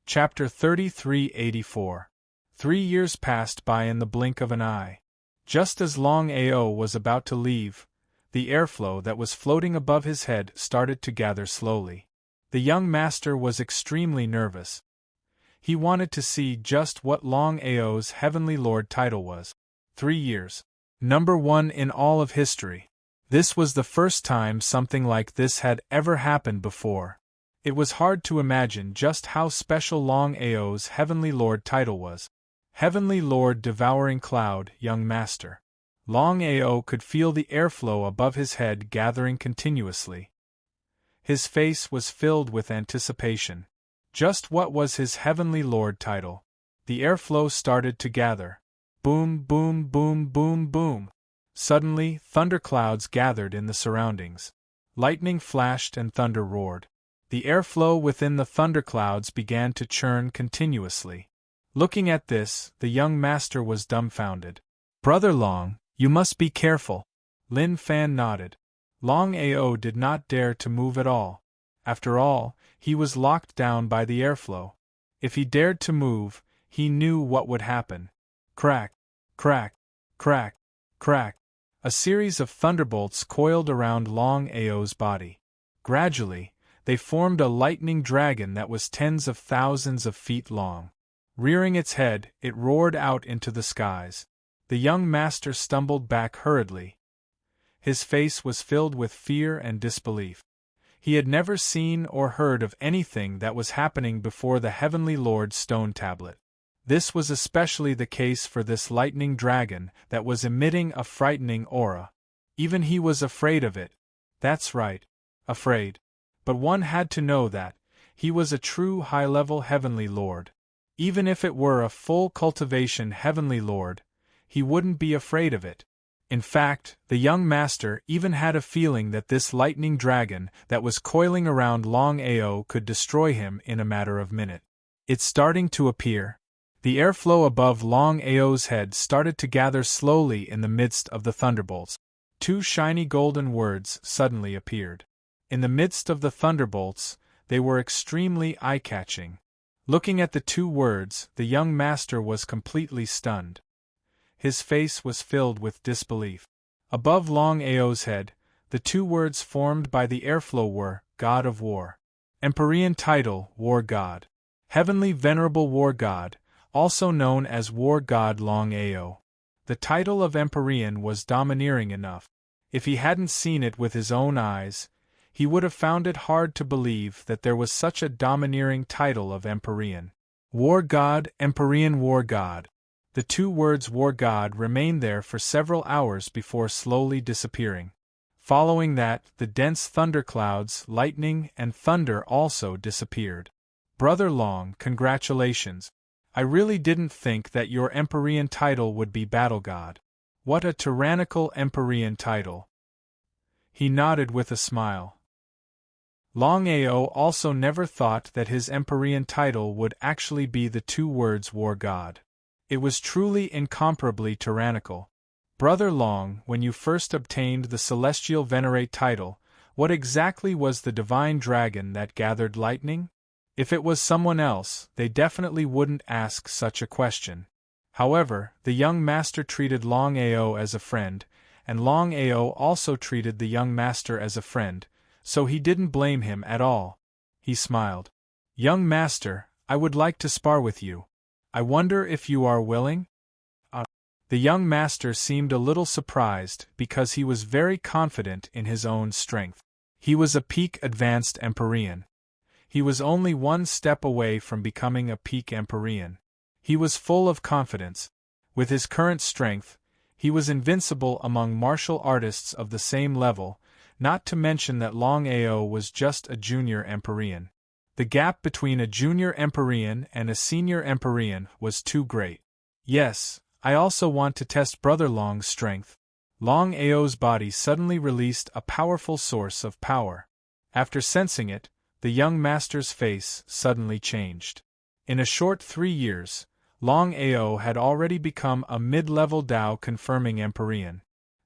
Chapter 3384. 3 years passed by in the blink of an eye. Just as Longao was about to leave, the airflow that was floating above his head started to gather slowly. The young master was extremely nervous. He wanted to see just what Longao's Heavenly Lord title was. 3 years. Number 1 in all of history. This was the first time something like this had ever happened before. It was hard to imagine just how special Longao's Heavenly Lord title was. Heavenly Lord Devouring Cloud, Young Master. Longao could feel the airflow above his head gathering continuously. His face was filled with anticipation. Just what was his Heavenly Lord title? The airflow started to gather. Boom, boom, boom, boom, boom. Suddenly, thunderclouds gathered in the surroundings. Lightning flashed and thunder roared. The airflow within the thunderclouds began to churn continuously. Looking at this, the young master was dumbfounded. "Brother Long, you must be careful." Lin Fan nodded. Longao did not dare to move at all. After all, he was locked down by the airflow. If he dared to move, he knew what would happen. Crack, crack, crack, crack. A series of thunderbolts coiled around Longao's body. Gradually, they formed a lightning dragon that was tens of thousands of feet long. Rearing its head, it roared out into the skies. The young master stumbled back hurriedly. His face was filled with fear and disbelief. He had never seen or heard of anything that was happening before the Heavenly Lord's stone tablet. This was especially the case for this lightning dragon that was emitting a frightening aura. Even he was afraid of it. That's right, afraid. But one had to know that he was a true high-level Heavenly Lord. Even if it were a full cultivation Heavenly Lord, he wouldn't be afraid of it. In fact, the young master even had a feeling that this lightning dragon that was coiling around Longao could destroy him in a matter of minutes. It's starting to appear. The airflow above Longao's head started to gather slowly in the midst of the thunderbolts. 2 shiny golden words suddenly appeared. In the midst of the thunderbolts, they were extremely eye-catching. Looking at the 2 words, the young master was completely stunned. His face was filled with disbelief. Above Longao's head, the 2 words formed by the airflow were, God of War. Empyrean title, War God. Heavenly Venerable War God, also known as War God Longao. The title of Empyrean was domineering enough. If he hadn't seen it with his own eyes, he would have found it hard to believe that there was such a domineering title of Empyrean. War God, Empyrean War God. The 2 words War God remained there for several hours before slowly disappearing. Following that, the dense thunderclouds, lightning, and thunder also disappeared. Brother Long, congratulations. I really didn't think that your Empyrean title would be Battle God. What a tyrannical Empyrean title. He nodded with a smile. Longao also never thought that his Empyrean title would actually be the 2 words War God. It was truly incomparably tyrannical. Brother Long, when you first obtained the Celestial Venerate title, what exactly was the divine dragon that gathered lightning? If it was someone else, they definitely wouldn't ask such a question. However, the young master treated Longao as a friend, and Longao also treated the young master as a friend, so he didn't blame him at all. He smiled. Young master, I would like to spar with you. I wonder if you are willing? The young master seemed a little surprised because he was very confident in his own strength. He was a peak advanced Empyrean. He was only 1 step away from becoming a peak Empyrean. He was full of confidence. With his current strength, he was invincible among martial artists of the same level, not to mention that Longao was just a junior Empyrean. The gap between a junior Empyrean and a senior Empyrean was too great. Yes, I also want to test Brother Long's strength. Longao's body suddenly released a powerful source of power. After sensing it, the young master's face suddenly changed. In a short 3 years, Longao had already become a mid-level Tao confirming Empyrean.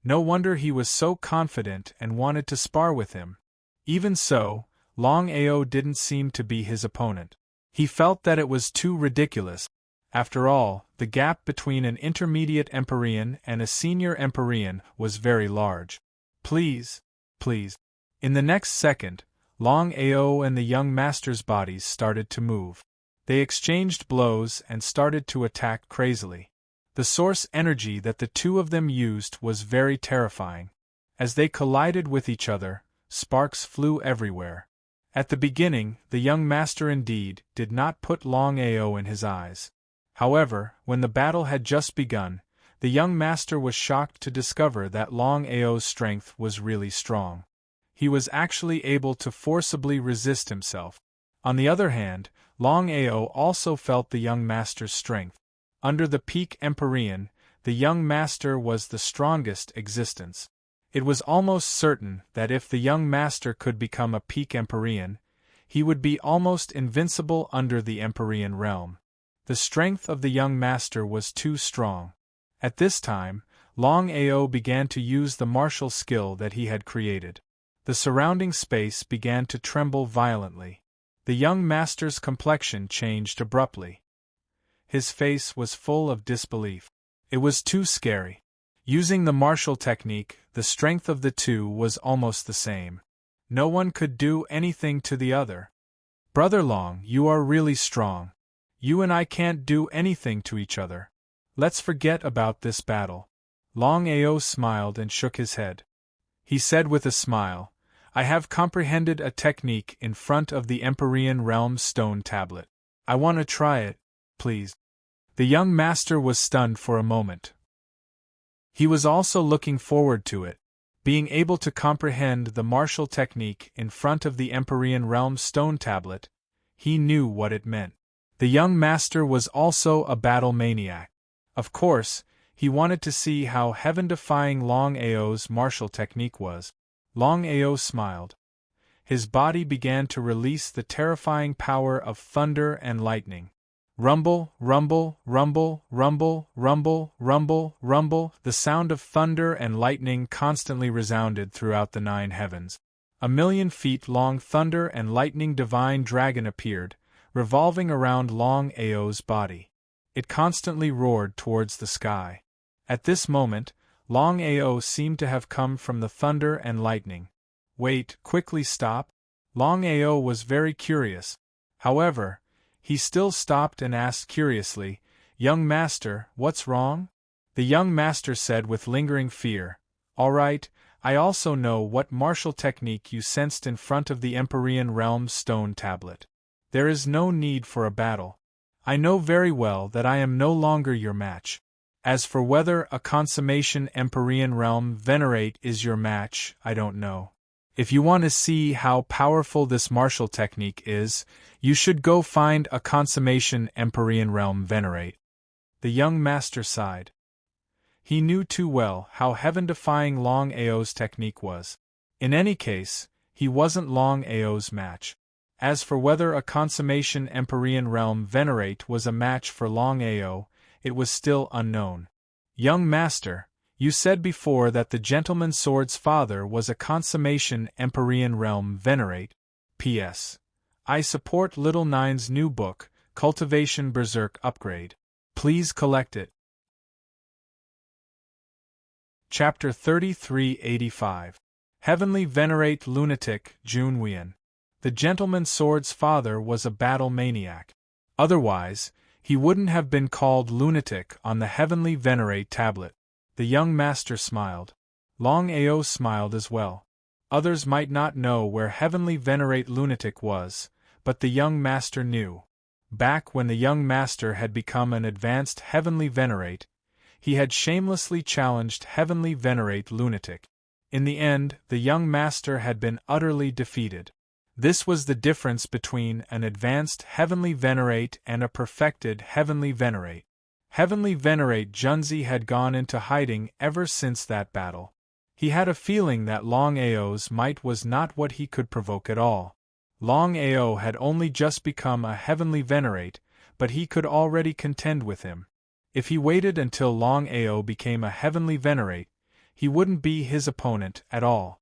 No wonder he was so confident and wanted to spar with him. Even so, Longao didn't seem to be his opponent. He felt that it was too ridiculous. After all, the gap between an intermediate Empyrean and a senior Empyrean was very large. Please, please. In the next second, Longao and the young master's bodies started to move. They exchanged blows and started to attack crazily. The source energy that the two of them used was very terrifying. As they collided with each other, sparks flew everywhere. At the beginning, the young master indeed did not put Longao in his eyes. However, when the battle had just begun, the young master was shocked to discover that Longao's strength was really strong. He was actually able to forcibly resist himself. On the other hand, Longao also felt the young master's strength. Under the peak Empyrean, the young master was the strongest existence. It was almost certain that if the young master could become a peak Empyrean, he would be almost invincible under the Empyrean realm. The strength of the young master was too strong. At this time, Longao began to use the martial skill that he had created. The surrounding space began to tremble violently. The young master's complexion changed abruptly. His face was full of disbelief. It was too scary. Using the martial technique, the strength of the two was almost the same. No one could do anything to the other. Brother Long, you are really strong. You and I can't do anything to each other. Let's forget about this battle. Longao smiled and shook his head. He said with a smile, I have comprehended a technique in front of the Empyrean realm stone tablet. I want to try it, please. The young master was stunned for a moment. He was also looking forward to it. Being able to comprehend the martial technique in front of the Empyrean realm stone tablet, he knew what it meant. The young master was also a battle maniac. Of course, he wanted to see how heaven-defying Longao's martial technique was. Longao smiled. His body began to release the terrifying power of thunder and lightning. Rumble, rumble, rumble, rumble, rumble, rumble, rumble, the sound of thunder and lightning constantly resounded throughout the 9 heavens. A 1,000,000 feet long thunder and lightning divine dragon appeared, revolving around Longao's body. It constantly roared towards the sky. At this moment, Longao seemed to have come from the thunder and lightning. Wait, quickly stop. Longao was very curious. However, he still stopped and asked curiously, Young master, what's wrong? The young master said with lingering fear, All right, I also know what martial technique you sensed in front of the Empyrean realm stone tablet. There is no need for a battle. I know very well that I am no longer your match. As for whether a consummation Empyrean realm venerate is your match, I don't know. If you want to see how powerful this martial technique is, you should go find a consummation Empyrean realm venerate. The young master sighed. He knew too well how heaven-defying Longao's technique was. In any case, he wasn't Longao's match. As for whether a consummation Empyrean realm venerate was a match for Longao, it was still unknown. Young master, you said before that the gentleman sword's father was a consummation Empyrean realm venerate. P.S. I support Little Nine's new book, Cultivation Berserk Upgrade. Please collect it. Chapter 3385. Heavenly Venerate Lunatic, Jun Wien. The gentleman sword's father was a battle maniac. Otherwise, he wouldn't have been called lunatic on the Heavenly Venerate tablet. The young master smiled. Longao smiled as well. Others might not know where Heavenly Venerate lunatic was, but the young master knew. Back when the young master had become an advanced Heavenly Venerate, he had shamelessly challenged Heavenly Venerate lunatic. In the end, the young master had been utterly defeated. This was the difference between an advanced Heavenly Venerate and a perfected Heavenly Venerate. Heavenly Venerate Junzi had gone into hiding ever since that battle. He had a feeling that Longao's might was not what he could provoke at all. Longao had only just become a Heavenly Venerate, but he could already contend with him. If he waited until Longao became a Heavenly Venerate, he wouldn't be his opponent at all.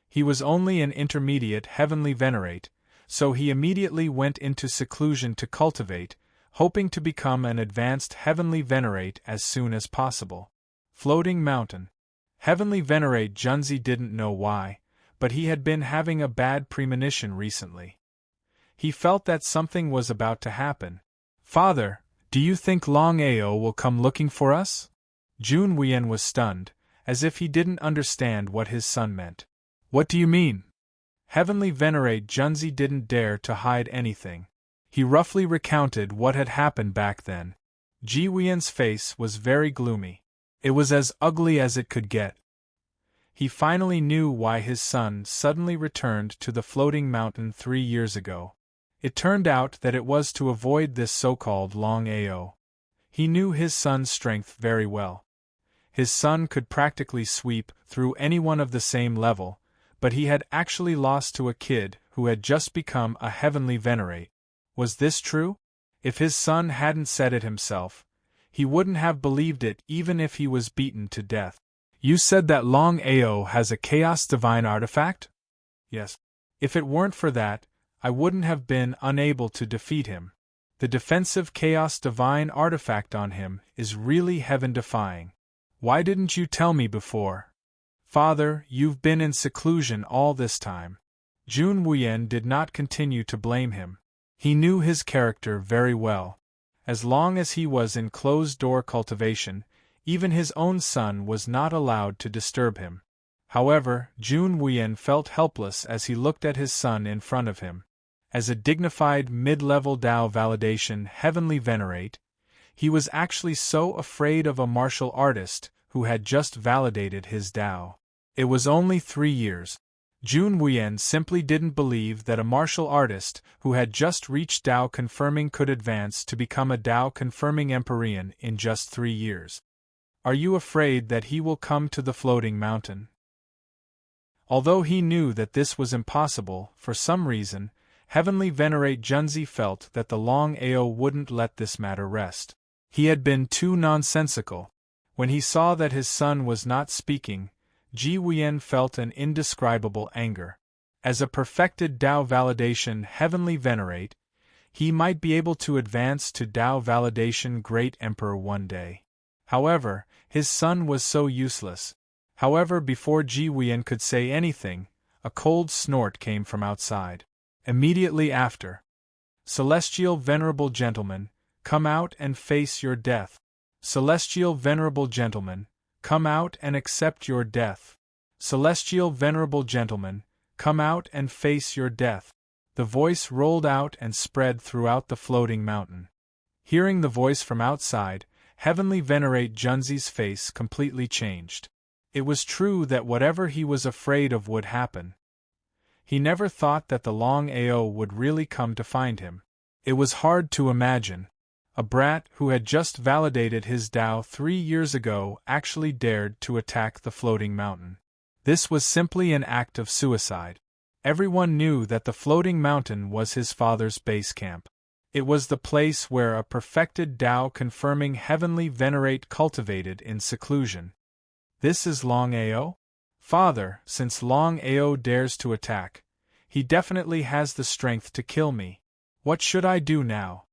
He was only an intermediate Heavenly Venerate, so he immediately went into seclusion to cultivate, hoping to become an advanced heavenly venerate as soon as possible. Floating mountain. Heavenly venerate Junzi didn't know why, but he had been having a bad premonition recently. He felt that something was about to happen. Father, do you think Longao will come looking for us? Jun Wuyen was stunned, as if he didn't understand what his son meant. What do you mean? Heavenly venerate Junzi didn't dare to hide anything. He roughly recounted what had happened back then. Ji Wuyen's face was very gloomy. It was as ugly as it could get. He finally knew why his son suddenly returned to the floating mountain 3 years ago. It turned out that it was to avoid this so-called Longao. He knew his son's strength very well. His son could practically sweep through anyone of the same level, but he had actually lost to a kid who had just become a heavenly venerate. Was this true? If his son hadn't said it himself, he wouldn't have believed it even if he was beaten to death. You said that Longao has a Chaos Divine artifact? Yes. If it weren't for that, I wouldn't have been unable to defeat him. The defensive Chaos Divine artifact on him is really heaven-defying. Why didn't you tell me before? Father, you've been in seclusion all this time. Jun Wuyen did not continue to blame him. He knew his character very well. As long as he was in closed-door cultivation, even his own son was not allowed to disturb him. However, Jun Wuyen felt helpless as he looked at his son in front of him. As a dignified mid-level Tao validation heavenly venerate, he was actually so afraid of a martial artist who had just validated his Tao. It was only 3 years. Jun Wuyen simply didn't believe that a martial artist who had just reached Tao confirming could advance to become a Tao confirming Empyrean in just 3 years. Are you afraid that he will come to the floating mountain? Although he knew that this was impossible, for some reason, Heavenly Venerate Junzi felt that the Longao wouldn't let this matter rest. He had been too nonsensical. When he saw that his son was not speaking, Ji Wuyen felt an indescribable anger. As a perfected Tao validation Heavenly Venerate, he might be able to advance to Tao validation Great Emperor one day. However, his son was so useless. However, before Ji Wuyen could say anything, a cold snort came from outside. Immediately after, Celestial Venerable Gentleman, come out and face your death. Celestial Venerable Gentleman, come out and accept your death. Celestial Venerable Gentleman, come out and face your death. The voice rolled out and spread throughout the floating mountain. Hearing the voice from outside, Heavenly Venerate Junzi's face completely changed. It was true that whatever he was afraid of would happen. He never thought that the Longao would really come to find him. It was hard to imagine. A brat who had just validated his Tao 3 years ago actually dared to attack the floating mountain. This was simply an act of suicide. Everyone knew that the floating mountain was his father's base camp. It was the place where a perfected Tao confirming Heavenly Venerate cultivated in seclusion. This is Longao? Father, since Longao dares to attack, he definitely has the strength to kill me. What should I do now?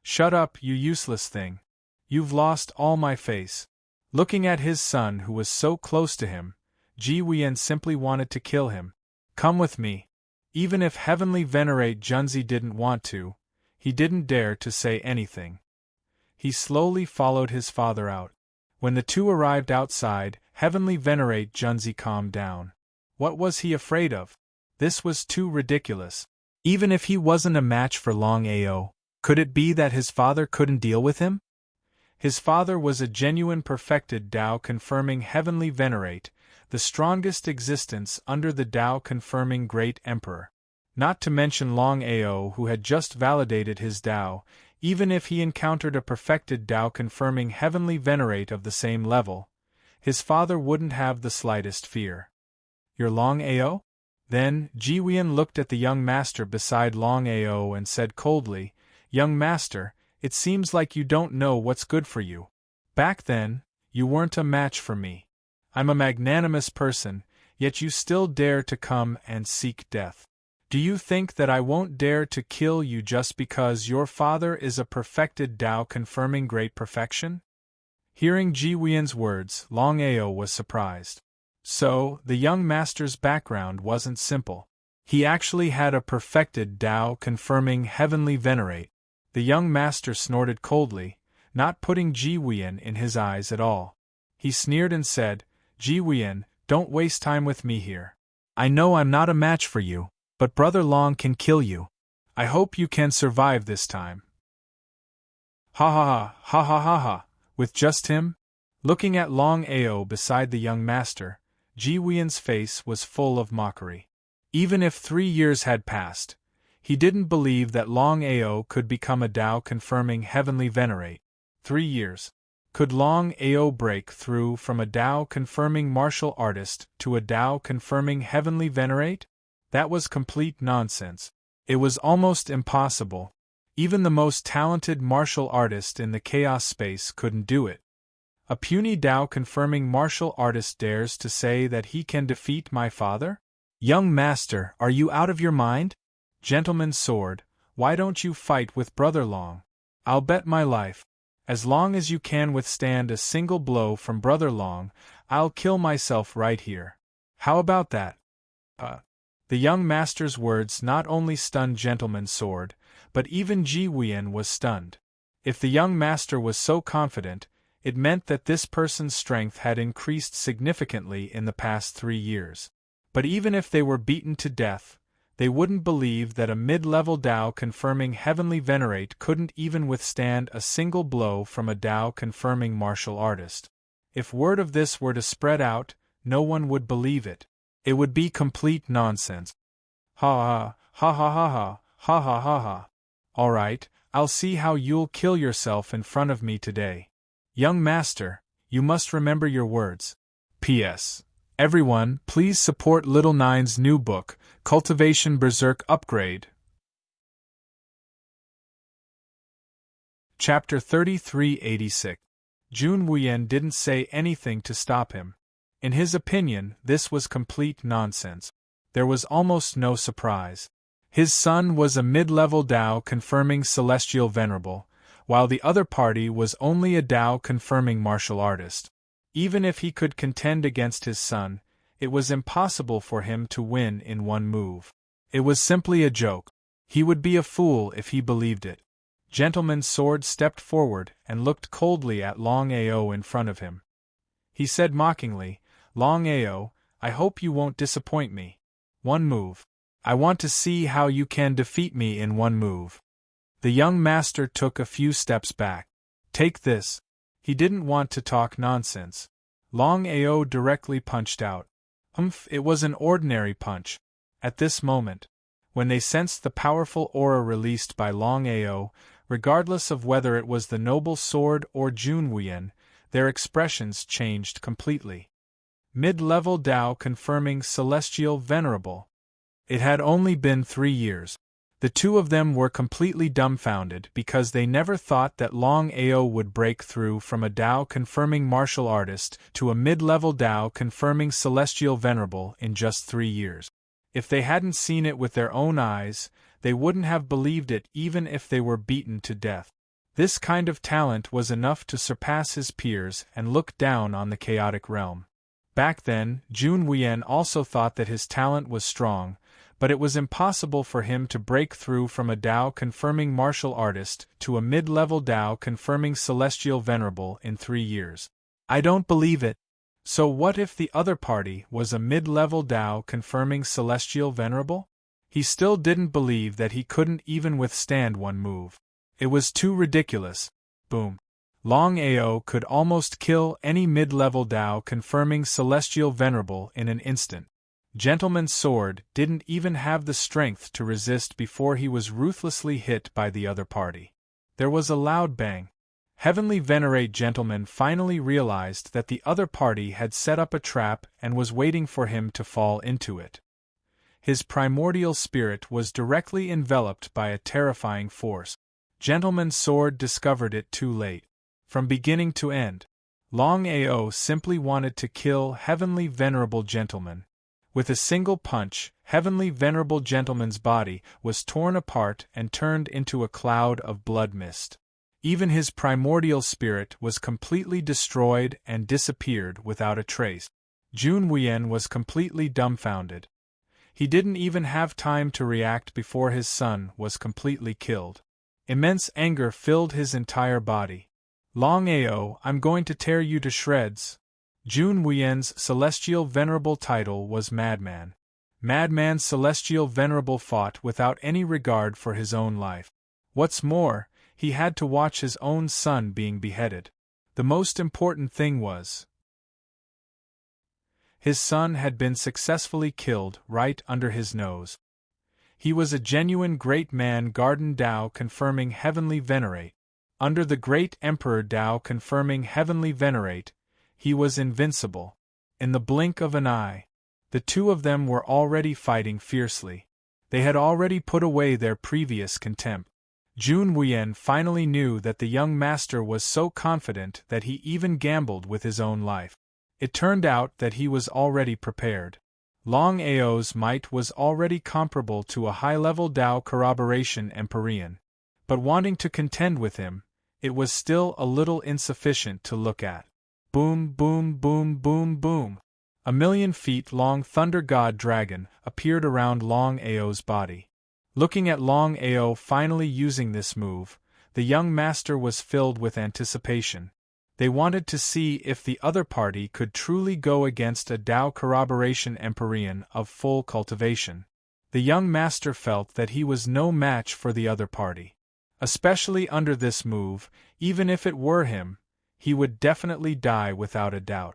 Shut up, you useless thing. You've lost all my face. Looking at his son who was so close to him, Ji Wuyen simply wanted to kill him. Come with me. Even if Heavenly Venerate Junzi didn't want to, he didn't dare to say anything. He slowly followed his father out. When the two arrived outside, Heavenly Venerate Junzi calmed down. What was he afraid of? This was too ridiculous. Even if he wasn't a match for Longao, could it be that his father couldn't deal with him? His father was a genuine perfected Tao confirming Heavenly Venerate, the strongest existence under the Tao confirming Great Emperor. Not to mention Longao who had just validated his Tao, even if he encountered a perfected Tao confirming Heavenly Venerate of the same level, his father wouldn't have the slightest fear. Your Longao? Then, Ji Wuyen looked at the young master beside Longao and said coldly, Young master, it seems like you don't know what's good for you. Back then, you weren't a match for me. I'm a magnanimous person, yet you still dare to come and seek death. Do you think that I won't dare to kill you just because your father is a perfected Tao confirming great perfection? Hearing Ji Wien's words, Longao was surprised. So, the young master's background wasn't simple. He actually had a perfected Tao confirming heavenly venerate. The young master snorted coldly, not putting Ji Wien in his eyes at all. He sneered and said, Ji Wien, don't waste time with me here. I know I'm not a match for you, but Brother Long can kill you. I hope you can survive this time. Ha ha ha, ha ha ha ha, with just him? Looking at Longao beside the young master, Ji Wien's face was full of mockery. Even if 3 years had passed, he didn't believe that Longao could become a Tao confirming heavenly venerate. 3 years. Could Longao break through from a Tao confirming martial artist to a Tao confirming heavenly venerate? That was complete nonsense. It was almost impossible. Even the most talented martial artist in the chaos space couldn't do it. A puny Tao confirming martial artist dares to say that he can defeat my father? Young master, are you out of your mind? Gentleman Sword, why don't you fight with Brother Long? I'll bet my life. As long as you can withstand a single blow from Brother Long, I'll kill myself right here. How about that? The young master's words not only stunned Gentleman Sword, but even Ji Wien was stunned. If the young master was so confident, it meant that this person's strength had increased significantly in the past 3 years. But even if they were beaten to death, they wouldn't believe that a mid-level Tao confirming heavenly venerate couldn't even withstand a single blow from a Tao confirming martial artist. If word of this were to spread out, no one would believe it. It would be complete nonsense. Ha ha, ha ha ha ha, ha ha ha ha. All right, I'll see how you'll kill yourself in front of me today. Young master, you must remember your words. P.S. Everyone, please support Little Nine's new book, Cultivation Berserk Upgrade. Chapter 3386. Jun Wien didn't say anything to stop him. In his opinion, this was complete nonsense. There was almost no surprise. His son was a mid-level Tao confirming celestial venerable, while the other party was only a Tao confirming martial artist. Even if he could contend against his son, it was impossible for him to win in one move. It was simply a joke. He would be a fool if he believed it. Gentleman Sword stepped forward and looked coldly at Longao in front of him. He said mockingly, Longao, I hope you won't disappoint me. One move. I want to see how you can defeat me in one move. The young master took a few steps back. Take this. He didn't want to talk nonsense. Longao directly punched out. It was an ordinary punch. At this moment, when they sensed the powerful aura released by Longao, regardless of whether it was the noble sword or Jun Wien, their expressions changed completely. Mid-level Tao confirming celestial venerable. It had only been 3 years. The two of them were completely dumbfounded because they never thought that Longao would break through from a Tao confirming martial artist to a mid-level Tao confirming celestial venerable in just 3 years. If they hadn't seen it with their own eyes, they wouldn't have believed it even if they were beaten to death. This kind of talent was enough to surpass his peers and look down on the chaotic realm. Back then, Jun Wien also thought that his talent was strong, but it was impossible for him to break through from a Tao confirming martial artist to a mid-level Tao confirming celestial venerable in 3 years. I don't believe it. So what if the other party was a mid-level Tao confirming celestial venerable? He still didn't believe that he couldn't even withstand one move. It was too ridiculous. Boom. Longao could almost kill any mid-level Tao confirming celestial venerable in an instant. Gentleman Sword didn't even have the strength to resist before he was ruthlessly hit by the other party. There was a loud bang. Heavenly Venerate Gentleman finally realized that the other party had set up a trap and was waiting for him to fall into it. His primordial spirit was directly enveloped by a terrifying force. Gentleman Sword discovered it too late. From beginning to end, Longao simply wanted to kill Heavenly Venerable Gentleman. With a single punch, Heavenly Venerable Gentleman's body was torn apart and turned into a cloud of blood mist. Even his primordial spirit was completely destroyed and disappeared without a trace. Jun Wuyen was completely dumbfounded. He didn't even have time to react before his son was completely killed. Immense anger filled his entire body. Longao, I'm going to tear you to shreds. Jun Wuyen's celestial venerable title was Madman. Madman Celestial Venerable fought without any regard for his own life. What's more, he had to watch his own son being beheaded. The most important thing was, his son had been successfully killed right under his nose. He was a genuine great man, Garden Tao confirming Heavenly Venerate. Under the great Emperor Tao confirming Heavenly Venerate, he was invincible. In the blink of an eye, the two of them were already fighting fiercely. They had already put away their previous contempt. Jun Wuyen finally knew that the young master was so confident that he even gambled with his own life. It turned out that he was already prepared. Longao's might was already comparable to a high-level Tao corroboration Empyrean. But wanting to contend with him, it was still a little insufficient to look at. Boom, boom, boom, boom, boom. A 1,000,000 feet long thunder god dragon appeared around Longao's body. Looking at Longao finally using this move, the young master was filled with anticipation. They wanted to see if the other party could truly go against a Tao corroboration Empyrean of full cultivation. The young master felt that he was no match for the other party. Especially under this move, even if it were him, he would definitely die without a doubt.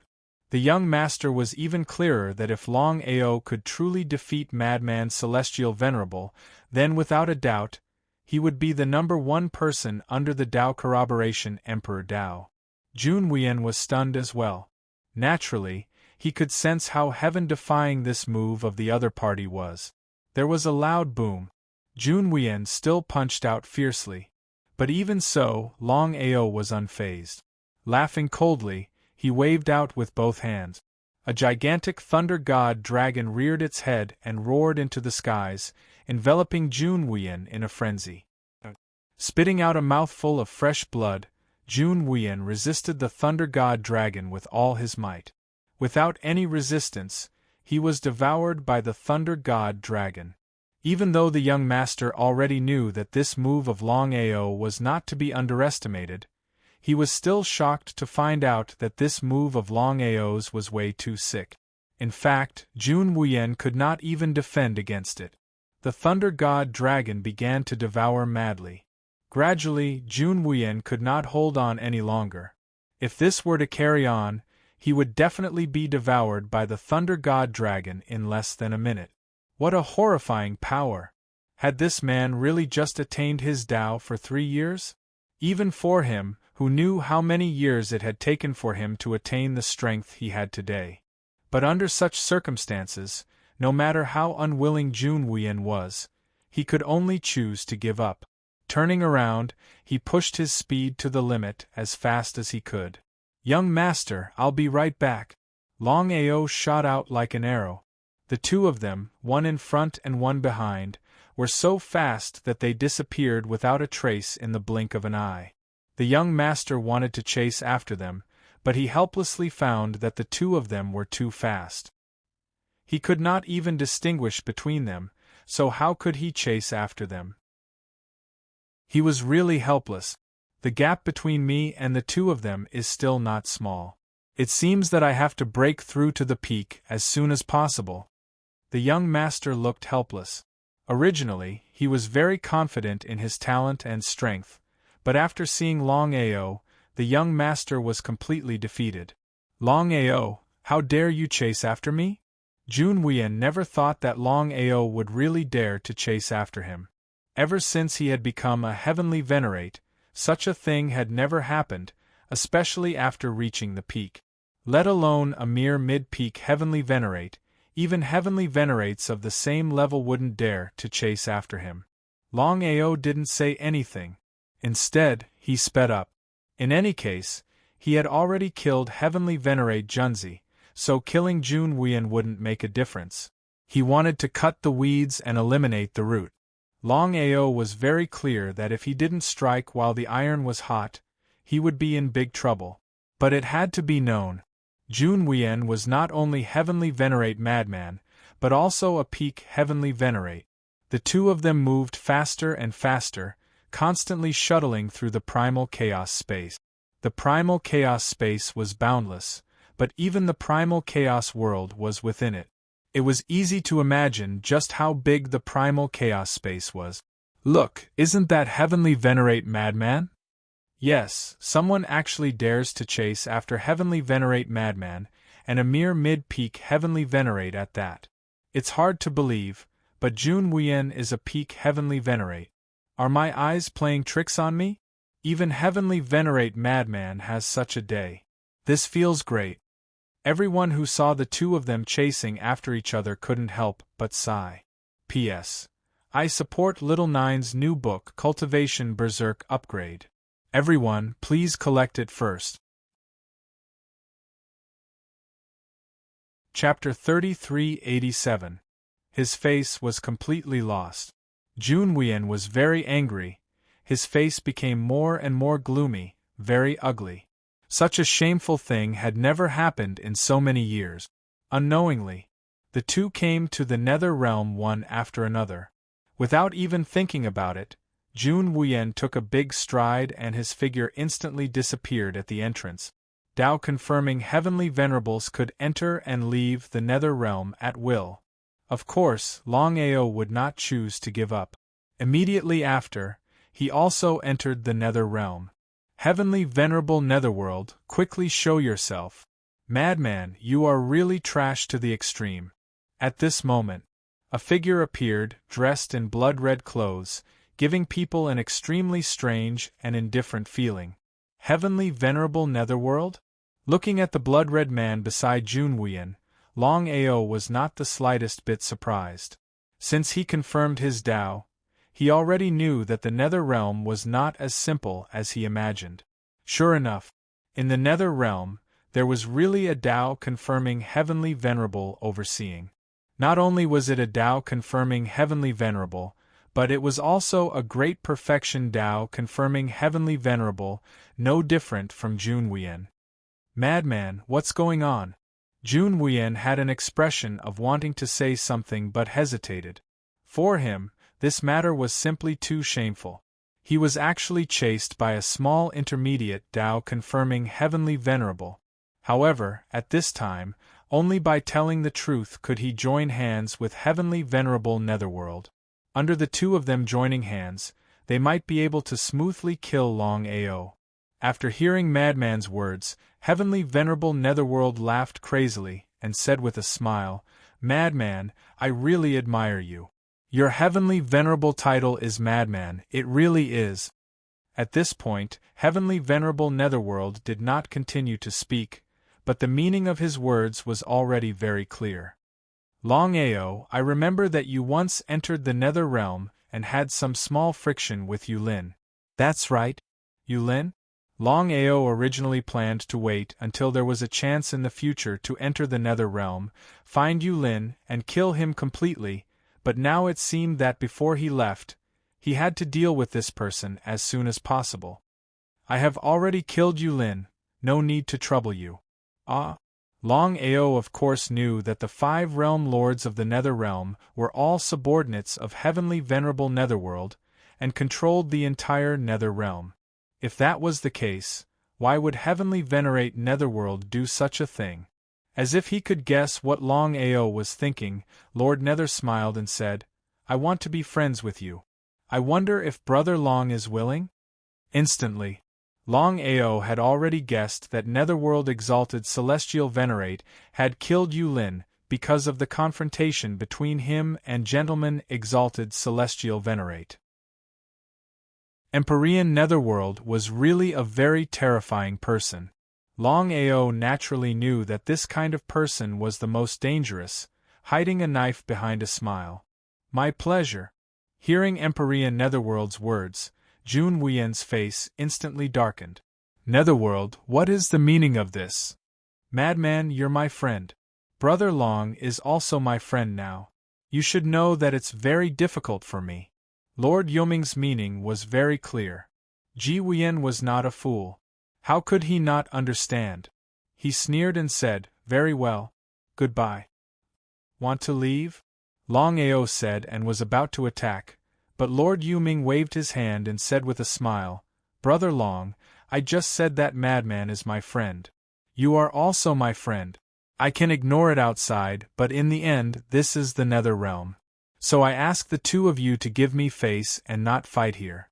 The young master was even clearer that if Longao could truly defeat Madman Celestial Venerable, then without a doubt, he would be the #1 person under the Tao corroboration Emperor Tao. Jun Wuyen was stunned as well. Naturally, he could sense how heaven-defying this move of the other party was. There was a loud boom. Jun Wuyen still punched out fiercely. But even so, Longao was unfazed. Laughing coldly, he waved out with both hands. A gigantic thunder god dragon reared its head and roared into the skies, enveloping Jun Wuyen in a frenzy. Spitting out a mouthful of fresh blood, Jun Wuyen resisted the thunder god dragon with all his might. Without any resistance, he was devoured by the thunder god dragon. Even though the young master already knew that this move of Longao was not to be underestimated, he was still shocked to find out that this move of Longao's was way too sick. In fact, Jun Wuyen could not even defend against it. The thunder god dragon began to devour madly. Gradually, Jun Wuyen could not hold on any longer. If this were to carry on, he would definitely be devoured by the thunder god dragon in less than a minute. What a horrifying power! Had this man really just attained his Tao for 3 years? Even for him, who knew how many years it had taken for him to attain the strength he had today. But under such circumstances, no matter how unwilling Jun Wuyen was, he could only choose to give up. Turning around, he pushed his speed to the limit as fast as he could. "Young master, I'll be right back." Longao shot out like an arrow. The two of them, one in front and one behind, were so fast that they disappeared without a trace in the blink of an eye. The young master wanted to chase after them, but he helplessly found that the two of them were too fast. He could not even distinguish between them, so how could he chase after them? He was really helpless. The gap between me and the two of them is still not small. It seems that I have to break through to the peak as soon as possible. The young master looked helpless. Originally, he was very confident in his talent and strength, but after seeing Longao, the young master was completely defeated. "Longao, how dare you chase after me?" Jun Wuyen never thought that Longao would really dare to chase after him. Ever since he had become a heavenly venerate, such a thing had never happened, especially after reaching the peak. Let alone a mere mid-peak heavenly venerate, even heavenly venerates of the same level wouldn't dare to chase after him. Longao didn't say anything. Instead, he sped up. In any case, he had already killed heavenly venerate Junzi, so killing Jun Wuyan wouldn't make a difference. He wanted to cut the weeds and eliminate the root. Longao was very clear that if he didn't strike while the iron was hot, he would be in big trouble. But it had to be known. Jun Wuyan was not only Heavenly Venerate Madman, but also a peak Heavenly Venerate. The two of them moved faster and faster, constantly shuttling through the primal chaos space. The primal chaos space was boundless, but even the primal chaos world was within it. It was easy to imagine just how big the primal chaos space was. Look, isn't that Heavenly Venerate Madman? Yes, someone actually dares to chase after Heavenly Venerate Madman, and a mere mid-peak Heavenly Venerate at that. It's hard to believe, but Jun Wuyan is a peak Heavenly Venerate. Are my eyes playing tricks on me? Even Heavenly Venerate Madman has such a day. This feels great. Everyone who saw the two of them chasing after each other couldn't help but sigh. P.S. I support Little Nine's new book Cultivation Berserk Upgrade. Everyone, please collect it first. Chapter 3387. His face was completely lost. Jun Wuyan was very angry. His face became more and more gloomy, very ugly. Such a shameful thing had never happened in so many years. Unknowingly, the two came to the nether realm one after another. Without even thinking about it, Jun Wuyan took a big stride and his figure instantly disappeared at the entrance. Tao confirming Heavenly Venerables could enter and leave the nether realm at will. Of course, Longao would not choose to give up. Immediately after, he also entered the nether realm. Heavenly Venerable Netherworld, quickly show yourself. Madman, you are really trash to the extreme. At this moment, a figure appeared, dressed in blood-red clothes, giving people an extremely strange and indifferent feeling. Heavenly Venerable Netherworld? Looking at the blood-red man beside Jun Wuyan, Longao was not the slightest bit surprised. Since he confirmed his Tao, he already knew that the nether realm was not as simple as he imagined. Sure enough, in the nether realm, there was really a Tao confirming Heavenly Venerable overseeing. Not only was it a Tao confirming Heavenly Venerable, but it was also a great perfection Tao confirming Heavenly Venerable, no different from Jun Wuyan. Madman, what's going on? Jun Wuyan had an expression of wanting to say something but hesitated. For him, this matter was simply too shameful. He was actually chased by a small intermediate Tao confirming Heavenly Venerable. However, at this time, only by telling the truth could he join hands with Heavenly Venerable Netherworld. Under the two of them joining hands, they might be able to smoothly kill Longao. After hearing Madman's words, Heavenly Venerable Netherworld laughed crazily, and said with a smile, Madman, I really admire you. Your Heavenly Venerable title is Madman, it really is. At this point, Heavenly Venerable Netherworld did not continue to speak, but the meaning of his words was already very clear. Longao, I remember that you once entered the nether realm and had some small friction with Yulin. That's right. Yulin? Longao originally planned to wait until there was a chance in the future to enter the nether realm, find Yulin, and kill him completely, but now it seemed that before he left, he had to deal with this person as soon as possible. I have already killed Yulin, no need to trouble you. Ah. Longao of course knew that the 5 realm lords of the nether realm were all subordinates of Heavenly Venerable Netherworld, and controlled the entire nether realm. If that was the case, why would Heavenly Venerate Netherworld do such a thing? As if he could guess what Longao was thinking, Lord Nether smiled and said, I want to be friends with you. I wonder if Brother Long is willing? Instantly, Longao had already guessed that Netherworld Exalted Celestial Venerate had killed Yulin because of the confrontation between him and Gentleman Exalted Celestial Venerate. Empyrean Netherworld was really a very terrifying person. Longao naturally knew that this kind of person was the most dangerous, hiding a knife behind a smile. My pleasure. Hearing Empyrean Netherworld's words, Jun Wuyan's face instantly darkened. Netherworld, what is the meaning of this? Madman, you're my friend. Brother Long is also my friend now. You should know that it's very difficult for me. Lord Yuming's meaning was very clear. Ji Wuyen was not a fool. How could he not understand? He sneered and said, very well. Goodbye. Want to leave? Longao said and was about to attack, but Lord Yuming waved his hand and said with a smile, Brother Long, I just said that madman is my friend. You are also my friend. I can ignore it outside, but in the end, this is the nether realm. So I ask the two of you to give me face and not fight here.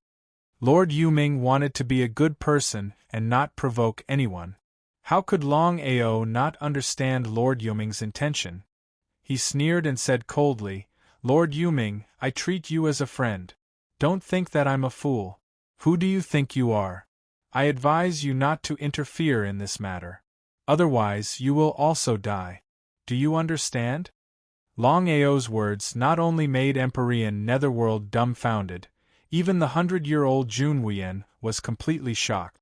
Lord Yuming wanted to be a good person and not provoke anyone. How could Longao not understand Lord Yuming's intention? He sneered and said coldly, Lord Yuming, I treat you as a friend. Don't think that I'm a fool. Who do you think you are? I advise you not to interfere in this matter. Otherwise you will also die. Do you understand? Longao's words not only made Empyrean Netherworld dumbfounded, even the 100-year-old Jun Wuyen was completely shocked.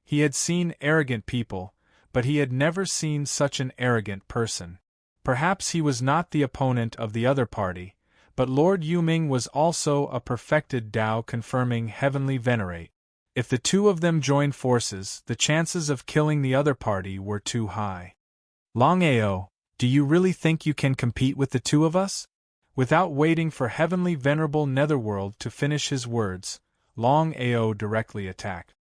He had seen arrogant people, but he had never seen such an arrogant person. Perhaps he was not the opponent of the other party, but Lord Yuming was also a perfected Tao-confirming heavenly venerate. If the two of them joined forces, the chances of killing the other party were too high. Longao, do you really think you can compete with the two of us? Without waiting for Heavenly Venerable Netherworld to finish his words, Longao directly attacked.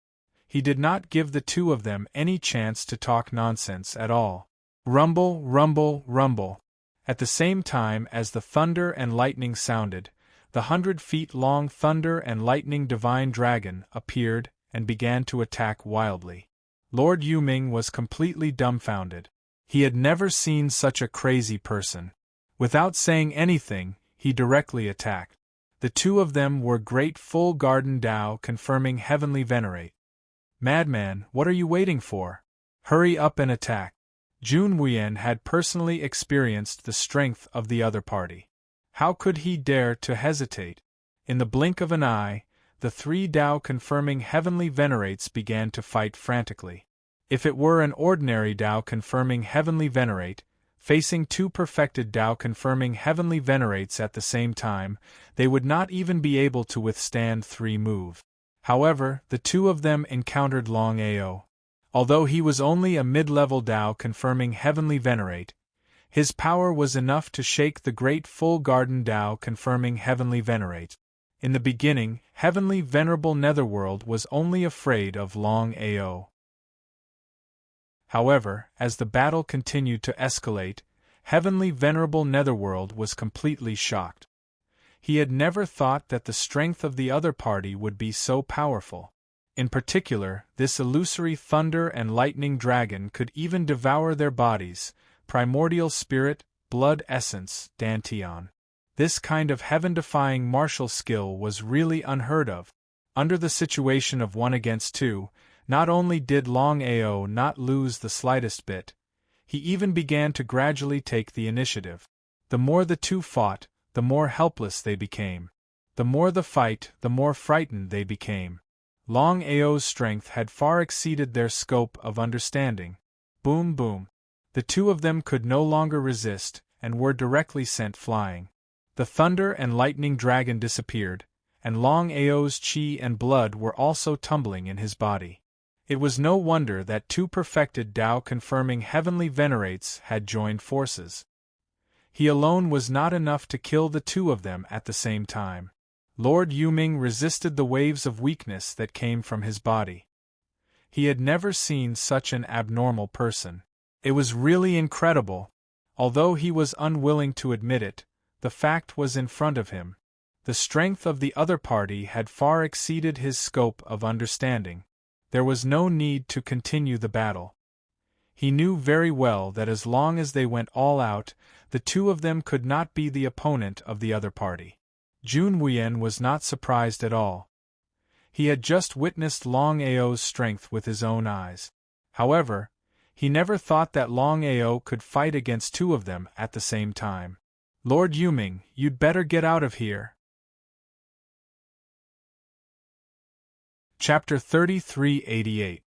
He did not give the two of them any chance to talk nonsense at all. Rumble, rumble, rumble. At the same time as the thunder and lightning sounded, the 100-feet-long thunder and lightning divine dragon appeared and began to attack wildly. Lord Yuming was completely dumbfounded. He had never seen such a crazy person. Without saying anything, he directly attacked. The two of them were great full garden Tao confirming heavenly venerate. Madman, what are you waiting for? Hurry up and attack. Jun Wuyen had personally experienced the strength of the other party. How could he dare to hesitate? In the blink of an eye, the three Tao-confirming heavenly venerates began to fight frantically. If it were an ordinary Tao-confirming heavenly venerate, facing two perfected Tao-confirming heavenly venerates at the same time, they would not even be able to withstand 3 moves. However, the two of them encountered Longao. Although he was only a mid-level Tao-confirming heavenly venerate, his power was enough to shake the great full garden Tao-confirming heavenly venerate. In the beginning, Heavenly Venerable Netherworld was only afraid of Longao. However, as the battle continued to escalate, Heavenly Venerable Netherworld was completely shocked. He had never thought that the strength of the other party would be so powerful. In particular, this illusory thunder and lightning dragon could even devour their bodies, primordial spirit, blood essence, Dantian. This kind of heaven-defying martial skill was really unheard of. Under the situation of 1 against 2, not only did Longao not lose the slightest bit, he even began to gradually take the initiative. The more the two fought, the more helpless they became. The more the fight, the more frightened they became. Longao's strength had far exceeded their scope of understanding. Boom boom. The two of them could no longer resist, and were directly sent flying. The thunder and lightning dragon disappeared, and Longao's chi and blood were also tumbling in his body. It was no wonder that 2 perfected Tao-confirming heavenly venerates had joined forces. He alone was not enough to kill the two of them at the same time. Lord Yuming resisted the waves of weakness that came from his body. He had never seen such an abnormal person. It was really incredible. Although he was unwilling to admit it, the fact was in front of him. The strength of the other party had far exceeded his scope of understanding. There was no need to continue the battle. He knew very well that as long as they went all out, the two of them could not be the opponent of the other party. Jun Wuyen was not surprised at all. He had just witnessed Longao's strength with his own eyes. However, he never thought that Longao could fight against 2 of them at the same time. Lord Yuming, you'd better get out of here. Chapter 3388.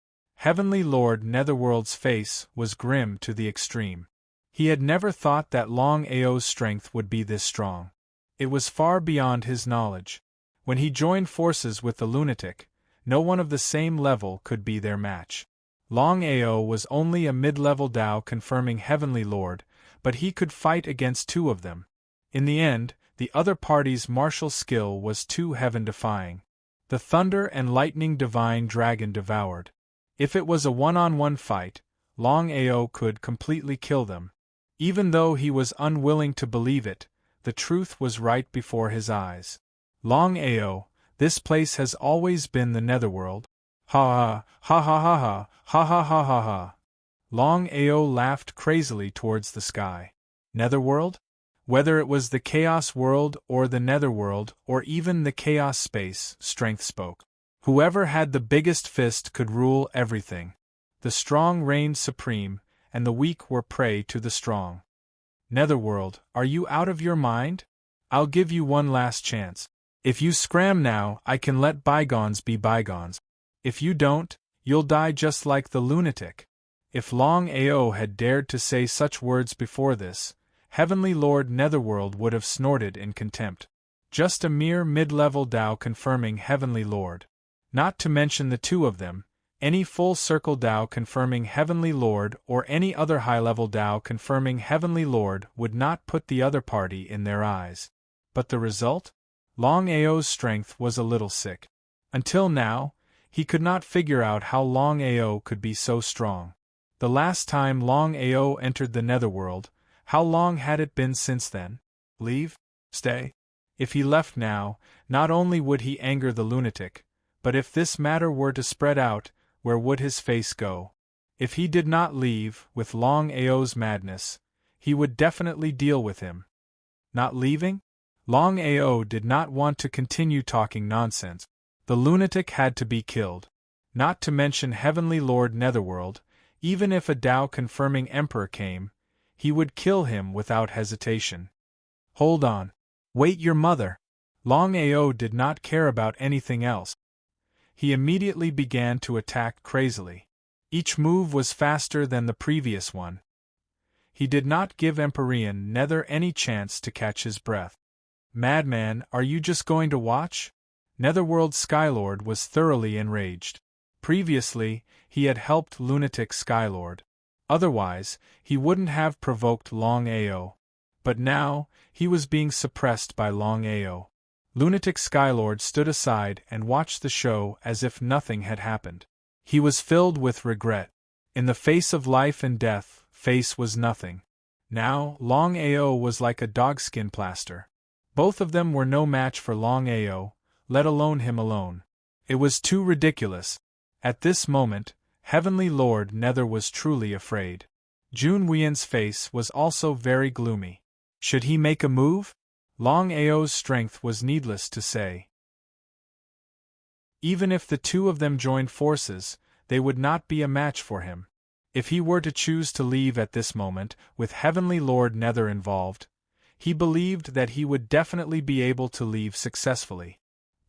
Heavenly Lord Netherworld's face was grim to the extreme. He had never thought that Longao's strength would be this strong. It was far beyond his knowledge. When he joined forces with the lunatic, no one of the same level could be their match. Longao was only a mid-level Tao confirming Heavenly Lord, but he could fight against two of them. In the end, the other party's martial skill was too heaven-defying. The thunder and lightning divine dragon devoured. If it was a one-on-one fight, Longao could completely kill them. Even though he was unwilling to believe it, the truth was right before his eyes. Longao, this place has always been the Netherworld. Ha ha ha ha ha ha ha ha ha ha. Longao laughed crazily towards the sky. Netherworld? Whether it was the Chaos World or the Netherworld or even the Chaos Space, strength spoke. Whoever had the biggest fist could rule everything. The strong reigned supreme, and the weak were prey to the strong. Netherworld, are you out of your mind? I'll give you one last chance. If you scram now, I can let bygones be bygones. If you don't, you'll die just like the lunatic. If Longao had dared to say such words before this, Heavenly Lord Netherworld would have snorted in contempt. Just a mere mid-level Tao confirming Heavenly Lord. Not to mention the two of them, any full-circle Tao confirming Heavenly Lord or any other high-level Tao confirming Heavenly Lord would not put the other party in their eyes. But the result? Longao's strength was a little sick. Until now, he could not figure out how Longao could be so strong. The last time Longao entered the Netherworld, how long had it been since then? Leave? Stay? If he left now, not only would he anger the lunatic, but if this matter were to spread out, where would his face go? If he did not leave, with Longao's madness, he would definitely deal with him. Not leaving? Longao did not want to continue talking nonsense. The lunatic had to be killed. Not to mention Heavenly Lord Netherworld, even if a Tao confirming Emperor came, he would kill him without hesitation. Hold on. Wait, your mother. Longao did not care about anything else. He immediately began to attack crazily. Each move was faster than the previous one. He did not give Empyrean Nether any chance to catch his breath. Madman, are you just going to watch? Netherworld Skylord was thoroughly enraged. Previously, he had helped Lunatic Skylord. Otherwise, he wouldn't have provoked Longao. But now, he was being suppressed by Longao. Lunatic Skylord stood aside and watched the show as if nothing had happened. He was filled with regret. In the face of life and death, face was nothing. Now, Longao was like a dogskin plaster. Both of them were no match for Longao, let alone him alone. It was too ridiculous. At this moment, Heavenly Lord Nether was truly afraid. Jun Wien's face was also very gloomy. Should he make a move? Longao's strength was needless to say. Even if the two of them joined forces, they would not be a match for him. If he were to choose to leave at this moment, with Heavenly Lord Nether involved, he believed that he would definitely be able to leave successfully.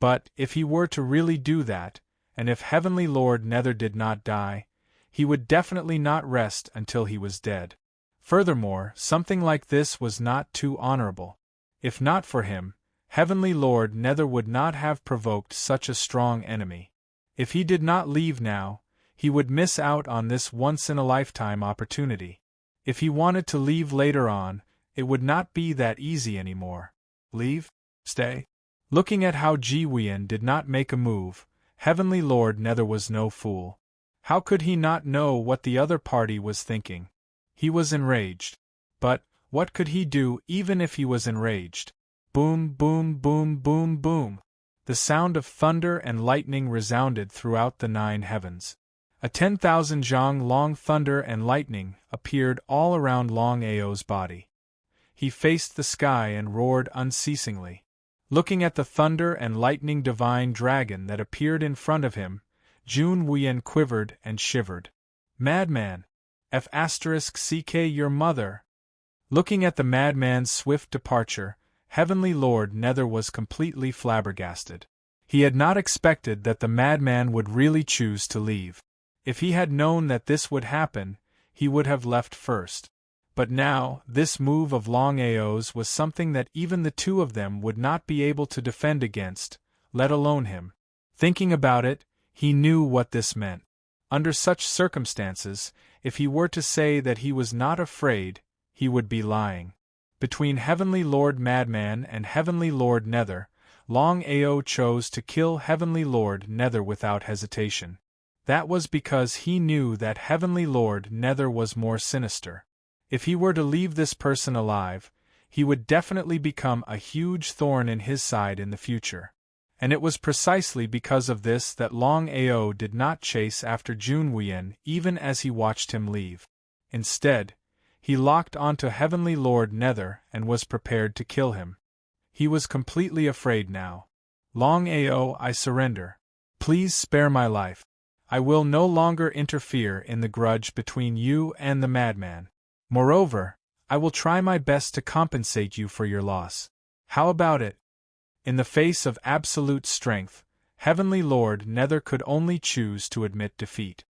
But, if he were to really do that, and if Heavenly Lord Nether did not die, he would definitely not rest until he was dead. Furthermore, something like this was not too honorable. If not for him, Heavenly Lord Nether would not have provoked such a strong enemy. If he did not leave now, he would miss out on this once-in-a-lifetime opportunity. If he wanted to leave later on, it would not be that easy anymore. Leave? Stay? Looking at how Ji Wien did not make a move, Heavenly Lord Nether was no fool. How could he not know what the other party was thinking? He was enraged. But, what could he do even if he was enraged? Boom, boom, boom, boom, boom. The sound of thunder and lightning resounded throughout the 9 heavens. A 10,000 zhang long thunder and lightning appeared all around Longao's body. He faced the sky and roared unceasingly. Looking at the thunder and lightning divine dragon that appeared in front of him, Jun Wien quivered and shivered. Madman! F***ck your mother! Looking at the madman's swift departure, Heavenly Lord Nether was completely flabbergasted. He had not expected that the madman would really choose to leave. If he had known that this would happen, he would have left first. But now, this move of Longao's was something that even the two of them would not be able to defend against, let alone him. Thinking about it, he knew what this meant. Under such circumstances, if he were to say that he was not afraid, he would be lying. Between Heavenly Lord Madman and Heavenly Lord Nether, Longao chose to kill Heavenly Lord Nether without hesitation. That was because he knew that Heavenly Lord Nether was more sinister. If he were to leave this person alive, he would definitely become a huge thorn in his side in the future. And it was precisely because of this that Longao did not chase after Junwuyan even as he watched him leave. Instead, he locked onto Heavenly Lord Nether and was prepared to kill him. He was completely afraid now. Longao, I surrender. Please spare my life. I will no longer interfere in the grudge between you and the madman. Moreover, I will try my best to compensate you for your loss. How about it? In the face of absolute strength, Heavenly Lord Nether could only choose to admit defeat.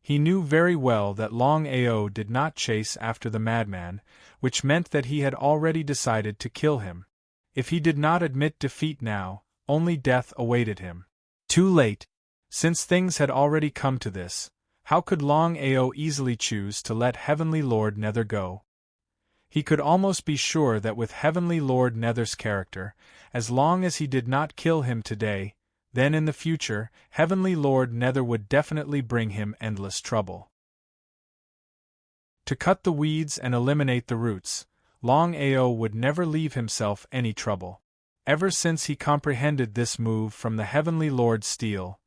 He knew very well that Longao did not chase after the madman, which meant that he had already decided to kill him. If he did not admit defeat now, only death awaited him. Too late. Since things had already come to this, how could Longao easily choose to let Heavenly Lord Nether go? He could almost be sure that with Heavenly Lord Nether's character, as long as he did not kill him today, then in the future, Heavenly Lord Nether would definitely bring him endless trouble. To cut the weeds and eliminate the roots, Longao would never leave himself any trouble. Ever since he comprehended this move from the Heavenly Lord Steel,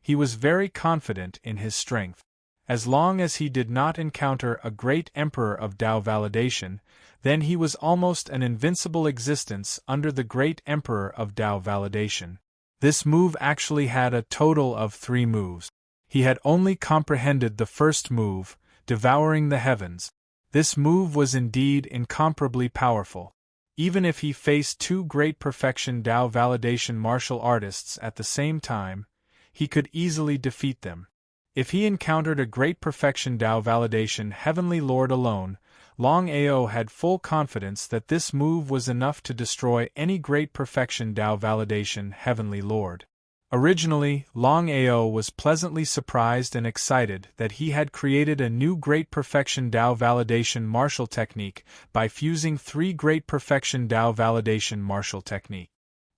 he was very confident in his strength. As long as he did not encounter a great Emperor of Tao Validation, then he was almost an invincible existence under the great Emperor of Tao Validation. This move actually had a total of 3 moves. He had only comprehended the first move, devouring the heavens. This move was indeed incomparably powerful. Even if he faced 2 great perfection Tao Validation martial artists at the same time, he could easily defeat them. If he encountered a great perfection Tao Validation Heavenly Lord alone, Longao had full confidence that this move was enough to destroy any great perfection Tao Validation Heavenly Lord. Originally, Longao was pleasantly surprised and excited that he had created a new great perfection Tao Validation martial technique by fusing 3 great perfection Tao Validation martial technique.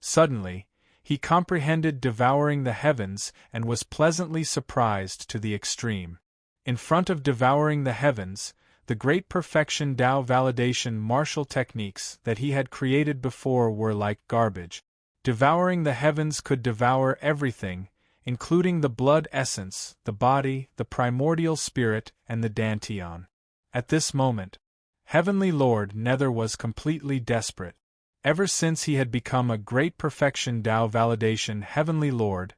Suddenly, he comprehended devouring the heavens and was pleasantly surprised to the extreme. In front of devouring the heavens, the great perfection Tao Validation martial techniques that he had created before were like garbage. Devouring the heavens could devour everything, including the blood essence, the body, the primordial spirit, and the Dantian. At this moment, Heavenly Lord Nether was completely desperate. Ever since he had become a great perfection Tao Validation Heavenly Lord,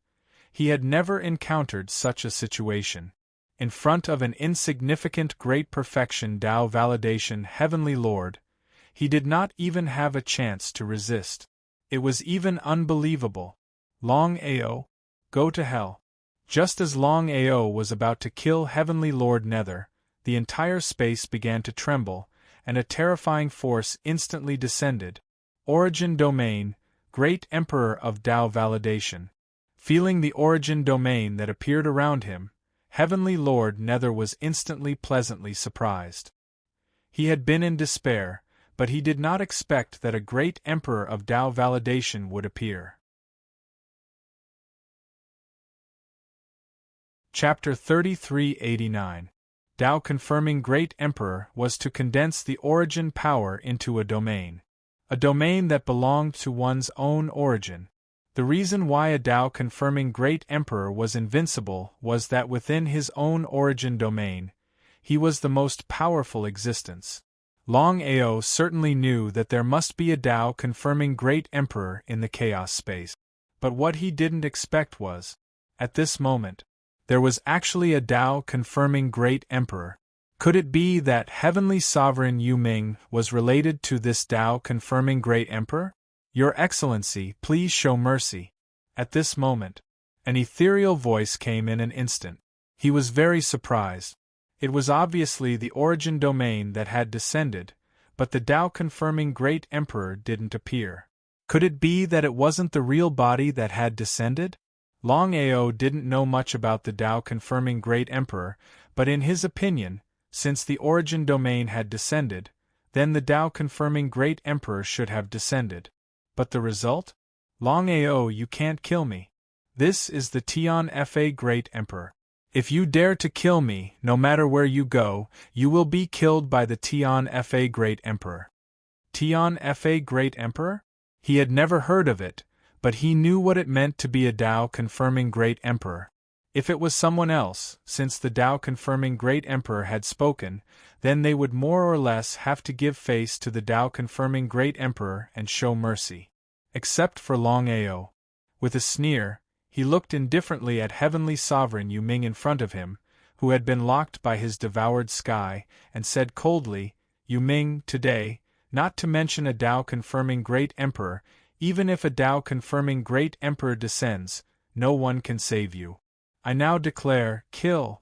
he had never encountered such a situation. In front of an insignificant great perfection Tao Validation Heavenly Lord, he did not even have a chance to resist. It was even unbelievable. Longao, go to hell. Just as Longao was about to kill Heavenly Lord Nether, the entire space began to tremble, and a terrifying force instantly descended. Origin Domain, Great Emperor of Tao Validation. Feeling the origin domain that appeared around him, Heavenly Lord Nether was instantly pleasantly surprised. He had been in despair, but he did not expect that a great Emperor of Tao Validation would appear. Chapter 3389. Tao confirming Great Emperor was to condense the origin power into a domain that belonged to one's own origin. The reason why a Tao confirming Great Emperor was invincible was that within his own origin domain, he was the most powerful existence. Longao certainly knew that there must be a Tao confirming Great Emperor in the chaos space. But what he didn't expect was, at this moment, there was actually a Tao confirming Great Emperor. Could it be that Heavenly Sovereign Yu Ming was related to this Tao confirming Great Emperor? Your Excellency, please show mercy. At this moment, an ethereal voice came in an instant. He was very surprised. It was obviously the origin domain that had descended, but the Tao-confirming Great Emperor didn't appear. Could it be that it wasn't the real body that had descended? Longao didn't know much about the Tao-confirming Great Emperor, but in his opinion, since the origin domain had descended, then the Tao-confirming Great Emperor should have descended. But the result? Longao, you can't kill me. This is the Tian Fa Great Emperor. If you dare to kill me, no matter where you go, you will be killed by the Tian Fa Great Emperor. Tian Fa Great Emperor? He had never heard of it, but he knew what it meant to be a Tao-confirming Great Emperor. If it was someone else, since the Tao-confirming Great Emperor had spoken, then they would more or less have to give face to the Tao-confirming Great Emperor and show mercy. Except for Longao. With a sneer, he looked indifferently at Heavenly Sovereign Yu Ming in front of him, who had been locked by his devoured sky, and said coldly, Yu Ming, today, not to mention a Tao-confirming Great Emperor, even if a Tao-confirming Great Emperor descends, no one can save you. I now declare, kill.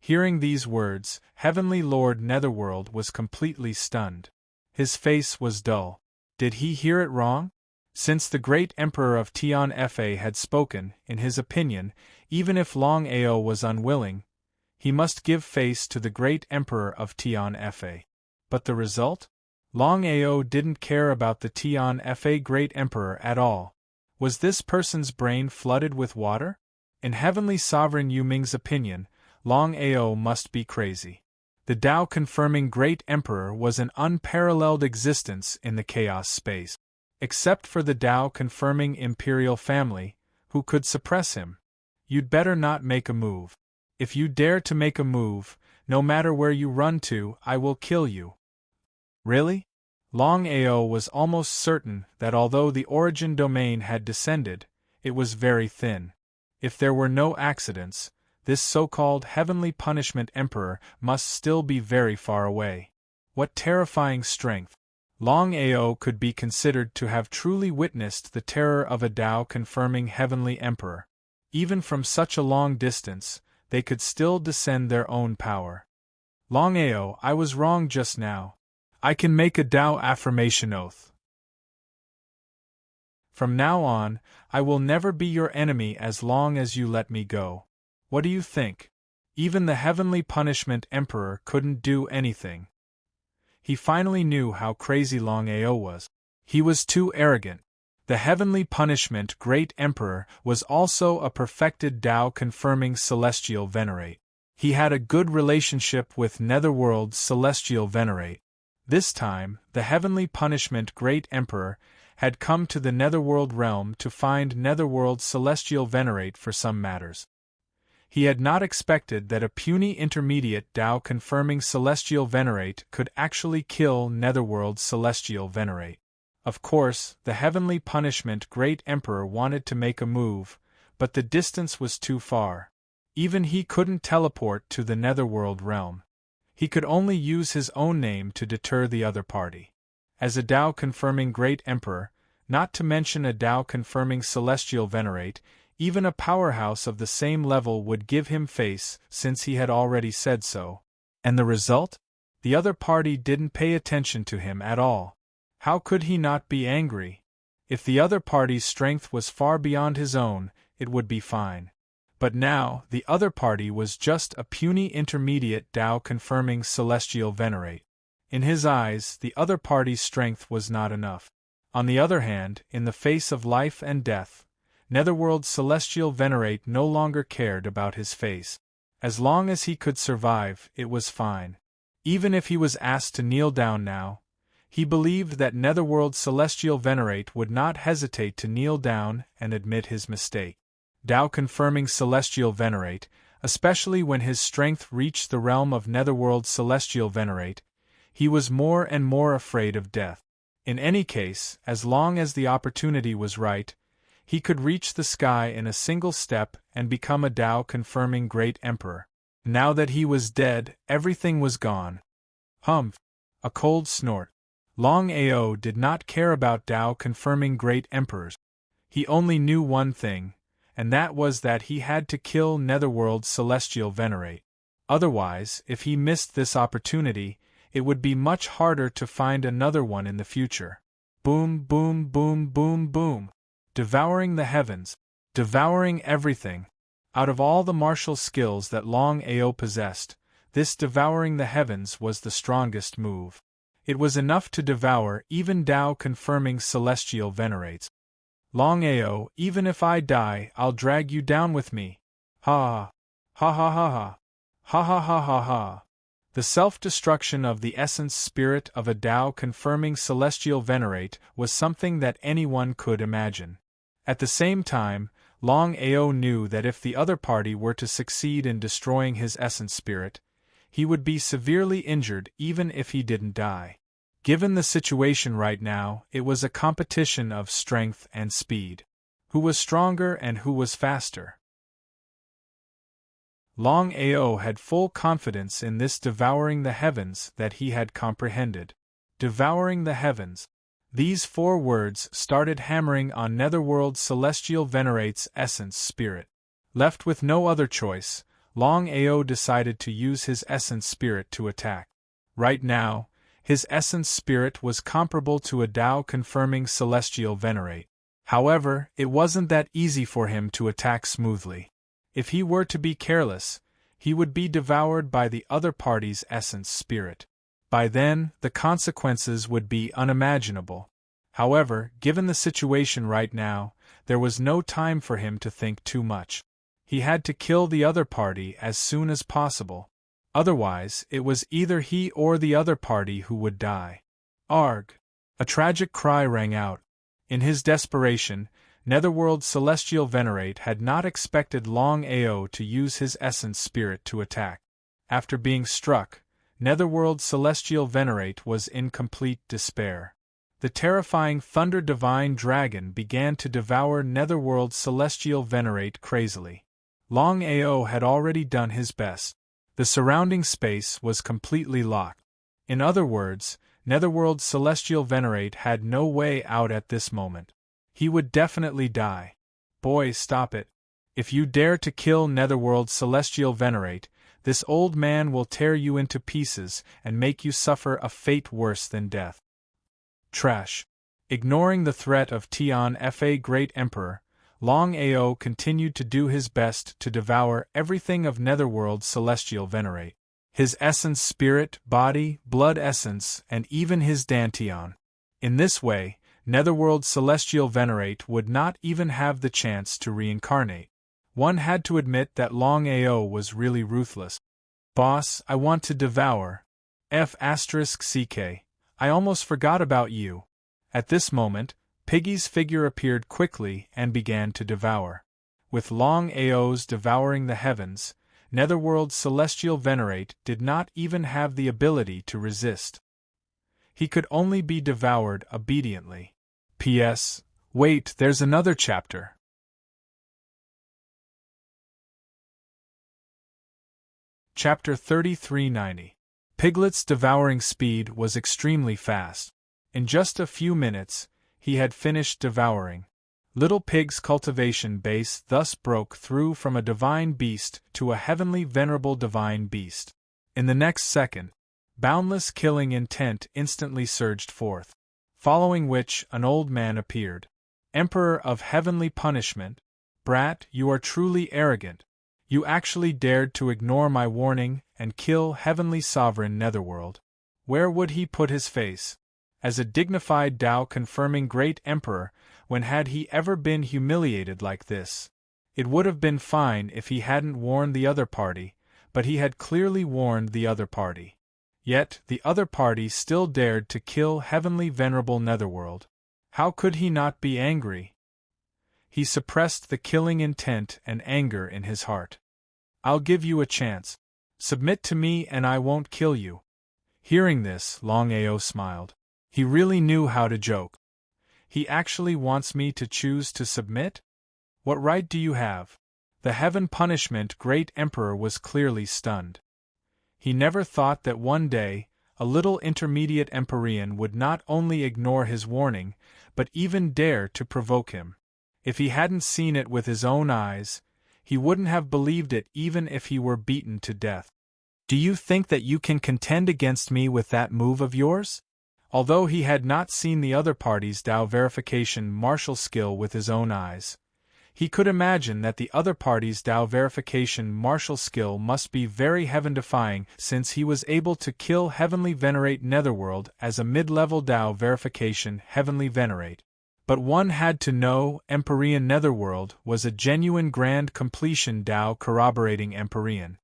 Hearing these words, Heavenly Lord Netherworld was completely stunned. His face was dull. Did he hear it wrong? Since the Great Emperor of Tian Fa had spoken, in his opinion, even if Longao was unwilling, he must give face to the Great Emperor of Tian Fa. But the result? Longao didn't care about the Tian Fa Great Emperor at all. Was this person's brain flooded with water? In Heavenly Sovereign Yu Ming's opinion, Longao must be crazy. The Tao-confirming Great Emperor was an unparalleled existence in the chaos space. Except for the Tao-confirming Imperial family, who could suppress him. You'd better not make a move. If you dare to make a move, no matter where you run to, I will kill you. Really? Longao was almost certain that although the origin domain had descended, it was very thin. If there were no accidents, this so-called heavenly punishment emperor must still be very far away. What terrifying strength! Longao could be considered to have truly witnessed the terror of a Tao-confirming heavenly emperor. Even from such a long distance, they could still descend their own power. Longao, I was wrong just now. I can make a Tao affirmation oath. From now on, I will never be your enemy as long as you let me go. What do you think? Even the heavenly punishment emperor couldn't do anything. He finally knew how crazy Longao was. He was too arrogant. The heavenly punishment Great Emperor was also a perfected Tao-confirming Celestial Venerate. He had a good relationship with Netherworld's Celestial Venerate. This time, the heavenly punishment Great Emperor had come to the Netherworld realm to find Netherworld's Celestial Venerate for some matters. He had not expected that a puny intermediate Tao-confirming Celestial Venerate could actually kill Netherworld's Celestial Venerate. Of course, the heavenly punishment Great Emperor wanted to make a move, but the distance was too far. Even he couldn't teleport to the Netherworld realm. He could only use his own name to deter the other party. As a Tao-confirming Great Emperor, not to mention a Tao-confirming Celestial Venerate, even a powerhouse of the same level would give him face, since he had already said so. And the result? The other party didn't pay attention to him at all. How could he not be angry? If the other party's strength was far beyond his own, it would be fine. But now, the other party was just a puny intermediate Tao-confirming Celestial Venerate. In his eyes, the other party's strength was not enough. On the other hand, in the face of life and death, Netherworld's Celestial Venerate no longer cared about his face. As long as he could survive, it was fine. Even if he was asked to kneel down now, he believed that Netherworld's Celestial Venerate would not hesitate to kneel down and admit his mistake. Tao-confirming Celestial Venerate, especially when his strength reached the realm of Netherworld's Celestial Venerate, he was more and more afraid of death. In any case, as long as the opportunity was right, he could reach the sky in a single step and become a Tao-confirming Great Emperor. Now that he was dead, everything was gone. Humph! A cold snort. Longao did not care about Tao-confirming Great Emperors. He only knew one thing, and that was that he had to kill Netherworld's celestial venerate. Otherwise, if he missed this opportunity, it would be much harder to find another one in the future. Boom, boom, boom, boom, boom. Devouring the heavens. Devouring everything. Out of all the martial skills that Longao possessed, this devouring the heavens was the strongest move. It was enough to devour even Tao-confirming celestial venerates. Longao, even if I die, I'll drag you down with me. Ha! Ha ha ha ha! Ha ha ha ha ha! The self-destruction of the essence spirit of a Tao-confirming celestial venerate was something that anyone could imagine. At the same time, Longao knew that if the other party were to succeed in destroying his essence spirit, he would be severely injured even if he didn't die. Given the situation right now, it was a competition of strength and speed. Who was stronger and who was faster? Longao had full confidence in this devouring the heavens that he had comprehended. Devouring the heavens. These 4 words started hammering on Netherworld's celestial venerate's essence spirit. Left with no other choice, Longao decided to use his essence spirit to attack. Right now, his essence spirit was comparable to a Tao-confirming celestial venerate. However, it wasn't that easy for him to attack smoothly. If he were to be careless, he would be devoured by the other party's essence spirit. By then, the consequences would be unimaginable. However, given the situation right now, there was no time for him to think too much. He had to kill the other party as soon as possible. Otherwise, it was either he or the other party who would die. Arg! A tragic cry rang out. In his desperation, Netherworld's celestial venerate had not expected Longao to use his essence spirit to attack. After being struck, Netherworld's celestial venerate was in complete despair. The terrifying Thunder Divine Dragon began to devour Netherworld's celestial venerate crazily. Longao had already done his best. The surrounding space was completely locked. In other words, Netherworld's celestial venerate had no way out at this moment. He would definitely die. Boy, stop it. If you dare to kill Netherworld's celestial venerate, this old man will tear you into pieces and make you suffer a fate worse than death. Trash. Ignoring the threat of Tian Fa Great Emperor, Longao continued to do his best to devour everything of Netherworld's celestial venerate. His essence spirit, body, blood essence, and even his Dantian. In this way, Netherworld's celestial venerate would not even have the chance to reincarnate. One had to admit that Longao was really ruthless. Boss, I want to devour. F***ck. I almost forgot about you. At this moment, Piggy's figure appeared quickly and began to devour. With Longao's devouring the heavens, Netherworld's celestial venerate did not even have the ability to resist. He could only be devoured obediently. P.S. Wait, there's another chapter. Chapter 3390. Piglet's devouring speed was extremely fast. In just a few minutes, he had finished devouring. Little Pig's cultivation base thus broke through from a divine beast to a heavenly venerable divine beast. In the next second, boundless killing intent instantly surged forth. Following which, an old man appeared. Emperor of heavenly punishment, brat, you are truly arrogant. You actually dared to ignore my warning and kill heavenly sovereign Netherworld. Where would he put his face? As a dignified Tao-confirming great emperor, when had he ever been humiliated like this? It would have been fine if he hadn't warned the other party, but he had clearly warned the other party. Yet, the other party still dared to kill heavenly venerable Netherworld. How could he not be angry? He suppressed the killing intent and anger in his heart. I'll give you a chance. Submit to me and I won't kill you. Hearing this, Longao smiled. He really knew how to joke. He actually wants me to choose to submit? What right do you have? The heaven punishment great emperor was clearly stunned. He never thought that one day, a little intermediate Empyrean would not only ignore his warning, but even dare to provoke him. If he hadn't seen it with his own eyes, he wouldn't have believed it even if he were beaten to death. Do you think that you can contend against me with that move of yours? Although he had not seen the other party's Tao verification martial skill with his own eyes, he could imagine that the other party's Tao verification martial skill must be very heaven-defying, since he was able to kill Heavenly Venerate Netherworld as a mid-level Tao verification Heavenly Venerate. But one had to know Empyrean Netherworld was a genuine grand completion Tao corroborating Empyrean.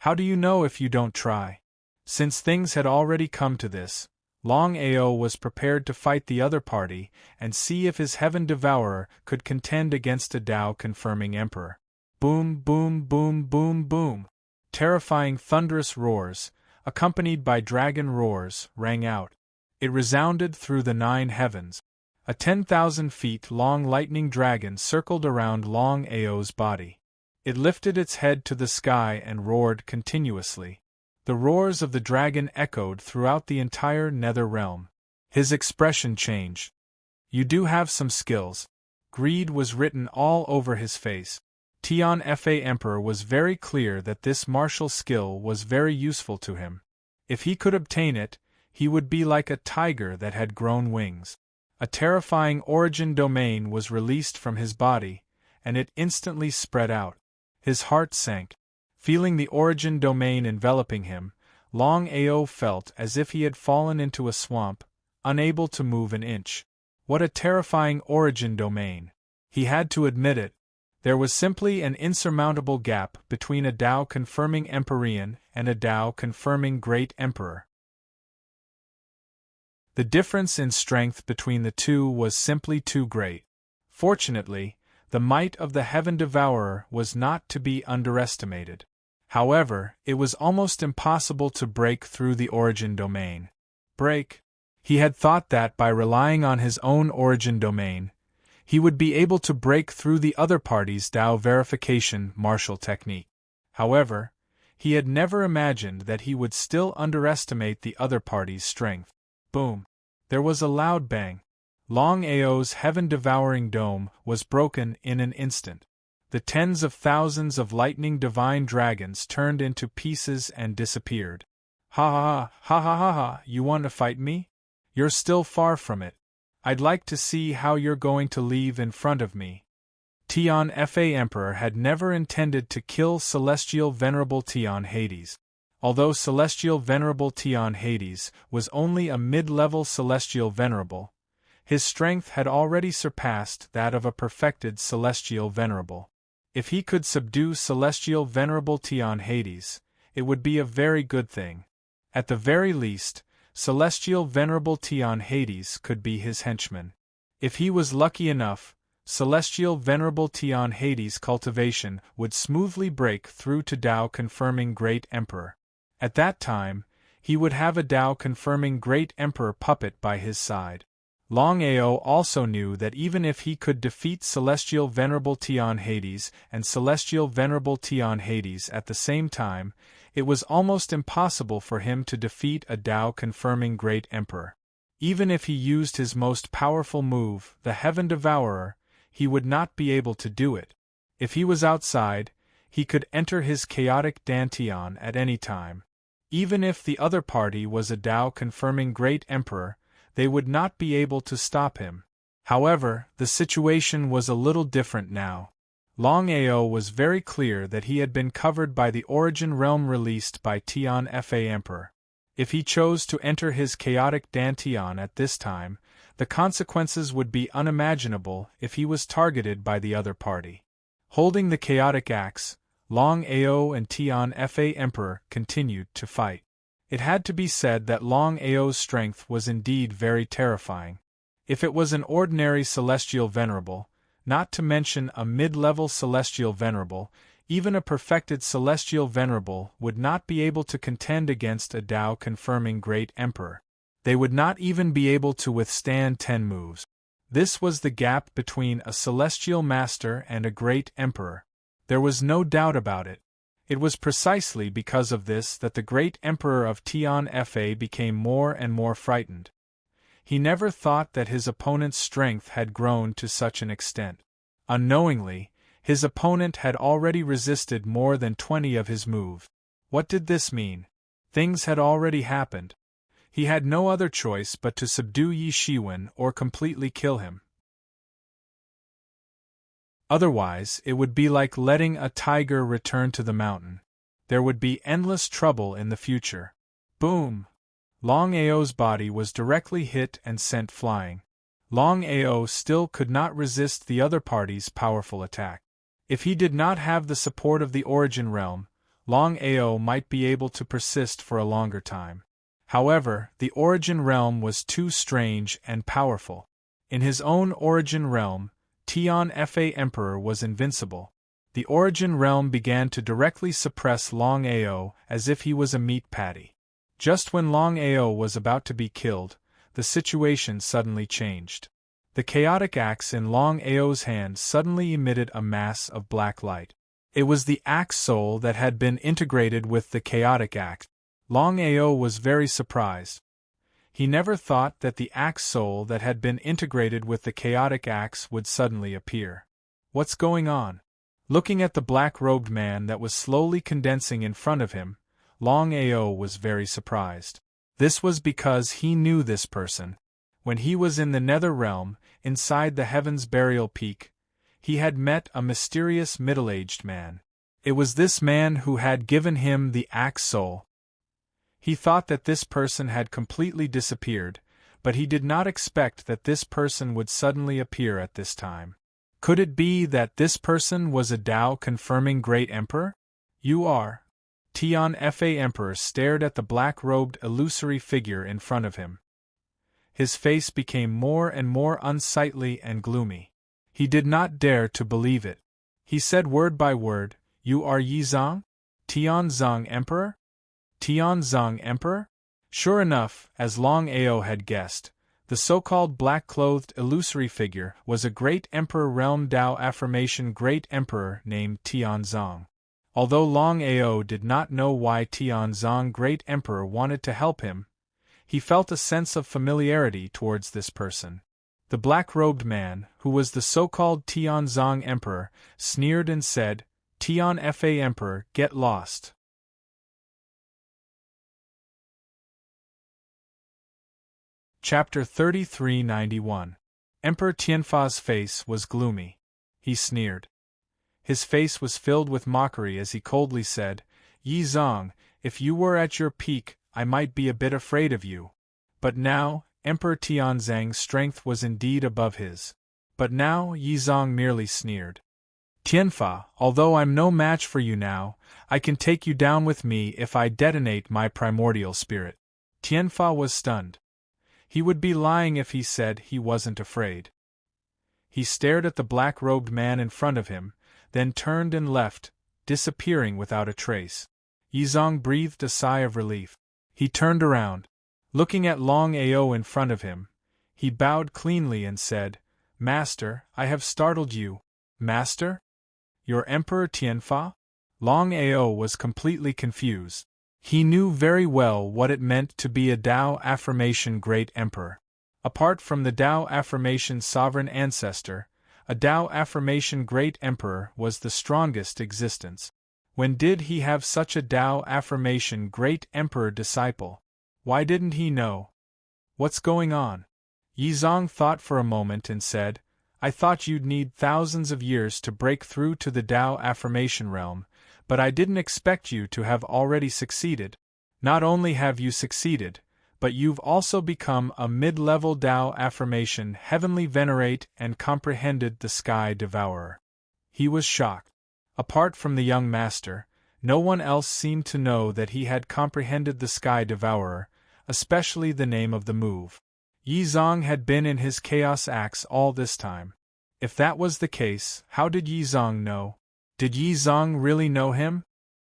How do you know if you don't try? Since things had already come to this, Longao was prepared to fight the other party and see if his Heaven Devourer could contend against a Tao-confirming Emperor. Boom, boom, boom, boom, boom. Terrifying thunderous roars, accompanied by dragon roars, rang out. It resounded through the 9 heavens. A 10,000 feet long lightning dragon circled around Longao's body. It lifted its head to the sky and roared continuously. The roars of the dragon echoed throughout the entire nether realm. His expression changed. You do have some skills. Greed was written all over his face. Tian Fa Emperor was very clear that this martial skill was very useful to him. If he could obtain it, he would be like a tiger that had grown wings. A terrifying origin domain was released from his body, and it instantly spread out. His heart sank. Feeling the origin domain enveloping him, Longao felt as if he had fallen into a swamp, unable to move an inch. What a terrifying origin domain! He had to admit it. There was simply an insurmountable gap between a Tao-confirming Empyrean and a Tao-confirming Great Emperor. The difference in strength between the two was simply too great. Fortunately, the might of the Heaven Devourer was not to be underestimated. However, it was almost impossible to break through the origin domain. Break? He had thought that by relying on his own origin domain, he would be able to break through the other party's Tao verification martial technique. However, he had never imagined that he would still underestimate the other party's strength. Boom! There was a loud bang. Longao's heaven-devouring dome was broken in an instant. The tens of thousands of lightning divine dragons turned into pieces and disappeared. Ha ha ha ha ha ha, you want to fight me? You're still far from it. I'd like to see how you're going to leave in front of me. Tian Fa Emperor had never intended to kill Celestial Venerable Tian Hades. Although Celestial Venerable Tian Hades was only a mid-level Celestial Venerable, his strength had already surpassed that of a perfected Celestial Venerable. If he could subdue Celestial Venerable Tian Hades, it would be a very good thing. At the very least, Celestial Venerable Tian Hades could be his henchman. If he was lucky enough, Celestial Venerable Tian Hades' cultivation would smoothly break through to Tao-confirming Great Emperor. At that time, he would have a Tao-confirming Great Emperor puppet by his side. Longao also knew that even if he could defeat Celestial Venerable Tian Hades and Celestial Venerable Tian Hades at the same time, it was almost impossible for him to defeat a Tao-confirming Great Emperor. Even if he used his most powerful move, the Heaven Devourer, he would not be able to do it. If he was outside, he could enter his chaotic Dantian at any time. Even if the other party was a Tao-confirming Great Emperor, they would not be able to stop him. However, the situation was a little different now. Longao was very clear that he had been covered by the origin realm released by Tian Fa Emperor. If he chose to enter his chaotic Dantian at this time, the consequences would be unimaginable if he was targeted by the other party. Holding the chaotic axe, Longao and Tian Fa Emperor continued to fight. It had to be said that Longao's strength was indeed very terrifying. If it was an ordinary Celestial Venerable, not to mention a mid-level Celestial Venerable, even a perfected Celestial Venerable would not be able to contend against a Tao-confirming Great Emperor. They would not even be able to withstand 10 moves. This was the gap between a Celestial Master and a Great Emperor. There was no doubt about it. It was precisely because of this that the Great Emperor of Tian Fa became more and more frightened. He never thought that his opponent's strength had grown to such an extent. Unknowingly, his opponent had already resisted more than 20 of his moves. What did this mean? Things had already happened. He had no other choice but to subdue Yi Shiwen or completely kill him. Otherwise, it would be like letting a tiger return to the mountain. There would be endless trouble in the future. Boom! Longao's body was directly hit and sent flying. Longao still could not resist the other party's powerful attack. If he did not have the support of the Origin Realm, Longao might be able to persist for a longer time. However, the Origin Realm was too strange and powerful. In his own Origin Realm, Tian Fa Emperor was invincible. The Origin Realm began to directly suppress Longao as if he was a meat patty. Just when Longao was about to be killed, the situation suddenly changed. The chaotic axe in Longao's hand suddenly emitted a mass of black light. It was the axe soul that had been integrated with the chaotic axe. Longao was very surprised. He never thought that the axe soul that had been integrated with the chaotic axe would suddenly appear. What's going on? Looking at the black-robed man that was slowly condensing in front of him, Longao was very surprised. This was because he knew this person. When he was in the Nether Realm, inside the Heaven's Burial Peak, he had met a mysterious middle-aged man. It was this man who had given him the axe soul. He thought that this person had completely disappeared, but he did not expect that this person would suddenly appear at this time. Could it be that this person was a Tao-confirming Great Emperor? You are. Tian Fa Emperor stared at the black-robed illusory figure in front of him. His face became more and more unsightly and gloomy. He did not dare to believe it. He said word by word, "You are Yi Zong? Tian Zong Emperor? Tian Zong Emperor?" Sure enough, as Longao had guessed, the so-called black-clothed illusory figure was a Great Emperor Realm Tao Affirmation Great Emperor named Tian Zong. Although Longao did not know why Tian Zong Great Emperor wanted to help him, he felt a sense of familiarity towards this person. The black-robed man, who was the so-called Tian Zong Emperor, sneered and said, "Tian Fa Emperor, get lost." Chapter 3391. Emperor Tianfa's face was gloomy. He sneered. His face was filled with mockery as he coldly said, "Yi Zong, if you were at your peak, I might be a bit afraid of you. But now, Emperor Tianzang's strength was indeed above his. But now, Yi Zong merely sneered. Tianfa, although I'm no match for you now, I can take you down with me if I detonate my primordial spirit." Tianfa was stunned. He would be lying if he said he wasn't afraid. He stared at the black-robed man in front of him, then turned and left, disappearing without a trace. Yi Zong breathed a sigh of relief. He turned around. Looking at Longao in front of him, he bowed cleanly and said, "Master, I have startled you." "Master? Your Emperor Tianfa?" Longao was completely confused. He knew very well what it meant to be a Tao Affirmation Great Emperor. Apart from the Tao Affirmation Sovereign Ancestor, a Tao Affirmation Great Emperor was the strongest existence. When did he have such a Tao Affirmation Great Emperor disciple? Why didn't he know? What's going on? Yi Zong thought for a moment and said, "I thought you'd need thousands of years to break through to the Tao Affirmation realm, but I didn't expect you to have already succeeded. Not only have you succeeded, but you've also become a mid-level Tao Affirmation Heavenly Venerate and comprehended the Sky Devourer." He was shocked. Apart from the young master, no one else seemed to know that he had comprehended the Sky Devourer, especially the name of the move. Yi Zong had been in his Chaos Axe all this time. If that was the case, how did Yi Zong know? Did Yi Zong really know him?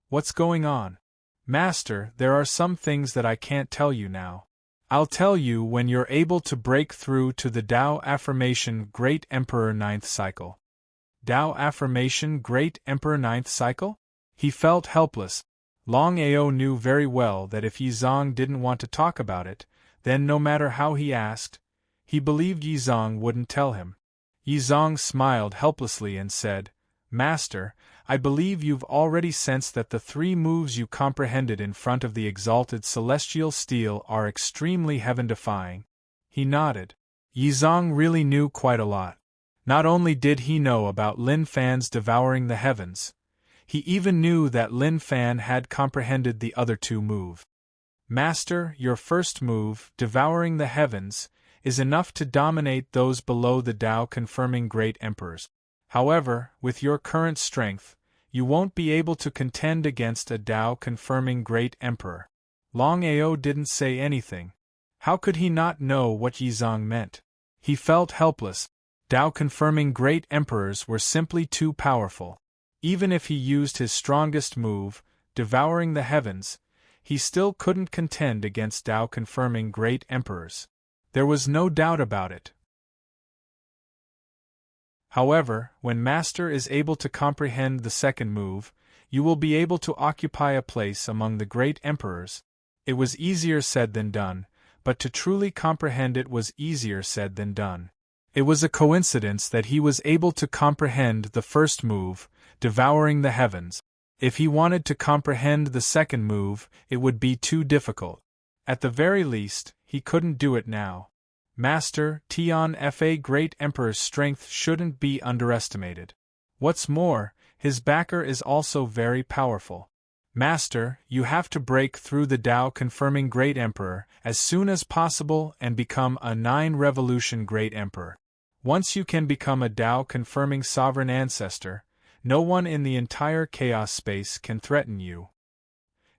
What's going on? Master, there are some things that I can't tell you now. I'll tell you when you're able to break through to the Tao Affirmation Great Emperor 9th Cycle. Tao Affirmation Great Emperor 9th Cycle? He felt helpless. Longao knew very well that if Yi Zong didn't want to talk about it, then no matter how he asked, he believed Yi Zong wouldn't tell him. Yizong smiled helplessly and said, Master, I believe you've already sensed that the 3 moves you comprehended in front of the exalted celestial steel are extremely heaven-defying. He nodded. Yizong really knew quite a lot. Not only did he know about Lin Fan's devouring the heavens, he even knew that Lin Fan had comprehended the other 2 moves. Master, your first move, devouring the heavens, is enough to dominate those below the Tao-confirming great emperors. However, with your current strength, you won't be able to contend against a Tao-confirming great emperor. Longao didn't say anything. How could he not know what Yizong meant? He felt helpless. Tao-confirming great emperors were simply too powerful. Even if he used his strongest move, devouring the heavens, he still couldn't contend against Tao-confirming great emperors. There was no doubt about it. However, when Master is able to comprehend the second move, you will be able to occupy a place among the great emperors. It was easier said than done, but to truly comprehend it was easier said than done. It was a coincidence that he was able to comprehend the first move, devouring the heavens. If he wanted to comprehend the second move, it would be too difficult. At the very least, he couldn't do it now. Master, Tian Fa Great Emperor's strength shouldn't be underestimated. What's more, his backer is also very powerful. Master, you have to break through the Tao-confirming Great Emperor as soon as possible and become a 9-revolution Great Emperor. Once you can become a Tao-confirming sovereign ancestor, no one in the entire chaos space can threaten you.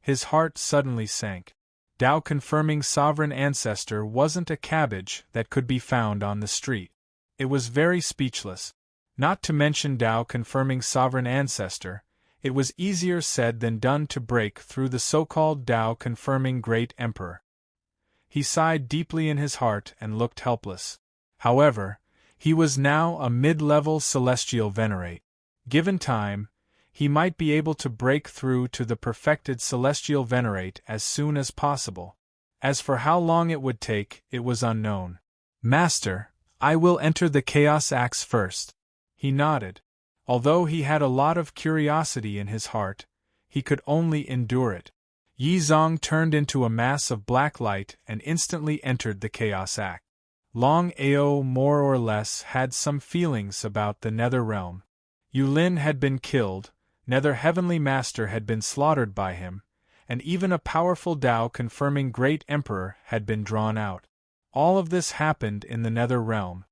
His heart suddenly sank. Tao-confirming sovereign ancestor wasn't a cabbage that could be found on the street. It was very speechless. Not to mention Tao-confirming sovereign ancestor, it was easier said than done to break through the so-called Tao-confirming Great Emperor. He sighed deeply in his heart and looked helpless. However, he was now a mid-level celestial venerate. Given time, he might be able to break through to the perfected celestial venerate as soon as possible. As for how long it would take, it was unknown. Master, I will enter the Chaos Axe first. He nodded. Although he had a lot of curiosity in his heart, he could only endure it. Yizong turned into a mass of black light and instantly entered the Chaos Axe. Longao more or less had some feelings about the Nether Realm. Yulin had been killed, Nether Heavenly Master had been slaughtered by him, and even a powerful Tao-confirming Great Emperor had been drawn out. All of this happened in the Nether Realm.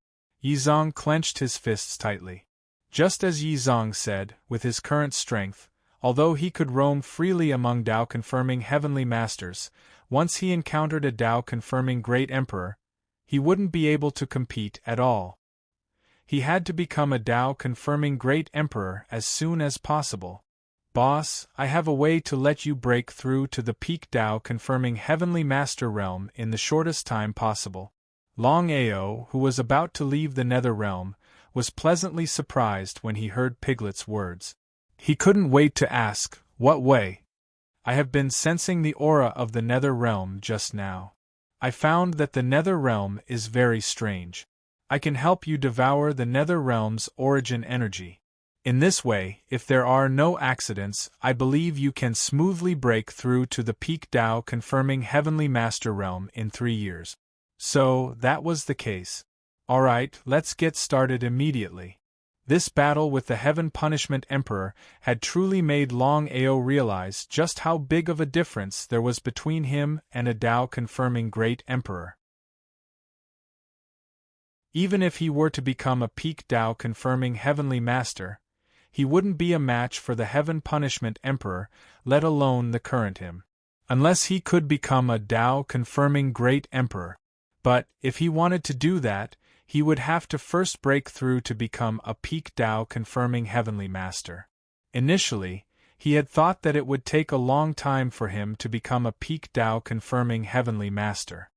Yizong clenched his fists tightly. Just as Yizong said, with his current strength, although he could roam freely among Tao-confirming Heavenly Masters, once he encountered a Tao-confirming Great Emperor, he wouldn't be able to compete at all. He had to become a Tao-confirming Great Emperor as soon as possible. Boss, I have a way to let you break through to the peak Tao-confirming Heavenly Master realm in the shortest time possible. Longao, who was about to leave the Nether Realm, was pleasantly surprised when he heard Piglet's words. He couldn't wait to ask, what way? I have been sensing the aura of the Nether Realm just now. I found that the Nether Realm is very strange. I can help you devour the Nether Realm's origin energy. In this way, if there are no accidents, I believe you can smoothly break through to the peak Tao-confirming Heavenly Master realm in 3 years. So, that was the case. Alright, let's get started immediately. This battle with the Heaven Punishment Emperor had truly made Longao realize just how big of a difference there was between him and a Tao-confirming Great Emperor. Even if he were to become a peak Tao-confirming Heavenly Master, he wouldn't be a match for the Heaven Punishment Emperor, let alone the current him. Unless he could become a Tao-confirming Great Emperor. But, if he wanted to do that, he would have to first break through to become a peak Tao-confirming Heavenly Master. Initially, he had thought that it would take a long time for him to become a peak Tao-confirming Heavenly Master.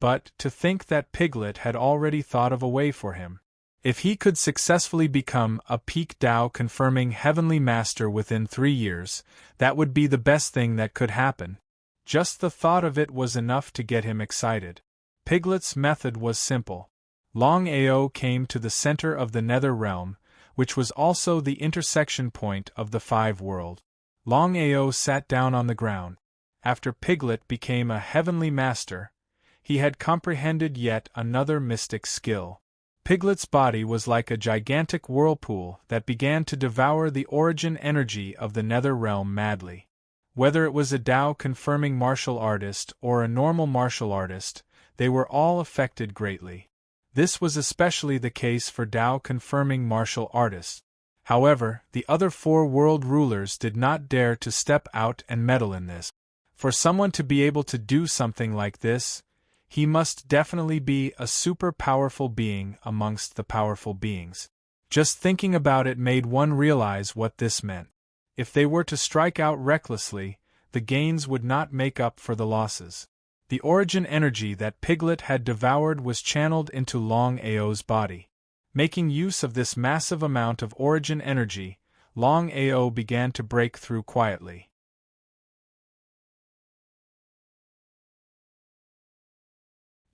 But, to think that Piglet had already thought of a way for him. If he could successfully become a peak Tao-confirming Heavenly Master within 3 years, that would be the best thing that could happen. Just the thought of it was enough to get him excited. Piglet's method was simple. Longao came to the center of the nether realm, which was also the intersection point of the five worlds. Longao sat down on the ground. After Piglet became a heavenly master, he had comprehended yet another mystic skill. Piglet's body was like a gigantic whirlpool that began to devour the origin energy of the nether realm madly. Whether it was a Tao-confirming martial artist or a normal martial artist, they were all affected greatly. This was especially the case for Tao-confirming martial artists. However, the other four world rulers did not dare to step out and meddle in this. For someone to be able to do something like this, he must definitely be a super powerful being amongst the powerful beings. Just thinking about it made one realize what this meant. If they were to strike out recklessly, the gains would not make up for the losses. The origin energy that Piglet had devoured was channeled into Longao's body. Making use of this massive amount of origin energy, Longao began to break through quietly.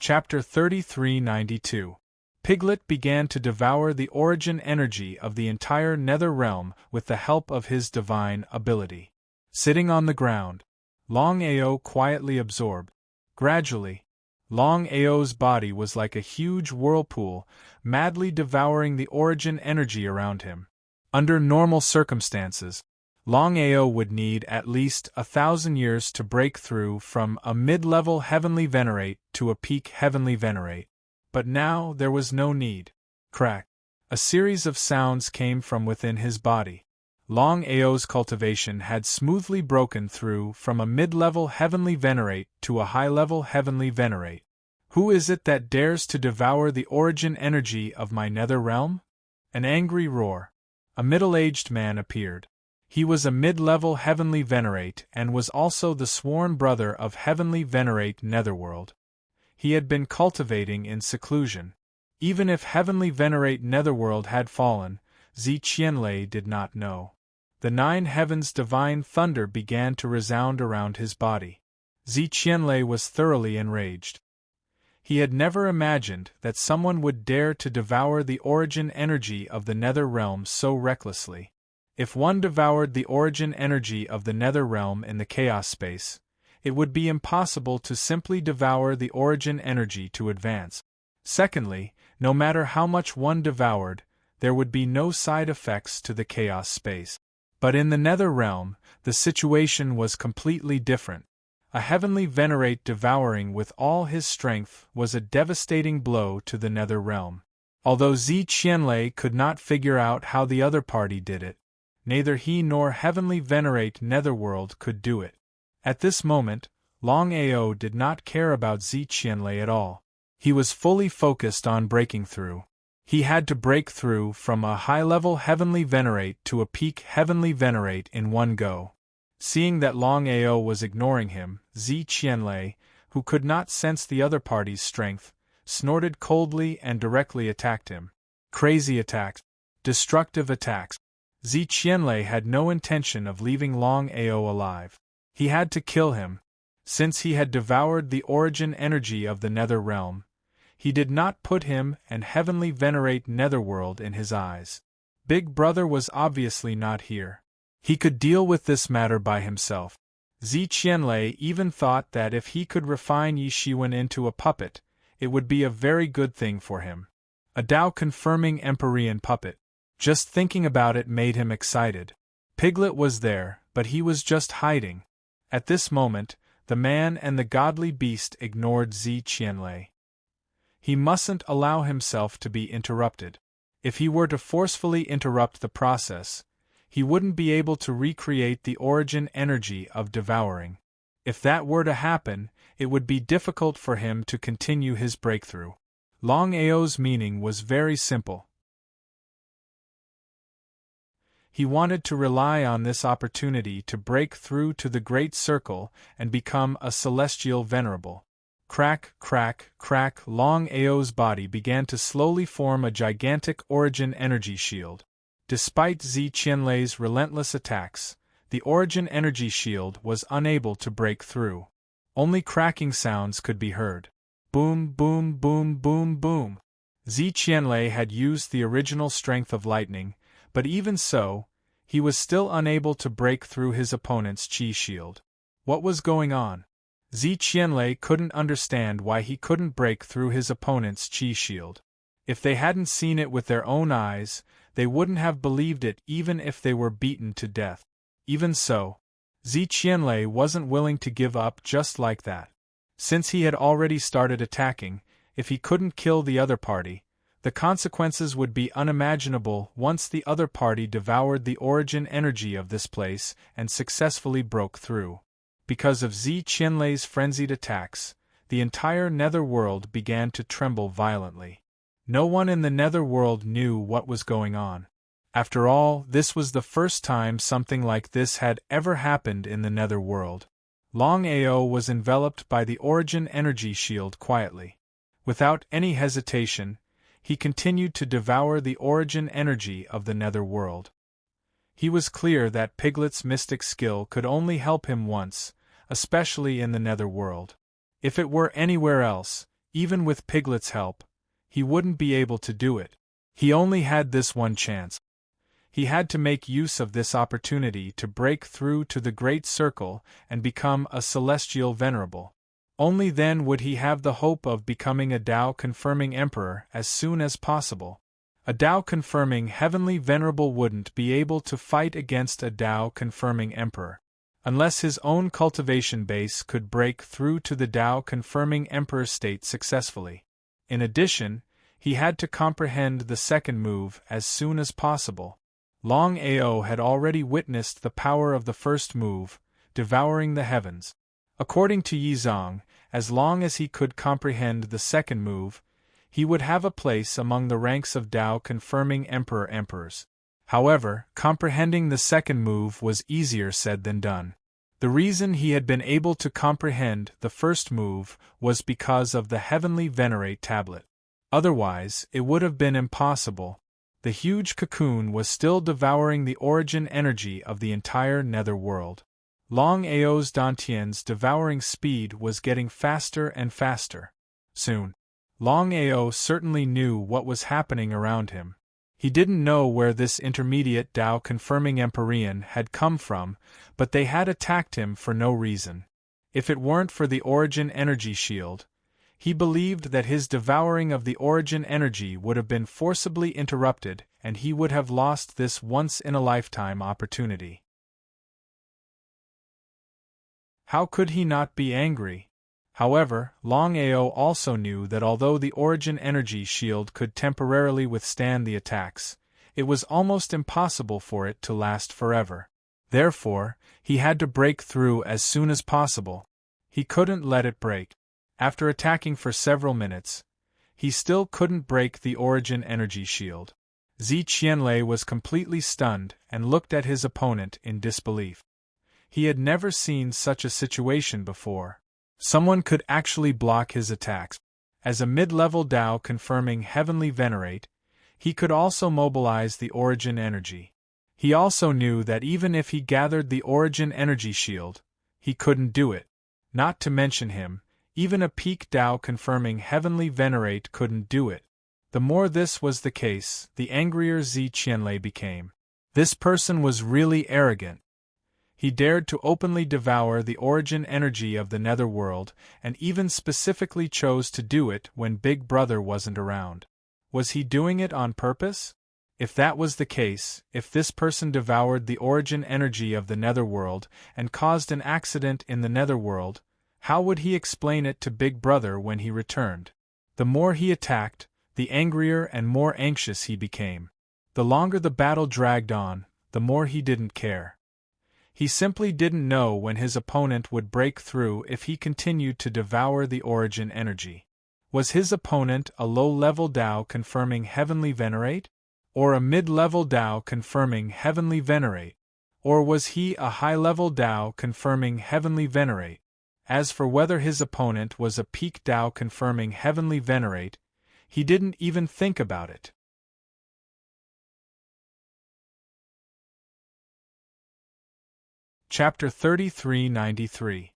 Chapter 3392. Piglet began to devour the origin energy of the entire nether realm with the help of his divine ability. Sitting on the ground, Longao quietly absorbed. Gradually, Longao's body was like a huge whirlpool, madly devouring the origin energy around him. Under normal circumstances, Longao would need at least 1,000 years to break through from a mid-level heavenly venerate to a peak heavenly venerate. But now there was no need. Crack! A series of sounds came from within his body. Longao's cultivation had smoothly broken through from a mid-level heavenly venerate to a high-level heavenly venerate. Who is it that dares to devour the origin energy of my nether realm? An angry roar. A middle-aged man appeared. He was a mid-level heavenly venerate and was also the sworn brother of heavenly venerate netherworld. He had been cultivating in seclusion. Even if heavenly venerate netherworld had fallen, Zi Qianlei did not know. The nine heavens' divine thunder began to resound around his body. Zi Qianlei was thoroughly enraged. He had never imagined that someone would dare to devour the origin energy of the nether realm so recklessly. If one devoured the origin energy of the nether realm in the chaos space, it would be impossible to simply devour the origin energy to advance. Secondly, no matter how much one devoured, there would be no side effects to the chaos space. But in the nether realm, the situation was completely different. A heavenly venerate devouring with all his strength was a devastating blow to the nether realm. Although Zi Qianlei could not figure out how the other party did it, neither he nor heavenly venerate netherworld could do it. At this moment, Longao did not care about Zi Qianlei at all. He was fully focused on breaking through. He had to break through from a high-level heavenly venerate to a peak heavenly venerate in one go. Seeing that Longao was ignoring him, Zi Qianlei, who could not sense the other party's strength, snorted coldly and directly attacked him. Crazy attacks. Destructive attacks. Zi Qianlei had no intention of leaving Longao alive. He had to kill him. Since he had devoured the origin energy of the nether realm, he did not put him and heavenly venerate netherworld in his eyes. Big Brother was obviously not here. He could deal with this matter by himself. Zi Qianlei even thought that if he could refine Yi Shiwen into a puppet, it would be a very good thing for him. A Tao-confirming Empyrean puppet. Just thinking about it made him excited. Piglet was there, but he was just hiding. At this moment, the man and the godly beast ignored Zi Qianlei. He mustn't allow himself to be interrupted. If he were to forcefully interrupt the process, he wouldn't be able to recreate the origin energy of devouring. If that were to happen, it would be difficult for him to continue his breakthrough. Longao's meaning was very simple. He wanted to rely on this opportunity to break through to the Great Circle and become a celestial venerable. Crack, crack, crack. Longao's body began to slowly form a gigantic origin energy shield. Despite Zi Qianlei's relentless attacks, the origin energy shield was unable to break through. Only cracking sounds could be heard. Boom, boom, boom, boom, boom. Zi Qianlei had used the original strength of lightning, but even so, he was still unable to break through his opponent's qi shield. What was going on? Zi Qianlei couldn't understand why he couldn't break through his opponent's qi shield. If they hadn't seen it with their own eyes, they wouldn't have believed it even if they were beaten to death. Even so, Zi Qianlei wasn't willing to give up just like that. Since he had already started attacking, if he couldn't kill the other party, the consequences would be unimaginable once the other party devoured the origin energy of this place and successfully broke through. Because of Zi Qianlei's frenzied attacks, the entire nether world began to tremble violently. No one in the nether world knew what was going on. After all, this was the first time something like this had ever happened in the nether world. Longao was enveloped by the origin energy shield quietly. Without any hesitation, he continued to devour the origin energy of the nether world. He was clear that Piglet's mystic skill could only help him once, especially in the nether world. If it were anywhere else, even with Piglet's help, he wouldn't be able to do it. He only had this one chance. He had to make use of this opportunity to break through to the Great Circle and become a celestial venerable. Only then would he have the hope of becoming a Tao-confirming emperor as soon as possible. A Tao-confirming heavenly venerable wouldn't be able to fight against a Tao-confirming emperor, unless his own cultivation base could break through to the Tao-confirming emperor state successfully. In addition, he had to comprehend the second move as soon as possible. Longao had already witnessed the power of the first move, devouring the heavens. According to Yizong, as long as he could comprehend the second move, he would have a place among the ranks of Tao-confirming emperors. However, comprehending the second move was easier said than done. The reason he had been able to comprehend the first move was because of the Heavenly Venerate tablet. Otherwise, it would have been impossible. The huge cocoon was still devouring the origin energy of the entire nether world. Longao's Dantian's devouring speed was getting faster and faster. Soon, Longao certainly knew what was happening around him. He didn't know where this intermediate Tao-confirming Empyrean had come from, but they had attacked him for no reason. If it weren't for the origin energy shield, he believed that his devouring of the origin energy would have been forcibly interrupted and he would have lost this once-in-a-lifetime opportunity. How could he not be angry? However, Longao also knew that although the origin energy shield could temporarily withstand the attacks, it was almost impossible for it to last forever. Therefore, he had to break through as soon as possible. He couldn't let it break. After attacking for several minutes, he still couldn't break the origin energy shield. Zi Qianlei was completely stunned and looked at his opponent in disbelief. He had never seen such a situation before. Someone could actually block his attacks. As a mid-level Tao-confirming heavenly venerate, he could also mobilize the origin energy. He also knew that even if he gathered the origin energy shield, he couldn't do it. Not to mention him, even a peak Tao-confirming heavenly venerate couldn't do it. The more this was the case, the angrier Zi Qianlei became. This person was really arrogant. He dared to openly devour the origin energy of the netherworld, and even specifically chose to do it when Big Brother wasn't around. Was he doing it on purpose? If that was the case, if this person devoured the origin energy of the netherworld and caused an accident in the netherworld, how would he explain it to Big Brother when he returned? The more he attacked, the angrier and more anxious he became. The longer the battle dragged on, the more he didn't care. He simply didn't know when his opponent would break through if he continued to devour the origin energy. Was his opponent a low-level Tao-confirming heavenly venerate? Or a mid-level Tao-confirming heavenly venerate? Or was he a high-level Tao-confirming heavenly venerate? As for whether his opponent was a peak Tao-confirming heavenly venerate, he didn't even think about it. Chapter 3393.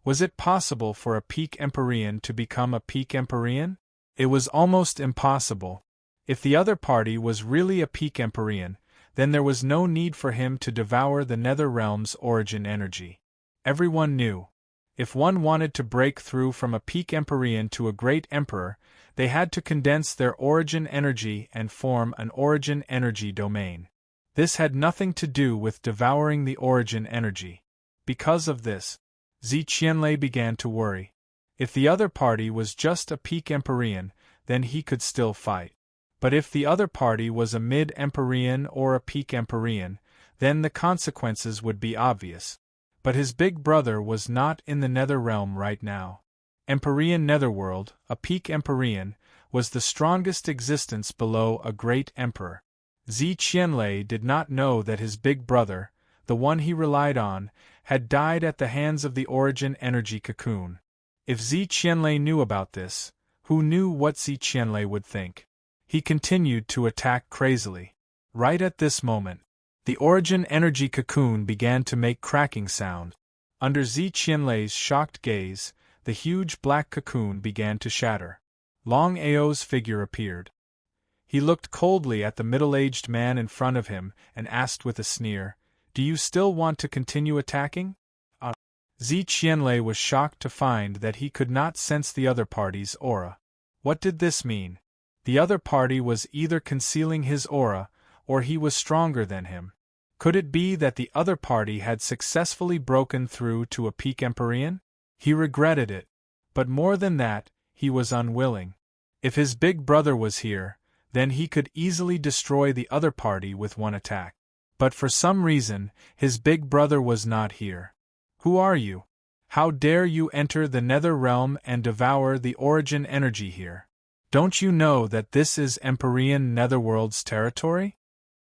Was it possible for a peak Empyrean to become a peak Empyrean? It was almost impossible. If the other party was really a peak Empyrean, then there was no need for him to devour the Nether Realm's origin energy. Everyone knew. If one wanted to break through from a peak Empyrean to a great emperor, they had to condense their origin energy and form an origin energy domain. This had nothing to do with devouring the origin energy. Because of this, Zi Qianlei began to worry. If the other party was just a peak Empyrean, then he could still fight. But if the other party was a mid-Empyrean or a peak Empyrean, then the consequences would be obvious. But his big brother was not in the Nether Realm right now. Empyrean Netherworld, a peak Empyrean, was the strongest existence below a great emperor. Zi Qianlei did not know that his big brother, the one he relied on, had died at the hands of the origin energy cocoon. If Zi Qianlei knew about this, who knew what Zi Qianlei would think? He continued to attack crazily. Right at this moment, the origin energy cocoon began to make cracking sound. Under Zi Qianlei's shocked gaze, the huge black cocoon began to shatter. Longao's figure appeared. He looked coldly at the middle-aged man in front of him and asked with a sneer, "Do you still want to continue attacking?" Zi Qianlei was shocked to find that he could not sense the other party's aura. What did this mean? The other party was either concealing his aura, or he was stronger than him. Could it be that the other party had successfully broken through to a peak Empyrean? He regretted it. But more than that, he was unwilling. If his big brother was here, then he could easily destroy the other party with one attack. But for some reason, his big brother was not here. Who are you? How dare you enter the Nether Realm and devour the origin energy here? Don't you know that this is Empyrean Netherworld's territory?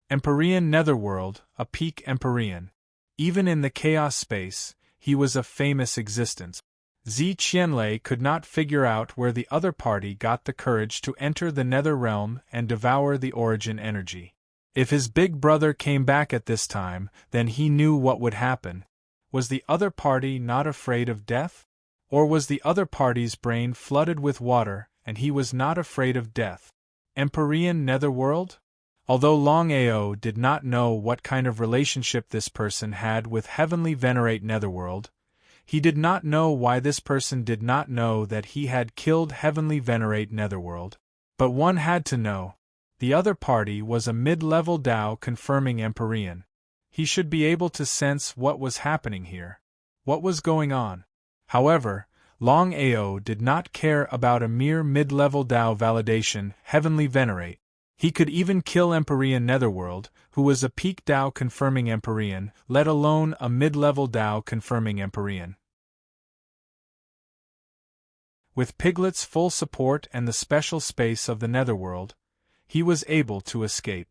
Empyrean Netherworld, a peak Empyrean. Even in the chaos space, he was a famous existence. Zi Qianlei could not figure out where the other party got the courage to enter the Nether Realm and devour the origin energy. If his big brother came back at this time, then he knew what would happen. Was the other party not afraid of death? Or was the other party's brain flooded with water, and he was not afraid of death? Empyrean Netherworld? Although Longao did not know what kind of relationship this person had with Heavenly Venerate Netherworld, he did not know why this person did not know that he had killed Heavenly Venerate Netherworld. But one had to know. The other party was a mid-level Dao confirming Empyrean. He should be able to sense what was happening here. What was going on? However, Longao did not care about a mere mid-level Dao validation, Heavenly Venerate. He could even kill Empyrean Netherworld, who was a peak Dao confirming Empyrean, let alone a mid-level Dao confirming Empyrean. With Piglet's full support and the special space of the Netherworld, he was able to escape.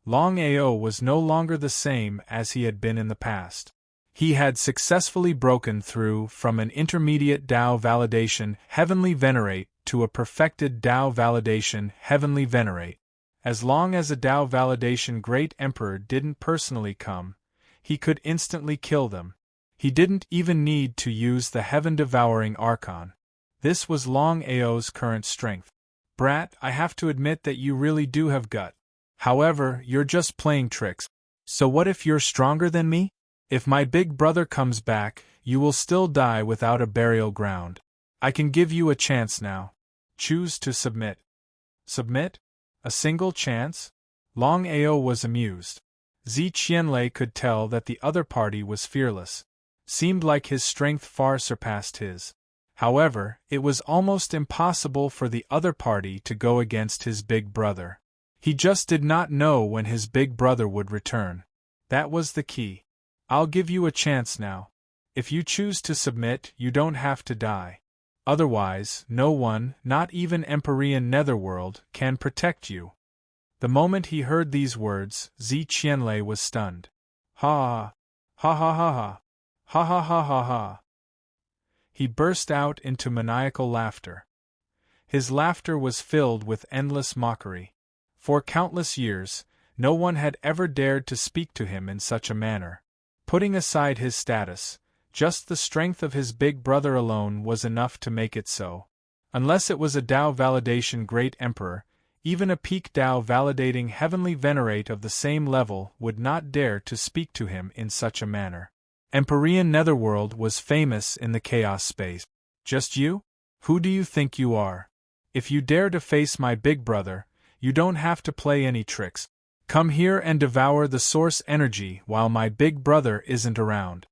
Longao was no longer the same as he had been in the past. He had successfully broken through from an intermediate Dao validation, Heavenly Venerate, to a perfected Dao validation, Heavenly Venerate. As long as a Dao validation Great Emperor didn't personally come, he could instantly kill them. He didn't even need to use the heaven-devouring Archon. This was Longao's current strength. Brat, I have to admit that you really do have gut. However, you're just playing tricks. So what if you're stronger than me? If my big brother comes back, you will still die without a burial ground. I can give you a chance now. Choose to submit. Submit? A single chance? Longao was amused. Zi Qianlei could tell that the other party was fearless. Seemed like his strength far surpassed his. However, it was almost impossible for the other party to go against his big brother. He just did not know when his big brother would return. That was the key. I'll give you a chance now. If you choose to submit, you don't have to die. Otherwise, no one, not even Empyrean Netherworld, can protect you. The moment he heard these words, Zi Qianlei was stunned. Ha! Ha ha ha ha! Ha ha ha ha ha! He burst out into maniacal laughter. His laughter was filled with endless mockery. For countless years, no one had ever dared to speak to him in such a manner. Putting aside his status, just the strength of his big brother alone was enough to make it so. Unless it was a Tao validation great emperor, even a peak Tao validating heavenly venerate of the same level would not dare to speak to him in such a manner. Empyrean Netherworld was famous in the chaos space. Just you? Who do you think you are? If you dare to face my big brother, you don't have to play any tricks. Come here and devour the source energy while my big brother isn't around.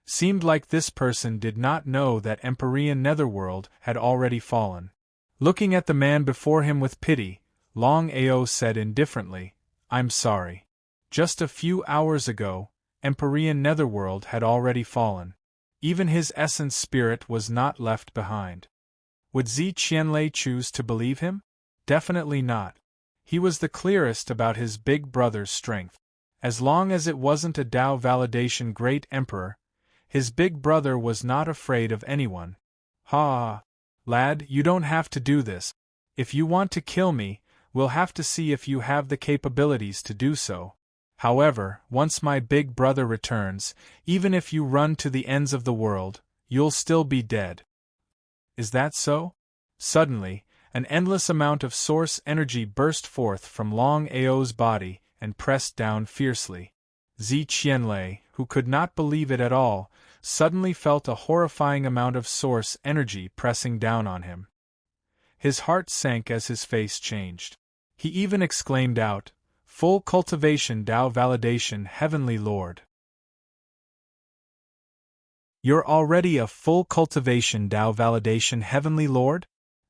Seemed like this person did not know that Empyrean Netherworld had already fallen. Looking at the man before him with pity, Longao said indifferently, I'm sorry. Just a few hours ago, Empyrean Netherworld had already fallen. Even his essence spirit was not left behind. Would Zi Qianlei choose to believe him? Definitely not. He was the clearest about his big brother's strength. As long as it wasn't a Tao validation great emperor, his big brother was not afraid of anyone. Ha! Lad, you don't have to do this. If you want to kill me, we'll have to see if you have the capabilities to do so. However, once my big brother returns, even if you run to the ends of the world, you'll still be dead. Is that so? Suddenly, an endless amount of source energy burst forth from Longao's body and pressed down fiercely. Zi Qianlei, who could not believe it at all, suddenly felt a horrifying amount of source energy pressing down on him. His heart sank as his face changed. He even exclaimed out, Full cultivation Tao validation Heavenly Lord. You're already a full cultivation Tao validation Heavenly Lord?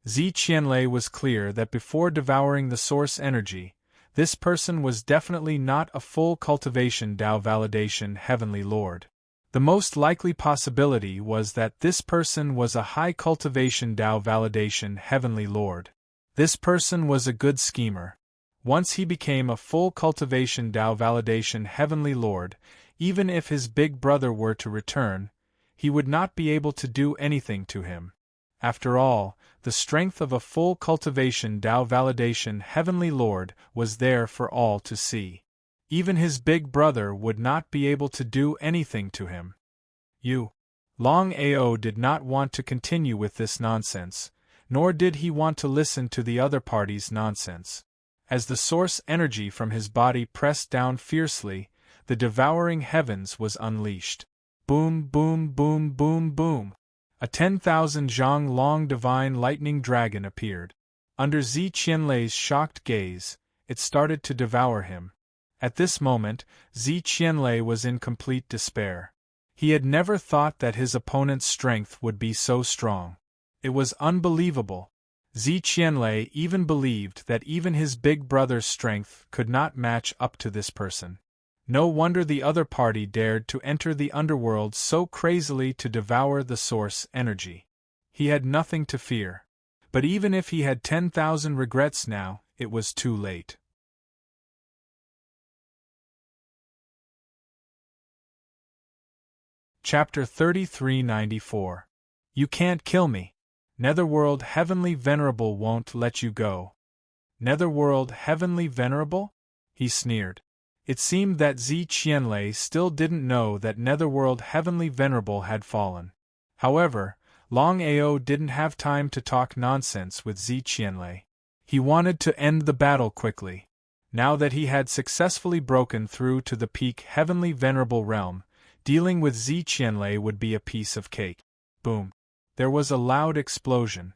Zi Qianlei was clear that before devouring the source energy, this person was definitely not a full cultivation Tao validation Heavenly Lord. The most likely possibility was that this person was a high cultivation Tao validation Heavenly Lord. This person was a good schemer. Once he became a full cultivation Tao validation Heavenly Lord, even if his big brother were to return, he would not be able to do anything to him. After all, the strength of a full cultivation Tao validation Heavenly Lord was there for all to see. Even his big brother would not be able to do anything to him. Longao did not want to continue with this nonsense, nor did he want to listen to the other party's nonsense. As the source energy from his body pressed down fiercely, the devouring heavens was unleashed. Boom, boom, boom, boom, boom. A 10,000 zhang long divine lightning dragon appeared. Under Zi Qianlei's shocked gaze, it started to devour him. At this moment, Zi Qianlei was in complete despair. He had never thought that his opponent's strength would be so strong. It was unbelievable. Zi Qianlei even believed that even his big brother's strength could not match up to this person. No wonder the other party dared to enter the underworld so crazily to devour the source energy. He had nothing to fear. But even if he had 10,000 regrets now, it was too late. Chapter 3394. You can't kill me. Netherworld Heavenly Venerable won't let you go. Netherworld Heavenly Venerable? He sneered. It seemed that Zi Qianlei still didn't know that Netherworld Heavenly Venerable had fallen. However, Longao didn't have time to talk nonsense with Zi Qianlei. He wanted to end the battle quickly. Now that he had successfully broken through to the peak Heavenly Venerable realm, dealing with Zi Qianlei would be a piece of cake. Boom. There was a loud explosion.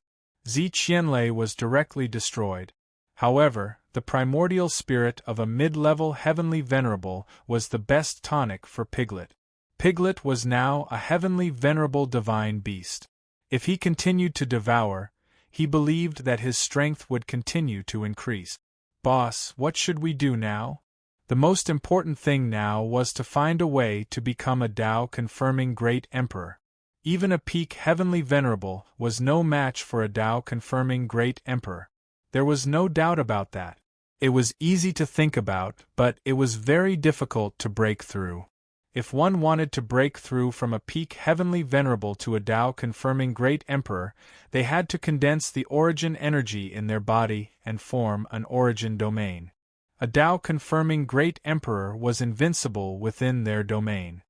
Zi Qianlei was directly destroyed. However, the primordial spirit of a mid-level Heavenly Venerable was the best tonic for Piglet. Piglet was now a Heavenly Venerable divine beast. If he continued to devour, he believed that his strength would continue to increase. Boss, what should we do now? The most important thing now was to find a way to become a Tao-confirming Great Emperor. Even a peak Heavenly Venerable was no match for a Tao-confirming Great Emperor. There was no doubt about that. It was easy to think about, but it was very difficult to break through. If one wanted to break through from a peak Heavenly Venerable to a Tao-confirming Great Emperor, they had to condense the origin energy in their body and form an origin domain. A Tao-confirming Great Emperor was invincible within their domain.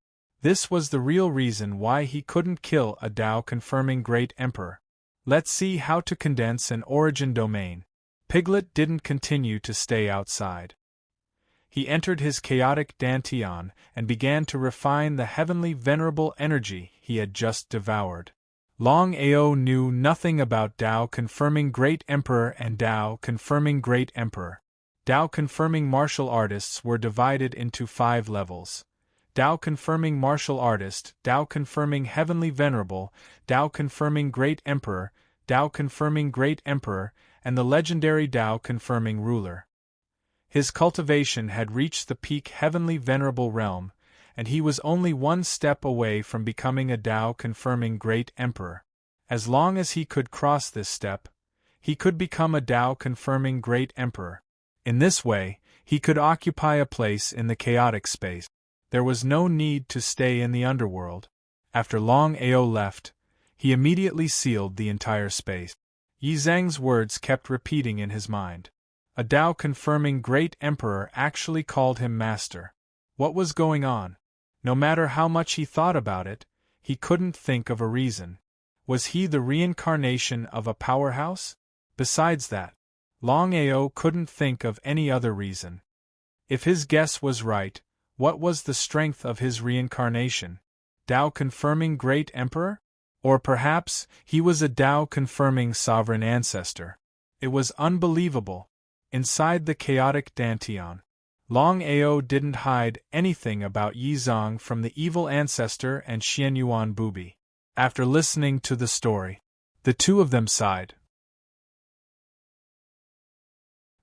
This was the real reason why he couldn't kill a Tao-confirming Great Emperor. Let's see how to condense an origin domain. Piglet didn't continue to stay outside. He entered his chaotic dantian and began to refine the heavenly venerable energy he had just devoured. Longao knew nothing about Tao confirming Great Emperor and Tao confirming Great Emperor. Tao confirming martial artists were divided into 5 levels. Tao confirming martial artist, Tao confirming heavenly venerable, Tao confirming Great Emperor, Tao confirming Great Emperor, and the legendary Tao confirming ruler. His cultivation had reached the peak heavenly venerable realm, and he was only one step away from becoming a Tao confirming Great Emperor. As long as he could cross this step, he could become a Tao confirming Great Emperor. In this way, he could occupy a place in the chaotic space. There was no need to stay in the underworld. After Longao left, he immediately sealed the entire space. Yi Zhang's words kept repeating in his mind. A Tao confirming Great Emperor actually called him master. What was going on? No matter how much he thought about it, he couldn't think of a reason. Was he the reincarnation of a powerhouse? Besides that, Longao couldn't think of any other reason. If his guess was right, what was the strength of his reincarnation? Tao confirming Great Emperor? Or perhaps he was a Tao confirming sovereign ancestor. It was unbelievable. Inside the chaotic dantian, Longao didn't hide anything about Yi Zhang from the evil ancestor and Xianyuan Bubi. After listening to the story, the two of them sighed.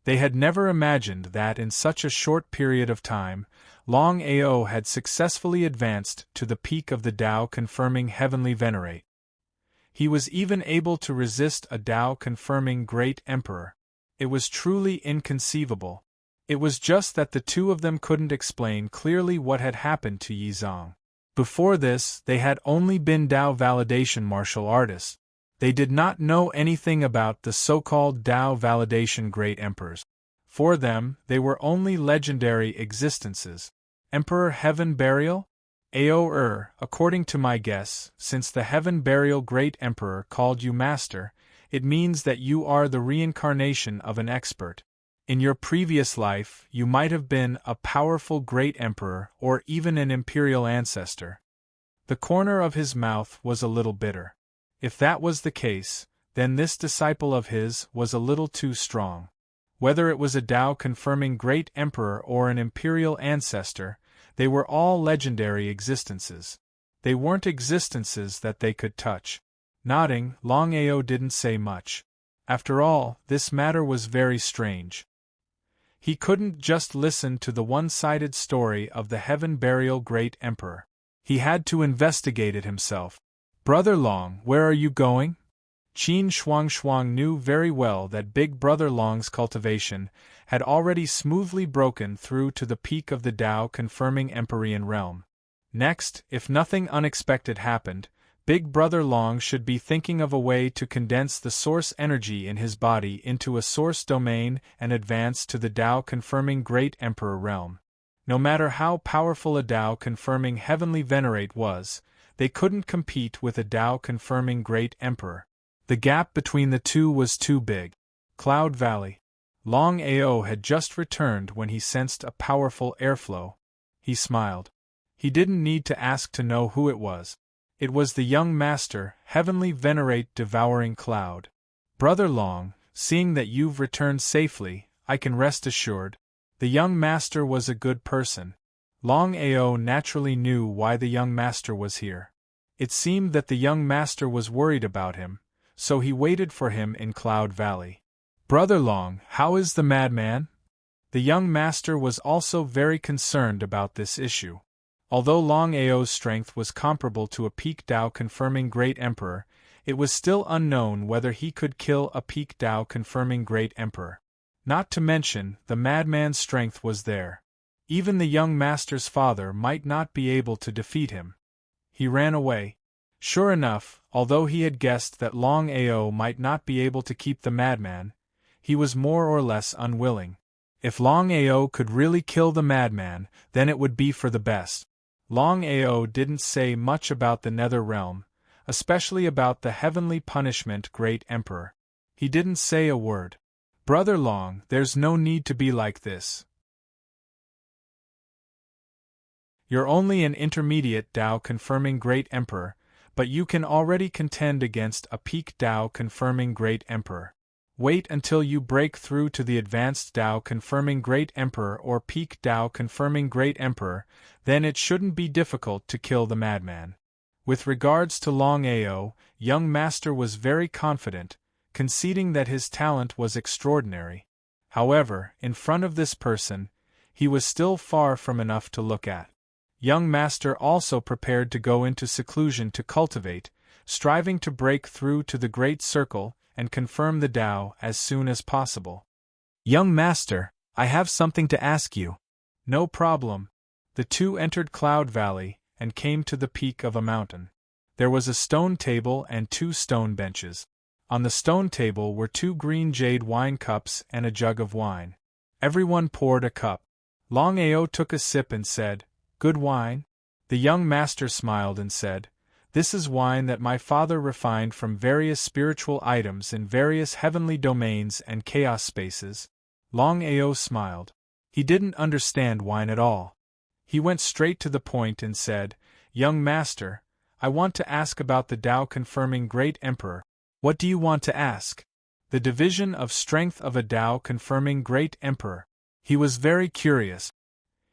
They had never imagined that in such a short period of time, Longao had successfully advanced to the peak of the Tao confirming heavenly venerate. He was even able to resist a Tao confirming Great Emperor. It was truly inconceivable. It was just that the two of them couldn't explain clearly what had happened to Yi Zhang. Before this, they had only been Tao validation martial artists. They did not know anything about the so-called Tao validation Great Emperors. For them, they were only legendary existences. Emperor Heaven Burial? According to my guess, since the Heaven Burial Great Emperor called you Master, it means that you are the reincarnation of an expert. In your previous life, you might have been a powerful Great Emperor or even an imperial ancestor. The corner of his mouth was a little bitter. If that was the case, then this disciple of his was a little too strong. Whether it was a Tao confirming Great Emperor or an imperial ancestor, they were all legendary existences. They weren't existences that they could touch. Nodding, Longao didn't say much. After all, this matter was very strange. He couldn't just listen to the one-sided story of the Heaven Burial Great Emperor. He had to investigate it himself. Brother Long, where are you going? Qin Shuang knew very well that Big Brother Long's cultivation had already smoothly broken through to the peak of the Tao confirming Empyrean realm. Next, if nothing unexpected happened, Big Brother Long should be thinking of a way to condense the source energy in his body into a source domain and advance to the Tao confirming Great Emperor realm. No matter how powerful a Tao confirming heavenly venerate was, they couldn't compete with a Tao confirming Great Emperor. The gap between the two was too big. Cloud Valley. Longao had just returned when he sensed a powerful airflow. He smiled. He didn't need to ask to know who it was. It was the young master, heavenly venerate devouring cloud. Brother Long, seeing that you've returned safely, I can rest assured. The young master was a good person. Longao naturally knew why the young master was here. It seemed that the young master was worried about him, so he waited for him in Cloud Valley. Brother Long, how is the madman? The young master was also very concerned about this issue. Although Longao's strength was comparable to a peak Tao confirming Great Emperor, it was still unknown whether he could kill a peak Tao confirming Great Emperor. Not to mention, the madman's strength was there. Even the young master's father might not be able to defeat him. He ran away. Sure enough, although he had guessed that Longao might not be able to keep the madman, he was more or less unwilling. If Longao could really kill the madman, then it would be for the best. Longao didn't say much about the Nether Realm. especially about the heavenly punishment, Great Emperor. He didn't say a word. Brother Long, there's no need to be like this. You're only an intermediate Tao confirming Great Emperor, but you can already contend against a peak Tao confirming Great Emperor. Wait until you break through to the advanced Tao confirming Great Emperor or peak Tao confirming Great Emperor, then it shouldn't be difficult to kill the madman. With regards to Longao, young master was very confident, conceding that his talent was extraordinary. However, in front of this person, he was still far from enough to look at. Young master also prepared to go into seclusion to cultivate, striving to break through to the great circle and confirm the Tao as soon as possible. Young master, I have something to ask you. No problem. The two entered Cloud Valley and came to the peak of a mountain. There was a stone table and 2 stone benches. On the stone table were 2 green jade wine cups and a jug of wine. Everyone poured a cup. Longao took a sip and said, "Good wine?" The young master smiled and said, "This is wine that my father refined from various spiritual items in various heavenly domains and chaos spaces." Longao smiled. He didn't understand wine at all. He went straight to the point and said, "Young master, I want to ask about the Tao confirming Great Emperor." "What do you want to ask?" "The division of strength of a Tao confirming Great Emperor." He was very curious.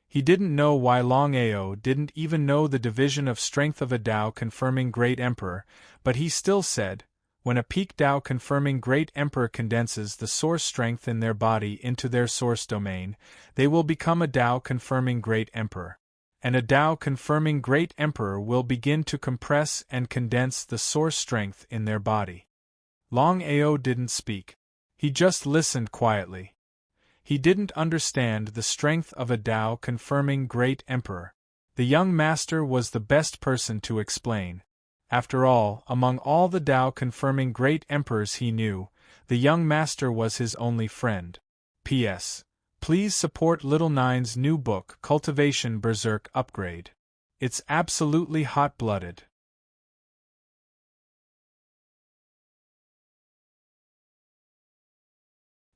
He didn't know why Longao didn't even know the division of strength of a Tao confirming Great Emperor, but he still said, when a peak Tao confirming Great Emperor condenses the source strength in their body into their source domain, they will become a Tao confirming Great Emperor. And a Tao confirming Great Emperor will begin to compress and condense the source strength in their body. Longao didn't speak. He just listened quietly. He didn't understand the strength of a Tao confirming Great Emperor. The young master was the best person to explain. After all, among all the Tao confirming Great Emperors he knew, the young master was his only friend. P.S. Please support Little Nine's new book, Cultivation Berserk Upgrade. It's absolutely hot-blooded.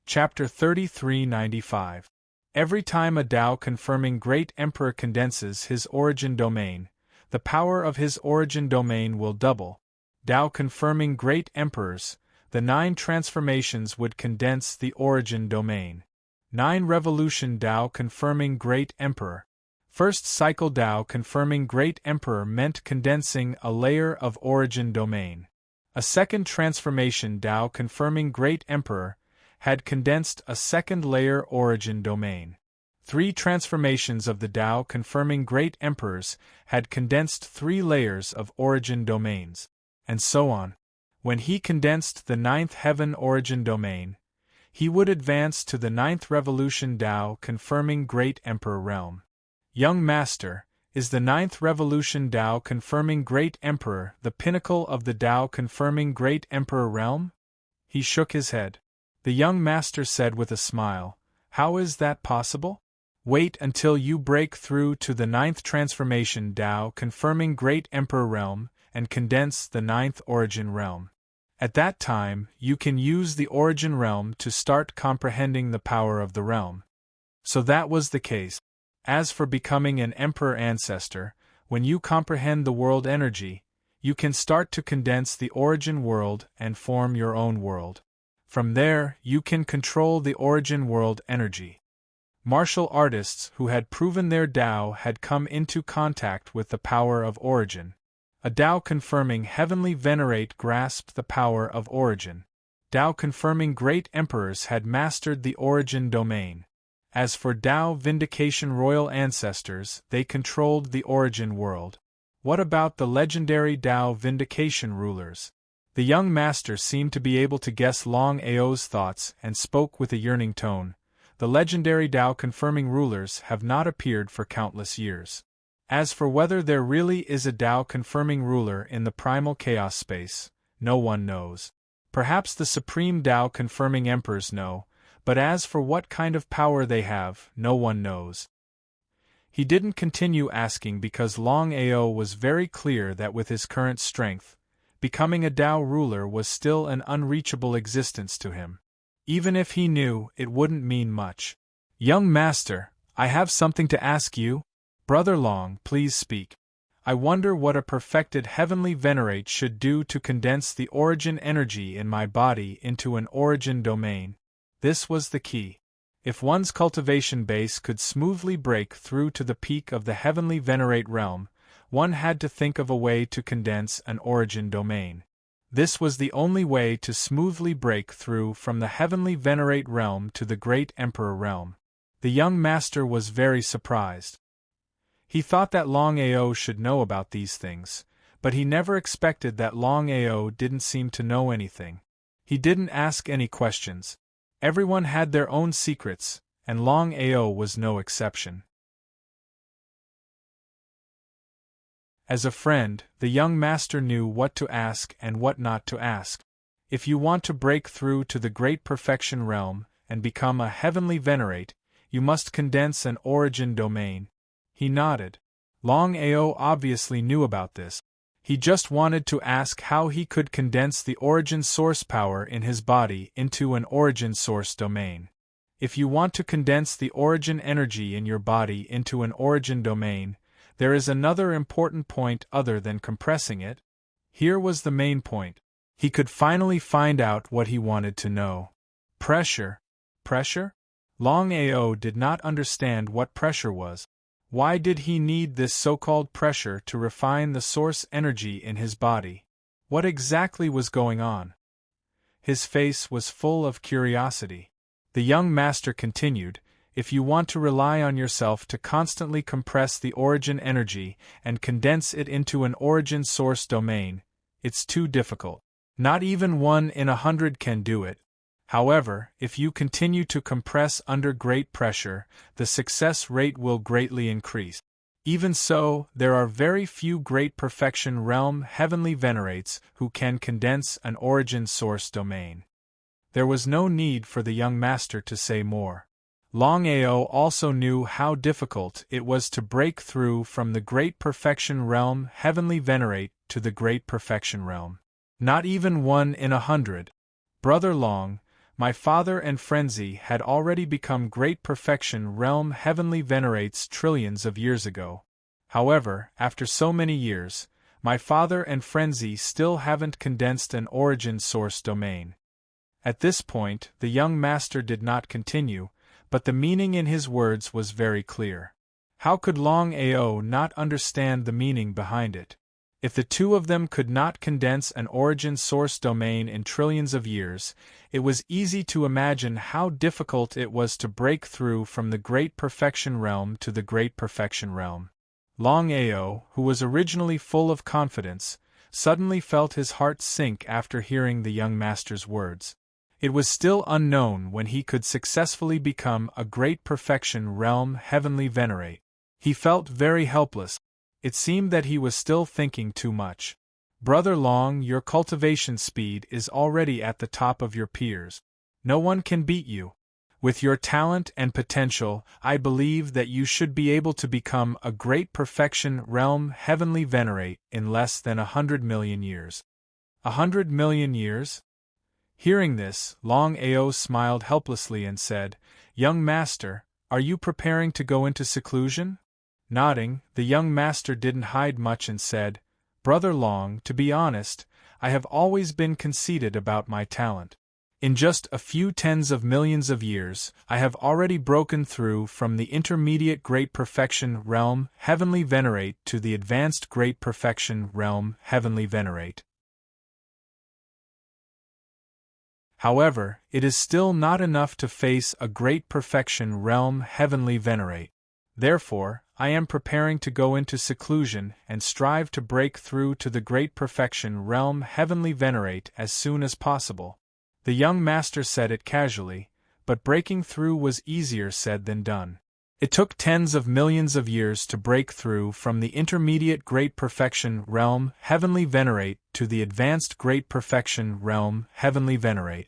Chapter 3395. Every time a Tao confirming Great Emperor condenses his origin domain, the power of his origin domain will double. Tao confirming Great Emperors, the 9 transformations would condense the origin domain. 9 revolution Tao confirming Great Emperor. First cycle Tao confirming Great Emperor meant condensing a layer of origin domain. A second transformation Tao confirming Great Emperor had condensed a second layer origin domain. 3 transformations of the Tao confirming Great Emperors had condensed 3 layers of origin domains, and so on. When he condensed the 9th heaven origin domain, he would advance to the 9th revolution Tao confirming Great Emperor realm. Young Master, is the 9th revolution Tao confirming Great Emperor the pinnacle of the Tao confirming Great Emperor realm? He shook his head. The young master said with a smile, "How is that possible? Wait until you break through to the 9th transformation Tao confirming Great Emperor realm and condense the 9th origin realm. At that time, you can use the origin realm to start comprehending the power of the realm." So that was the case. As for becoming an emperor ancestor, when you comprehend the world energy, you can start to condense the origin world and form your own world. From there, you can control the origin world energy. Martial artists who had proven their Tao had come into contact with the power of origin. A Tao confirming heavenly venerate grasped the power of origin. Tao confirming great emperors had mastered the origin domain. As for Tao vindication royal ancestors, they controlled the origin world. What about the legendary Tao vindication rulers? The young master seemed to be able to guess Longao's thoughts and spoke with a yearning tone. The legendary Tao confirming rulers have not appeared for countless years. As for whether there really is a Tao confirming ruler in the primal chaos space, no one knows. Perhaps the supreme Tao confirming emperors know, but as for what kind of power they have, no one knows. He didn't continue asking because Longao was very clear that with his current strength, becoming a Tao ruler was still an unreachable existence to him. Even if he knew, it wouldn't mean much. "Young master, I have something to ask you. Brother Long, please speak. I wonder what a perfected heavenly venerate should do to condense the origin energy in my body into an origin domain." This was the key. If one's cultivation base could smoothly break through to the peak of the heavenly venerate realm, one had to think of a way to condense an origin domain. This was the only way to smoothly break through from the heavenly venerate realm to the great emperor realm. The young master was very surprised. He thought that Longao should know about these things, but he never expected that Longao didn't seem to know anything. He didn't ask any questions. Everyone had their own secrets, and Longao was no exception. As a friend, the young master knew what to ask and what not to ask. If you want to break through to the great perfection realm and become a heavenly venerate, you must condense an origin domain. He nodded. Longao obviously knew about this. He just wanted to ask how he could condense the origin source power in his body into an origin source domain. If you want to condense the origin energy in your body into an origin domain, there is another important point other than compressing it. Here was the main point. He could finally find out what he wanted to know. Pressure. Pressure? Longao did not understand what pressure was. Why did he need this so-called pressure to refine the source energy in his body? What exactly was going on? His face was full of curiosity. The young master continued, "If you want to rely on yourself to constantly compress the origin energy and condense it into an origin source domain, it's too difficult. Not even 1 in 100 can do it. However, if you continue to compress under great pressure, the success rate will greatly increase. Even so, there are very few great perfection realm heavenly venerates who can condense an origin source domain." There was no need for the young master to say more. Longao also knew how difficult it was to break through from the great perfection realm heavenly venerate to the great perfection realm. Not even 1 in 100. Brother Long, my father and Frenzy had already become great perfection realm heavenly venerates trillions of years ago. However, after so many years, my father and Frenzy still haven't condensed an origin source domain. At this point, the young master did not continue, but the meaning in his words was very clear. How could Longao not understand the meaning behind it? If the two of them could not condense an origin source domain in trillions of years, it was easy to imagine how difficult it was to break through from the great perfection realm to the great perfection realm. Longao, who was originally full of confidence, suddenly felt his heart sink after hearing the young master's words. It was still unknown when he could successfully become a great perfection realm heavenly venerate. He felt very helpless. It seemed that he was still thinking too much. Brother Long, your cultivation speed is already at the top of your peers. No one can beat you. With your talent and potential, I believe that you should be able to become a great perfection realm heavenly venerate in less than 100 million years. 100 million years? Hearing this, Longao smiled helplessly and said, "Young master, are you preparing to go into seclusion?" Nodding, the young master didn't hide much and said, "Brother Long, to be honest, I have always been conceited about my talent. In just a few tens of millions of years, I have already broken through from the intermediate great perfection realm heavenly venerate to the advanced great perfection realm heavenly venerate. However, it is still not enough to face a great perfection realm heavenly venerate. Therefore, I am preparing to go into seclusion and strive to break through to the great perfection realm heavenly venerate as soon as possible." The young master said it casually, but breaking through was easier said than done. It took tens of millions of years to break through from the intermediate great perfection realm heavenly venerate to the advanced great perfection realm heavenly venerate.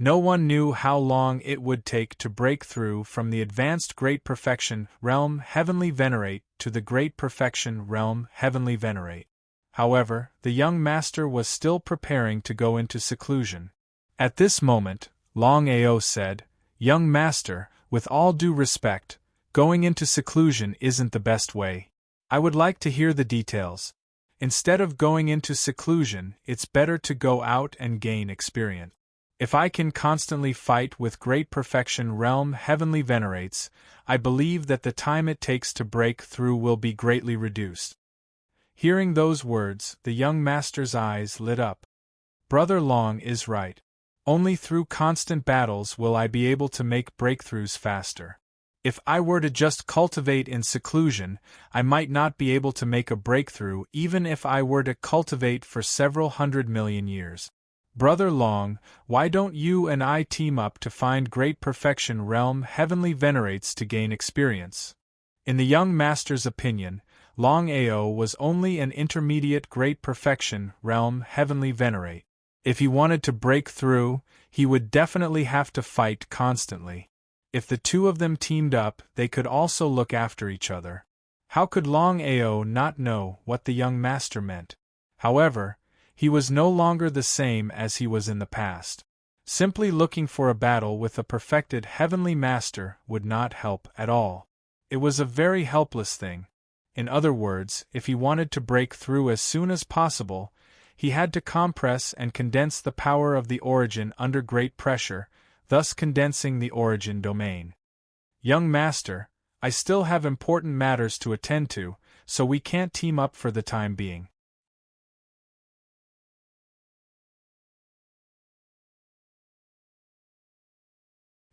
No one knew how long it would take to break through from the advanced great perfection realm heavenly venerate to the great perfection realm heavenly venerate. However, the young master was still preparing to go into seclusion. At this moment, Longao said, "Young master, with all due respect, going into seclusion isn't the best way. I would like to hear the details. Instead of going into seclusion, it's better to go out and gain experience. If I can constantly fight with great perfection realm heavenly venerates, I believe that the time it takes to break through will be greatly reduced." Hearing those words, the young master's eyes lit up. Brother Long is right. Only through constant battles will I be able to make breakthroughs faster. If I were to just cultivate in seclusion, I might not be able to make a breakthrough even if I were to cultivate for several 100 million years. Brother Long, why don't you and I team up to find great perfection realm heavenly venerates to gain experience? In the young master's opinion, Longao was only an intermediate great perfection realm heavenly venerate. If he wanted to break through, he would definitely have to fight constantly. If the two of them teamed up, they could also look after each other. How could Longao not know what the young master meant? However, he was no longer the same as he was in the past. Simply looking for a battle with a perfected heavenly master would not help at all. It was a very helpless thing. In other words, if he wanted to break through as soon as possible, he had to compress and condense the power of the origin under great pressure, thus condensing the origin domain. Young master, I still have important matters to attend to, so we can't team up for the time being.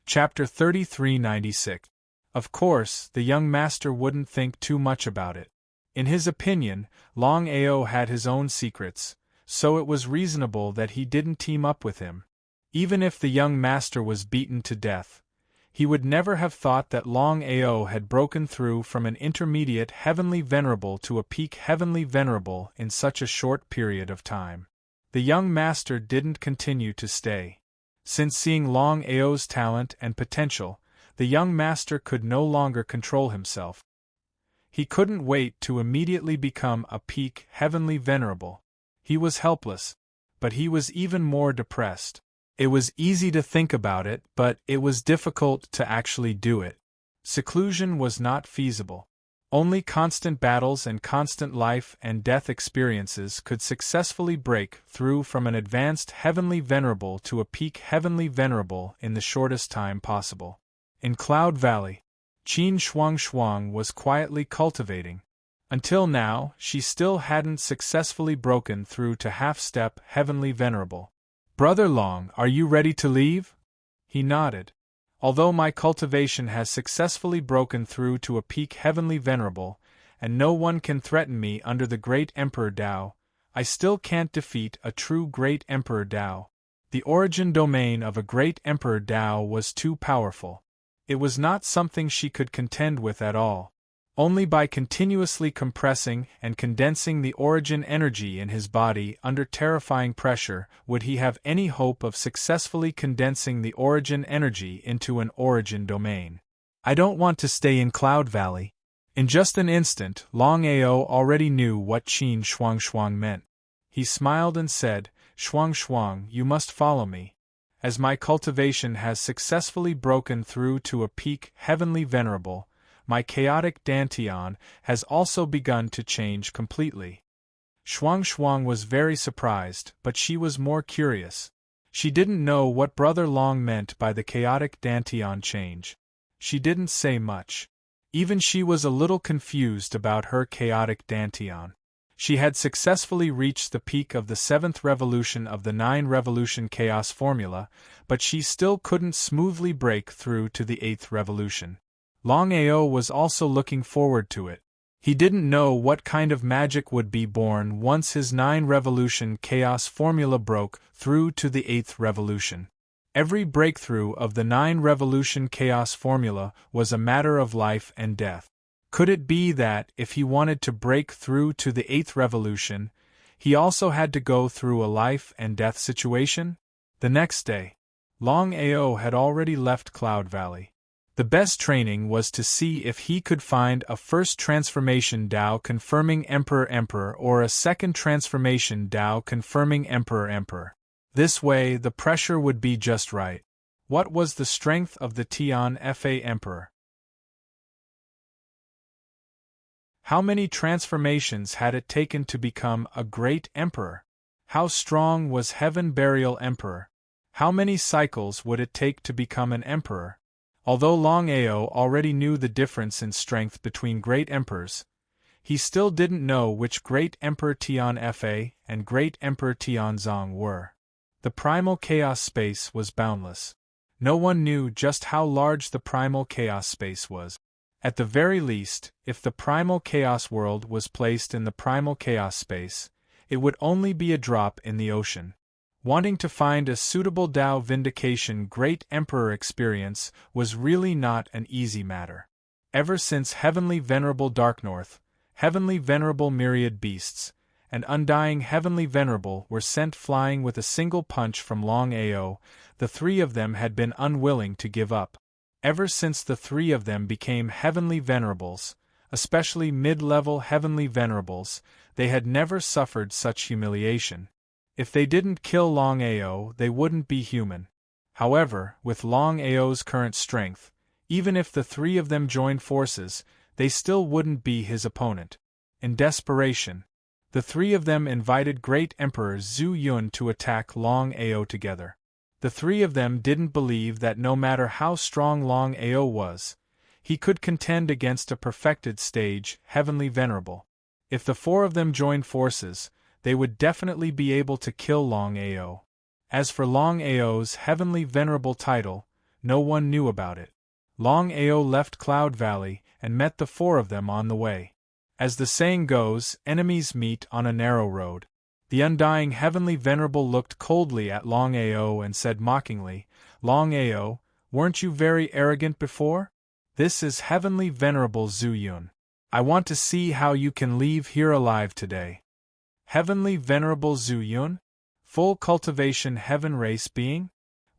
Chapter 3396. Of course, the young master wouldn't think too much about it. In his opinion, Longao had his own secrets, so it was reasonable that he didn't team up with him. Even if the young master was beaten to death, he would never have thought that Longao had broken through from an intermediate heavenly venerable to a peak heavenly venerable in such a short period of time. The young master didn't continue to stay. Since seeing Longao's talent and potential, the young master could no longer control himself. He couldn't wait to immediately become a peak heavenly venerable. He was helpless, but he was even more depressed. It was easy to think about it, but it was difficult to actually do it. Seclusion was not feasible. Only constant battles and constant life and death experiences could successfully break through from an advanced heavenly venerable to a peak heavenly venerable in the shortest time possible. In Cloud Valley, Qin Shuang was quietly cultivating. Until now, she still hadn't successfully broken through to half-step heavenly venerable. "Brother Long, are you ready to leave?" He nodded. "Although my cultivation has successfully broken through to a peak heavenly venerable, and no one can threaten me under the Great Emperor Tao, I still can't defeat a true Great Emperor Tao. The origin domain of a Great Emperor Tao was too powerful. It was not something she could contend with at all. Only by continuously compressing and condensing the origin energy in his body under terrifying pressure would he have any hope of successfully condensing the origin energy into an origin domain. "I don't want to stay in Cloud Valley." In just an instant, Longao already knew what Qin Shuang meant. He smiled and said, Shuang, you must follow me. As my cultivation has successfully broken through to a peak heavenly venerable, my chaotic dantian has also begun to change completely. Shuang was very surprised, but she was more curious. She didn't know what Brother Long meant by the chaotic dantian change. She didn't say much. Even she was a little confused about her chaotic dantian. She had successfully reached the peak of the 7th revolution of the 9-revolution chaos formula, but she still couldn't smoothly break through to the 8th revolution. Longao was also looking forward to it. He didn't know what kind of magic would be born once his 9-revolution chaos formula broke through to the 8th revolution. Every breakthrough of the 9-revolution chaos formula was a matter of life and death. Could it be that, if he wanted to break through to the 8th revolution, he also had to go through a life and death situation? The next day, Longao had already left Cloud Valley. The best training was to see if he could find a first transformation Dao confirming Emperor or a second transformation Dao confirming Emperor. This way the pressure would be just right. What was the strength of the Tian Fa Emperor? How many transformations had it taken to become a great emperor? How strong was Heaven Burial Emperor? How many cycles would it take to become an emperor? Although Longao already knew the difference in strength between great emperors, he still didn't know which great Emperor Tian Fa and great Emperor Tianzong were. The primal chaos space was boundless. No one knew just how large the primal chaos space was. At the very least, if the primal chaos world was placed in the primal chaos space, it would only be a drop in the ocean. Wanting to find a suitable Dao Vindication Great Emperor experience was really not an easy matter. Ever since Heavenly Venerable Dark North, Heavenly Venerable Myriad Beasts, and Undying Heavenly Venerable were sent flying with a single punch from Longao, the three of them had been unwilling to give up. Ever since the three of them became Heavenly Venerables, especially mid-level Heavenly Venerables, they had never suffered such humiliation. If they didn't kill Longao, they wouldn't be human. However, with Longao's current strength, even if the three of them joined forces, they still wouldn't be his opponent. In desperation, the three of them invited Great Emperor Zhu Yun to attack Longao together. The three of them didn't believe that no matter how strong Longao was, he could contend against a perfected stage Heavenly Venerable. If the four of them joined forces, they would definitely be able to kill Longao. As for Longao's Heavenly Venerable title, no one knew about it. Longao left Cloud Valley and met the four of them on the way. As the saying goes, enemies meet on a narrow road. The Undying Heavenly Venerable looked coldly at Longao and said mockingly, "Longao, weren't you very arrogant before? This is Heavenly Venerable Zhu Yun. I want to see how you can leave here alive today." Heavenly Venerable Zhu Yun? Full cultivation heaven race being?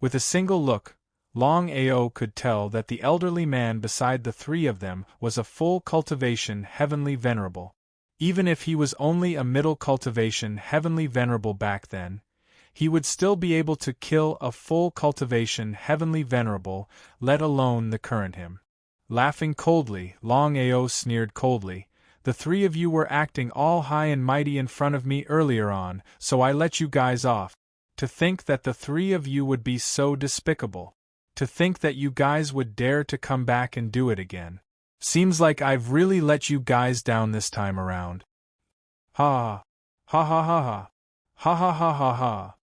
With a single look, Longao could tell that the elderly man beside the three of them was a full cultivation Heavenly Venerable. Even if he was only a middle cultivation Heavenly Venerable back then, he would still be able to kill a full cultivation Heavenly Venerable, let alone the current him. Laughing coldly, Longao sneered coldly, "The three of you were acting all high and mighty in front of me earlier on, so I let you guys off. To think that the three of you would be so despicable. To think that you guys would dare to come back and do it again. Seems like I've really let you guys down this time around. Ha! Ha ha ha ha! Ha ha ha ha ha!"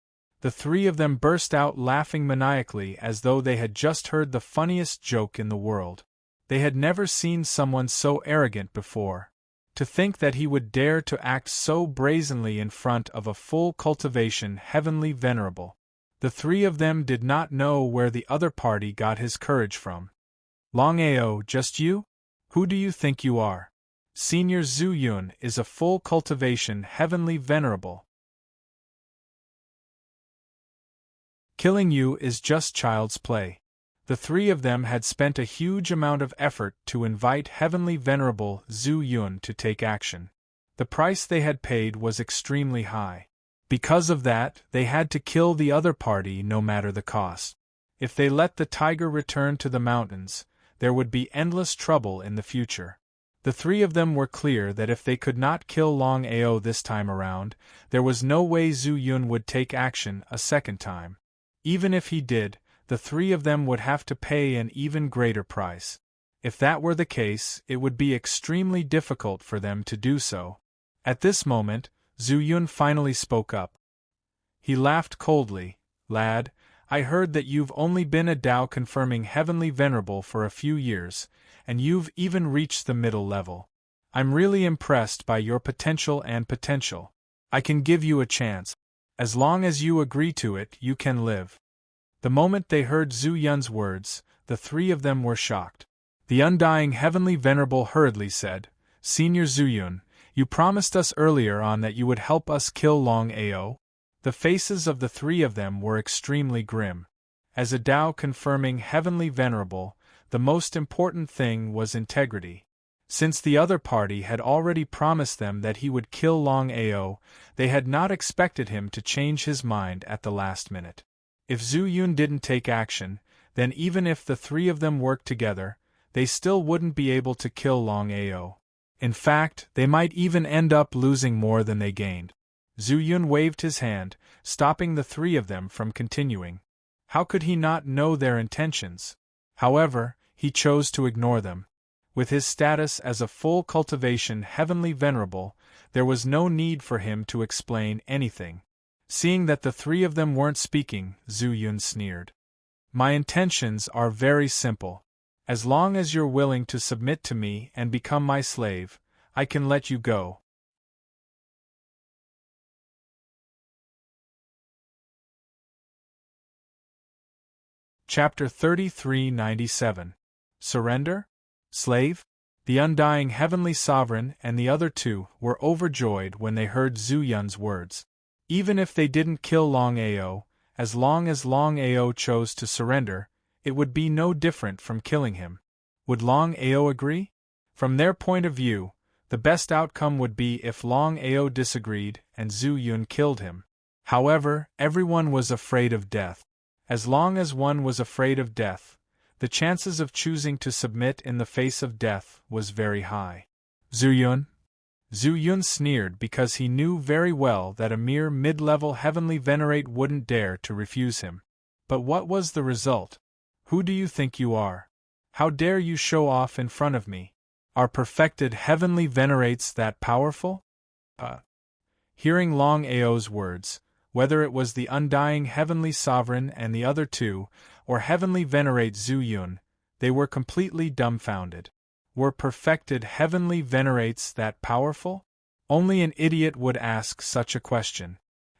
The three of them burst out laughing maniacally as though they had just heard the funniest joke in the world. They had never seen someone so arrogant before. To think that he would dare to act so brazenly in front of a full cultivation Heavenly Venerable. The three of them did not know where the other party got his courage from. "Longao, just you? Who do you think you are? Senior Zhu Yun is a full cultivation Heavenly Venerable. Killing you is just child's play." The three of them had spent a huge amount of effort to invite Heavenly Venerable Zhu Yun to take action. The price they had paid was extremely high. Because of that, they had to kill the other party no matter the cost. If they let the tiger return to the mountains, there would be endless trouble in the future. The three of them were clear that if they could not kill Longao this time around, there was no way Zhu Yun would take action a second time. Even if he did, the three of them would have to pay an even greater price. If that were the case, it would be extremely difficult for them to do so. At this moment, Zhu Yun finally spoke up. He laughed coldly, "Lad, I heard that you've only been a Dao confirming Heavenly Venerable for a few years, and you've even reached the middle level. I'm really impressed by your potential. I can give you a chance. As long as you agree to it, you can live." The moment they heard Zhu Yun's words, the three of them were shocked. The Undying Heavenly Venerable hurriedly said, "Senior Zhu Yun, you promised us earlier on that you would help us kill Longao." The faces of the three of them were extremely grim. As a Dao confirming Heavenly Venerable, the most important thing was integrity. Since the other party had already promised them that he would kill Longao, they had not expected him to change his mind at the last minute. If Zhu Yun didn't take action, then even if the three of them worked together, they still wouldn't be able to kill Longao. In fact, they might even end up losing more than they gained. Zhu Yun waved his hand, stopping the three of them from continuing. How could he not know their intentions? However, he chose to ignore them. With his status as a full cultivation heavenly venerable, there was no need for him to explain anything. Seeing that the three of them weren't speaking, Zhu Yun sneered. My intentions are very simple. As long as you're willing to submit to me and become my slave, I can let you go. Chapter 3397. Surrender? Slave? The undying heavenly sovereign and the other two were overjoyed when they heard Zhu Yun's words. Even if they didn't kill Longao, as long as Longao chose to surrender, it would be no different from killing him. Would Longao agree? From their point of view, the best outcome would be if Longao disagreed and Zhu Yun killed him. However, everyone was afraid of death. As long as one was afraid of death, the chances of choosing to submit in the face of death was very high. Zhu Yun? Zhu Yun sneered because he knew very well that a mere mid-level heavenly venerate wouldn't dare to refuse him. But what was the result? Who do you think you are? How dare you show off in front of me? Are perfected heavenly venerates that powerful? Hearing Longao's words, whether it was the undying heavenly sovereign and the other two, or heavenly venerate Zhu Yun, they were completely dumbfounded. Were perfected heavenly venerates that powerful? Only an idiot would ask such a question.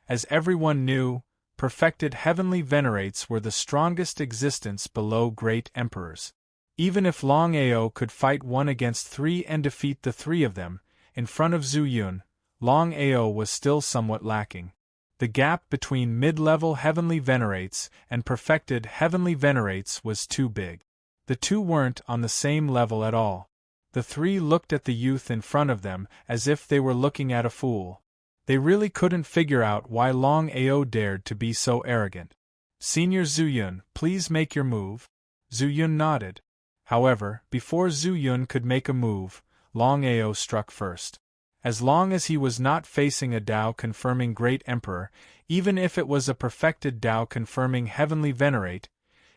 As everyone knew, perfected heavenly venerates were the strongest existence below great emperors. Even if Longao could fight one against three and defeat the three of them, in front of Zhu Yun, Longao was still somewhat lacking. The gap between mid-level heavenly venerates and perfected heavenly venerates was too big. The two weren't on the same level at all. The three looked at the youth in front of them as if they were looking at a fool. They really couldn't figure out why Longao dared to be so arrogant. Senior Zhu Yun, please make your move. Zhu Yun nodded. However, before Zhu Yun could make a move, Longao struck first. As long as he was not facing a Tao-confirming Great Emperor, even if it was a perfected Tao-confirming Heavenly Venerate,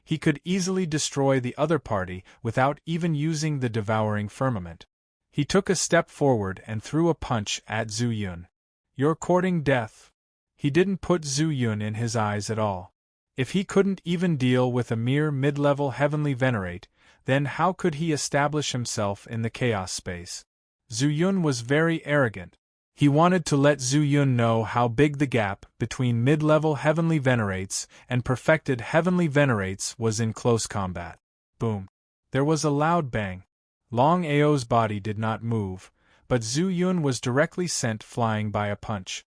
he could easily destroy the other party without even using the devouring firmament. He took a step forward and threw a punch at Zhu Yun. You're courting death. He didn't put Zhu Yun in his eyes at all. If he couldn't even deal with a mere mid-level Heavenly Venerate, then how could he establish himself in the chaos space? Zhu Yun was very arrogant. He wanted to let Zhu Yun know how big the gap between mid-level Heavenly Venerates and perfected Heavenly Venerates was in close combat. Boom. There was a loud bang. Longao's body did not move, but Zhu Yun was directly sent flying by a punch.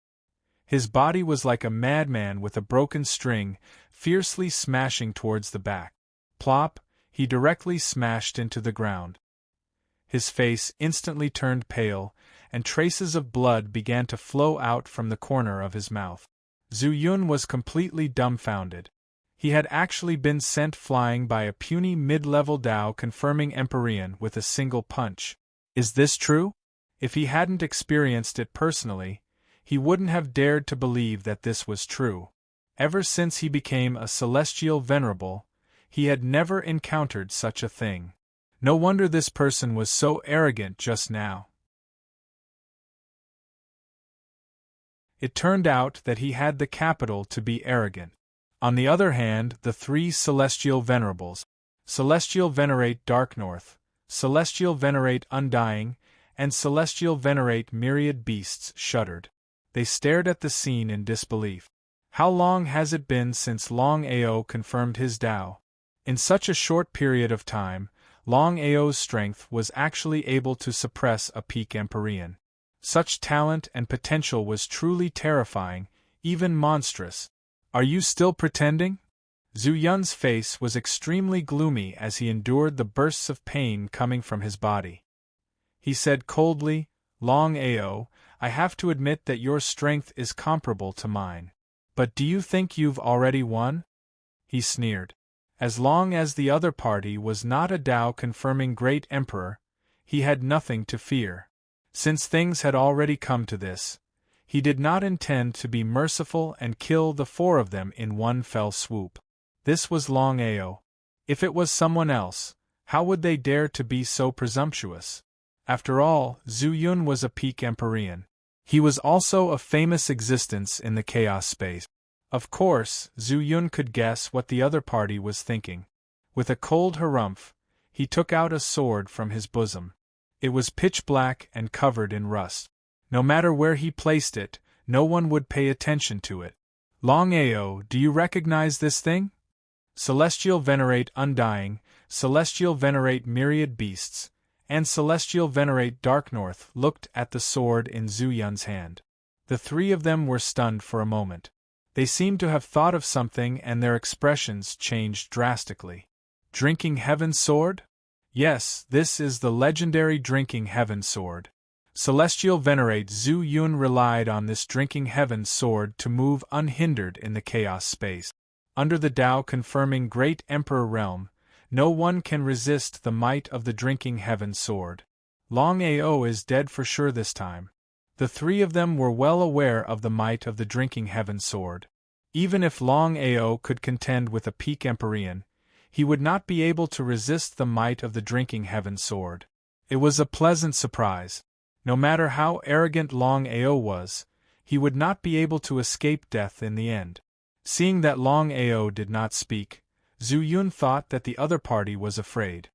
His body was like a madman with a broken string, fiercely smashing towards the back. Plop, he directly smashed into the ground. His face instantly turned pale, and traces of blood began to flow out from the corner of his mouth. Zhu Yun was completely dumbfounded. He had actually been sent flying by a puny mid-level Tao-confirming Empyrean with a single punch. Is this true? If he hadn't experienced it personally, he wouldn't have dared to believe that this was true. Ever since he became a celestial venerable, he had never encountered such a thing. No wonder this person was so arrogant just now. It turned out that he had the capital to be arrogant. On the other hand, the three celestial venerables, Celestial Venerate Dark North, Celestial Venerate Undying, and Celestial Venerate Myriad Beasts shuddered. They stared at the scene in disbelief. How long has it been since Longao confirmed his Tao? In such a short period of time, Longao's strength was actually able to suppress a peak Empyrean. Such talent and potential was truly terrifying, even monstrous. Are you still pretending? Zhu Yun's face was extremely gloomy as he endured the bursts of pain coming from his body. He said coldly, Longao, I have to admit that your strength is comparable to mine. But do you think you've already won? He sneered. As long as the other party was not a Tao-confirming great emperor, he had nothing to fear. Since things had already come to this, he did not intend to be merciful and kill the four of them in one fell swoop. This was Longao. If it was someone else, how would they dare to be so presumptuous? After all, Zhu Yun was a peak Empyrean. He was also a famous existence in the chaos space. Of course, Zhu Yun could guess what the other party was thinking. With a cold harumph, he took out a sword from his bosom. It was pitch black and covered in rust. No matter where he placed it, no one would pay attention to it. Longao, do you recognize this thing? Celestial venerate undying, celestial venerate myriad beasts, and celestial venerate dark north looked at the sword in Zhu Yun's hand. The three of them were stunned for a moment. They seemed to have thought of something and their expressions changed drastically. Drinking Heaven Sword? Yes, this is the legendary Drinking Heaven Sword. Celestial Venerate Zhu Yun relied on this Drinking Heaven Sword to move unhindered in the chaos space. Under the Tao-confirming Great Emperor realm, no one can resist the might of the Drinking Heaven Sword. Longao is dead for sure this time. The three of them were well aware of the might of the Drinking Heaven Sword. Even if Longao could contend with a peak Empyrean, he would not be able to resist the might of the Drinking Heaven Sword. It was a pleasant surprise. No matter how arrogant Longao was, he would not be able to escape death in the end. Seeing that Longao did not speak, Zhu Yun thought that the other party was afraid.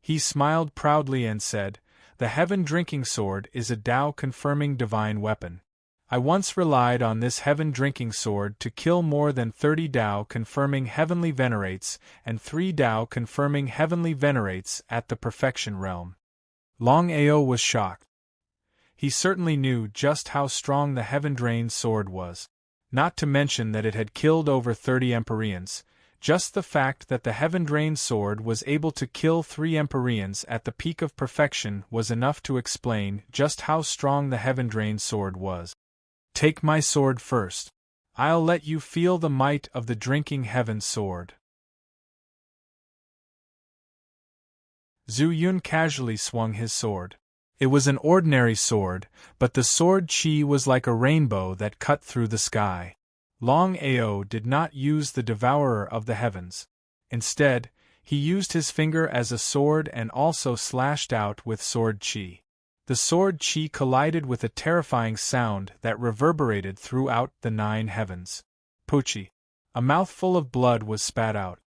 He smiled proudly and said, The Heaven Drinking Sword is a Tao-confirming divine weapon. I once relied on this Heaven Drinking Sword to kill more than 30 Tao-confirming heavenly venerates and 3 Tao-confirming heavenly venerates at the Perfection Realm. Longao was shocked. He certainly knew just how strong the Heaven-Drained Sword was. Not to mention that it had killed over 30 Empyreans. Just the fact that the Heaven-Drained Sword was able to kill 3 Empyreans at the peak of perfection was enough to explain just how strong the Heaven-Drained Sword was. Take my sword first. I'll let you feel the might of the Drinking Heaven Sword. Zhu Yun casually swung his sword. It was an ordinary sword, but the sword chi was like a rainbow that cut through the sky. Longao did not use the Devourer of the Heavens. Instead, he used his finger as a sword and also slashed out with sword chi. The sword chi collided with a terrifying sound that reverberated throughout the 9 heavens. Puchi. A mouthful of blood was spat out.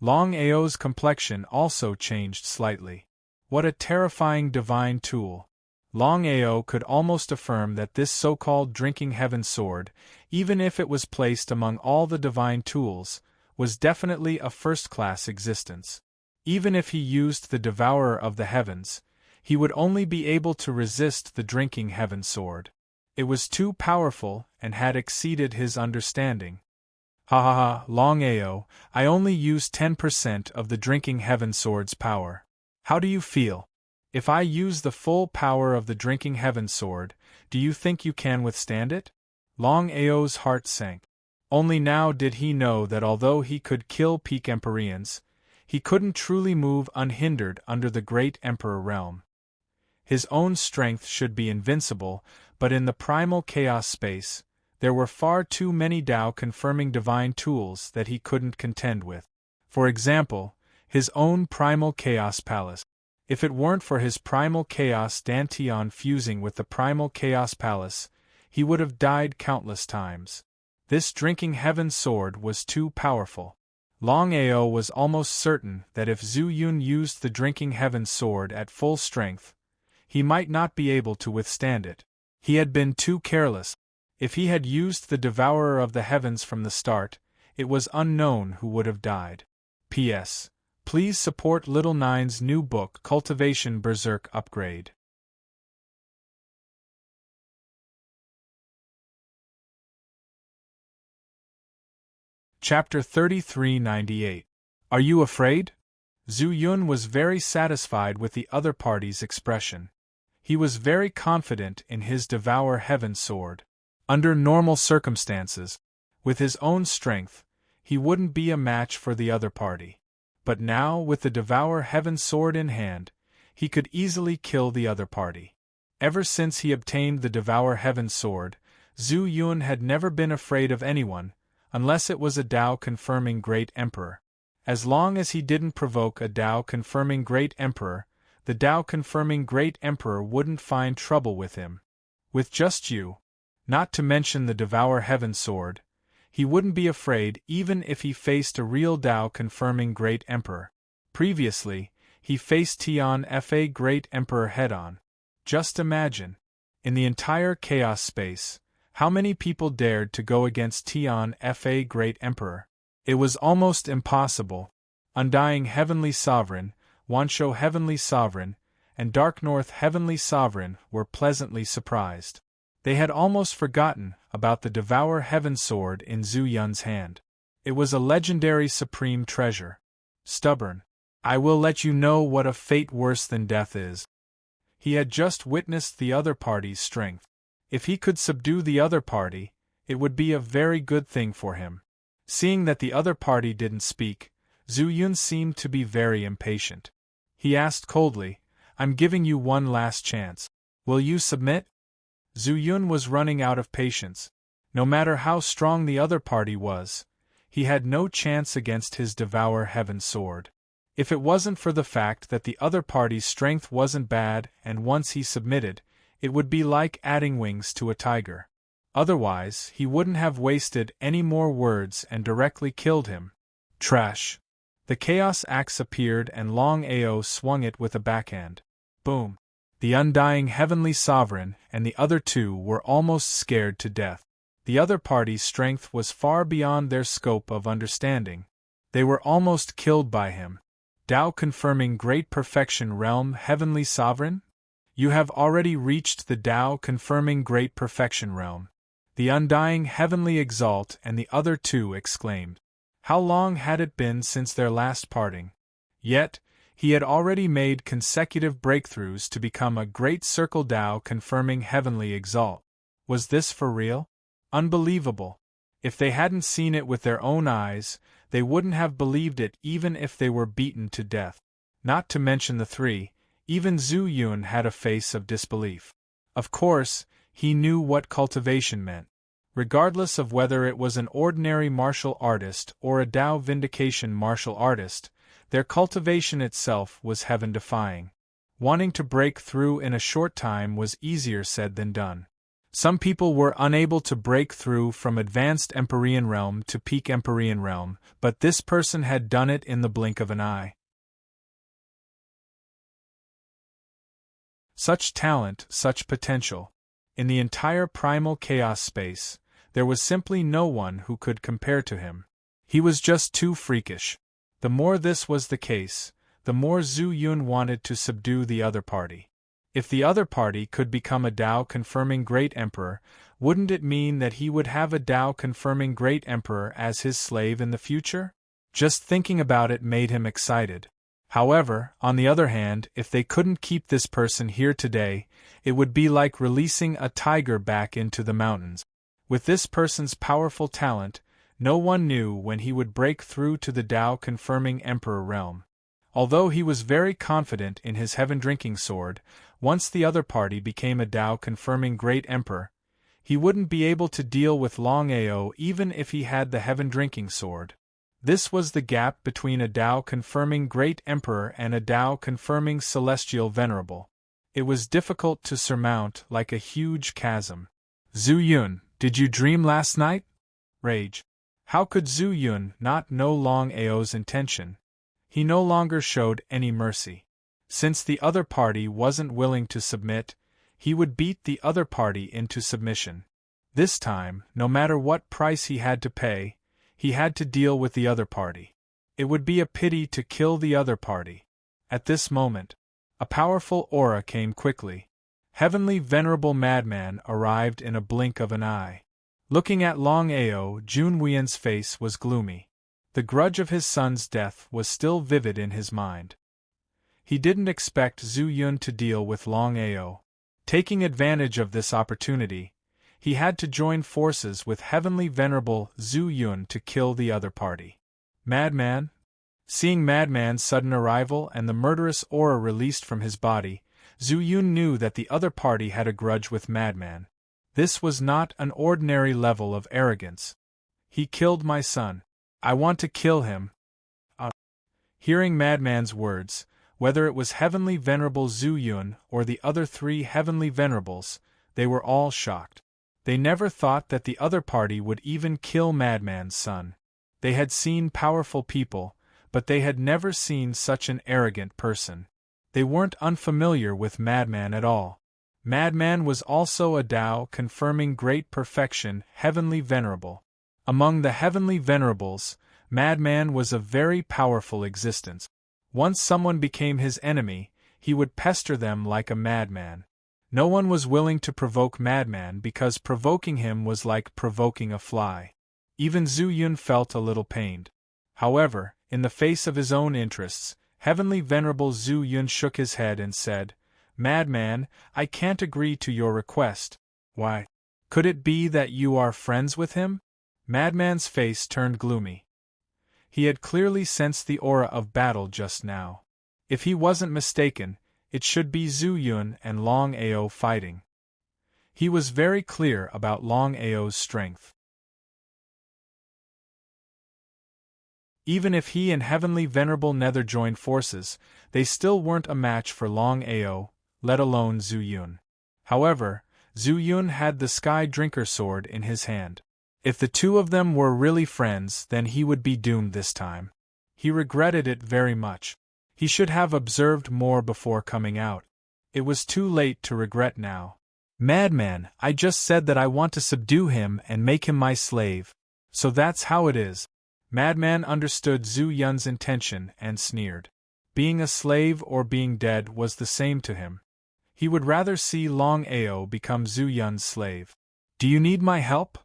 Longao's complexion also changed slightly. What a terrifying divine tool. Longao could almost affirm that this so-called Drinking Heaven Sword, even if it was placed among all the divine tools, was definitely a first-class existence. Even if he used the Devourer of the Heavens, he would only be able to resist the Drinking Heaven Sword. It was too powerful and had exceeded his understanding. Ha ha ha, Longao, I only used 10% of the Drinking Heaven Sword's power. How do you feel? If I use the full power of the Drinking Heaven Sword, do you think you can withstand it? Longao's heart sank. Only now did he know that although he could kill peak Empyreans, he couldn't truly move unhindered under the Great Emperor realm. His own strength should be invincible, but in the primal chaos space, there were far too many Tao-confirming divine tools that he couldn't contend with. For example, his own primal chaos palace. If it weren't for his primal chaos Dantian fusing with the primal chaos palace, he would have died countless times. This Drinking Heaven Sword was too powerful. Longao was almost certain that if Zhu Yun used the Drinking Heaven Sword at full strength, he might not be able to withstand it. He had been too careless. If he had used the Devourer of the Heavens from the start, it was unknown who would have died. P.S. Please support Little Nine's new book Cultivation Berserk Upgrade. Chapter 3398. Are you afraid? Zhu Yun was very satisfied with the other party's expression. He was very confident in his Devour Heaven sword. Under normal circumstances, with his own strength, he wouldn't be a match for the other party. But now, with the Devour Heaven sword in hand, he could easily kill the other party. Ever since he obtained the Devour Heaven sword, Zhu Yun had never been afraid of anyone, unless it was a Tao-confirming Great Emperor. As long as he didn't provoke a Tao-confirming Great Emperor, the Tao-confirming Great Emperor wouldn't find trouble with him. With just you, not to mention the Devour Heaven sword, he wouldn't be afraid even if he faced a real Tao-confirming Great Emperor. Previously, he faced Tian Fa Great Emperor head-on. Just imagine, in the entire chaos space, how many people dared to go against Tian Fa Great Emperor? It was almost impossible. Undying Heavenly Sovereign, Wanshou Heavenly Sovereign, and Dark North Heavenly Sovereign were pleasantly surprised. They had almost forgotten about the Devour Heaven sword in Zhu Yun's hand. It was a legendary supreme treasure. Stubborn. I will let you know what a fate worse than death is. He had just witnessed the other party's strength. If he could subdue the other party, it would be a very good thing for him. Seeing that the other party didn't speak, Zhu Yun seemed to be very impatient. He asked coldly, I'm giving you one last chance. Will you submit? Zhu Yun was running out of patience. No matter how strong the other party was, he had no chance against his Devour Heaven sword. If it wasn't for the fact that the other party's strength wasn't bad and once he submitted, it would be like adding wings to a tiger. Otherwise, he wouldn't have wasted any more words and directly killed him. Trash. The Chaos Axe appeared and Longao swung it with a backhand. Boom. The Undying Heavenly Sovereign and the other two were almost scared to death. The other party's strength was far beyond their scope of understanding. They were almost killed by him. Tao confirming Great Perfection Realm Heavenly Sovereign? You have already reached the Tao confirming Great Perfection Realm. The Undying Heavenly Exalt and the other two exclaimed. How long had it been since their last parting? Yet, he had already made consecutive breakthroughs to become a Great Circle Tao confirming Heavenly Exalt. Was this for real? Unbelievable. If they hadn't seen it with their own eyes, they wouldn't have believed it even if they were beaten to death. Not to mention the three, even Zhu Yun had a face of disbelief. Of course, he knew what cultivation meant. Regardless of whether it was an ordinary martial artist or a Tao vindication martial artist, their cultivation itself was heaven-defying. Wanting to break through in a short time was easier said than done. Some people were unable to break through from advanced Empyrean realm to peak Empyrean realm, but this person had done it in the blink of an eye. Such talent, such potential. In the entire primal chaos space, there was simply no one who could compare to him. He was just too freakish. The more this was the case, the more Zhu Yun wanted to subdue the other party. If the other party could become a Tao-confirming Great Emperor, wouldn't it mean that he would have a Tao-confirming Great Emperor as his slave in the future? Just thinking about it made him excited. However, on the other hand, if they couldn't keep this person here today, it would be like releasing a tiger back into the mountains. With this person's powerful talent, no one knew when he would break through to the Tao-confirming Emperor realm. Although he was very confident in his heaven-drinking sword, once the other party became a Tao-confirming Great Emperor, he wouldn't be able to deal with Longao even if he had the heaven-drinking sword. This was the gap between a Tao-confirming Great Emperor and a Tao-confirming Celestial Venerable. It was difficult to surmount, like a huge chasm. Zhu Yun, did you dream last night? Rage. How could Zhu Yun not know Longao's intention? He no longer showed any mercy. Since the other party wasn't willing to submit, he would beat the other party into submission. This time, no matter what price he had to pay, he had to deal with the other party. It would be a pity to kill the other party. At this moment, a powerful aura came quickly. Heavenly Venerable Madman arrived in a blink of an eye. Looking at Longao, Junwian's face was gloomy. The grudge of his son's death was still vivid in his mind. He didn't expect Zhu Yun to deal with Longao. Taking advantage of this opportunity, he had to join forces with Heavenly Venerable Zhu Yun to kill the other party. Madman? Seeing Madman's sudden arrival and the murderous aura released from his body, Zhu Yun knew that the other party had a grudge with Madman. This was not an ordinary level of arrogance. He killed my son. I want to kill him. Hearing Madman's words, whether it was Heavenly Venerable Zhu Yun or the other three Heavenly Venerables, they were all shocked. They never thought that the other party would even kill Madman's son. They had seen powerful people, but they had never seen such an arrogant person. They weren't unfamiliar with Madman at all. Madman was also a Tao confirming great perfection, Heavenly Venerable. Among the Heavenly Venerables, Madman was a very powerful existence. Once someone became his enemy, he would pester them like a madman. No one was willing to provoke Madman because provoking him was like provoking a fly. Even Zhu Yun felt a little pained. However, in the face of his own interests, Heavenly Venerable Zhu Yun shook his head and said, "Madman, I can't agree to your request." "Why? Could it be that you are friends with him?" Madman's face turned gloomy. He had clearly sensed the aura of battle just now. If he wasn't mistaken, it should be Zhu Yun and Longao fighting. He was very clear about Longao's strength. Even if he and Heavenly Venerable Nether joined forces, they still weren't a match for Longao, let alone Zhu Yun. However, Zhu Yun had the Sky Drinker sword in his hand. If the two of them were really friends, then he would be doomed this time. He regretted it very much. He should have observed more before coming out. It was too late to regret now. "Madman, I just said that I want to subdue him and make him my slave. So that's how it is." Madman understood Zhu Yun's intention and sneered. Being a slave or being dead was the same to him. He would rather see Longao become Zhu Yun's slave. "Do you need my help?"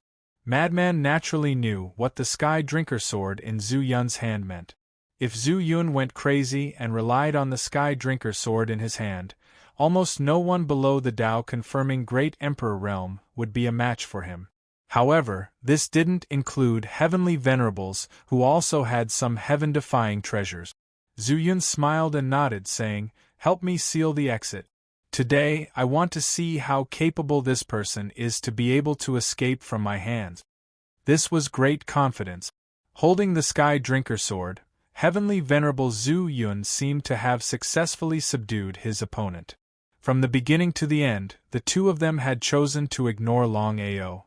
Madman naturally knew what the Sky Drinker sword in Zhu Yun's hand meant. If Zhu Yun went crazy and relied on the Sky Drinker sword in his hand, almost no one below the Tao confirming Great Emperor realm would be a match for him. However, this didn't include Heavenly Venerables who also had some heaven-defying treasures. Zhu Yun smiled and nodded, saying, "Help me seal the exit. Today, I want to see how capable this person is to be able to escape from my hands." This was great confidence. Holding the Sky Drinker sword, Heavenly Venerable Zhu Yun seemed to have successfully subdued his opponent. From the beginning to the end, the two of them had chosen to ignore Longao.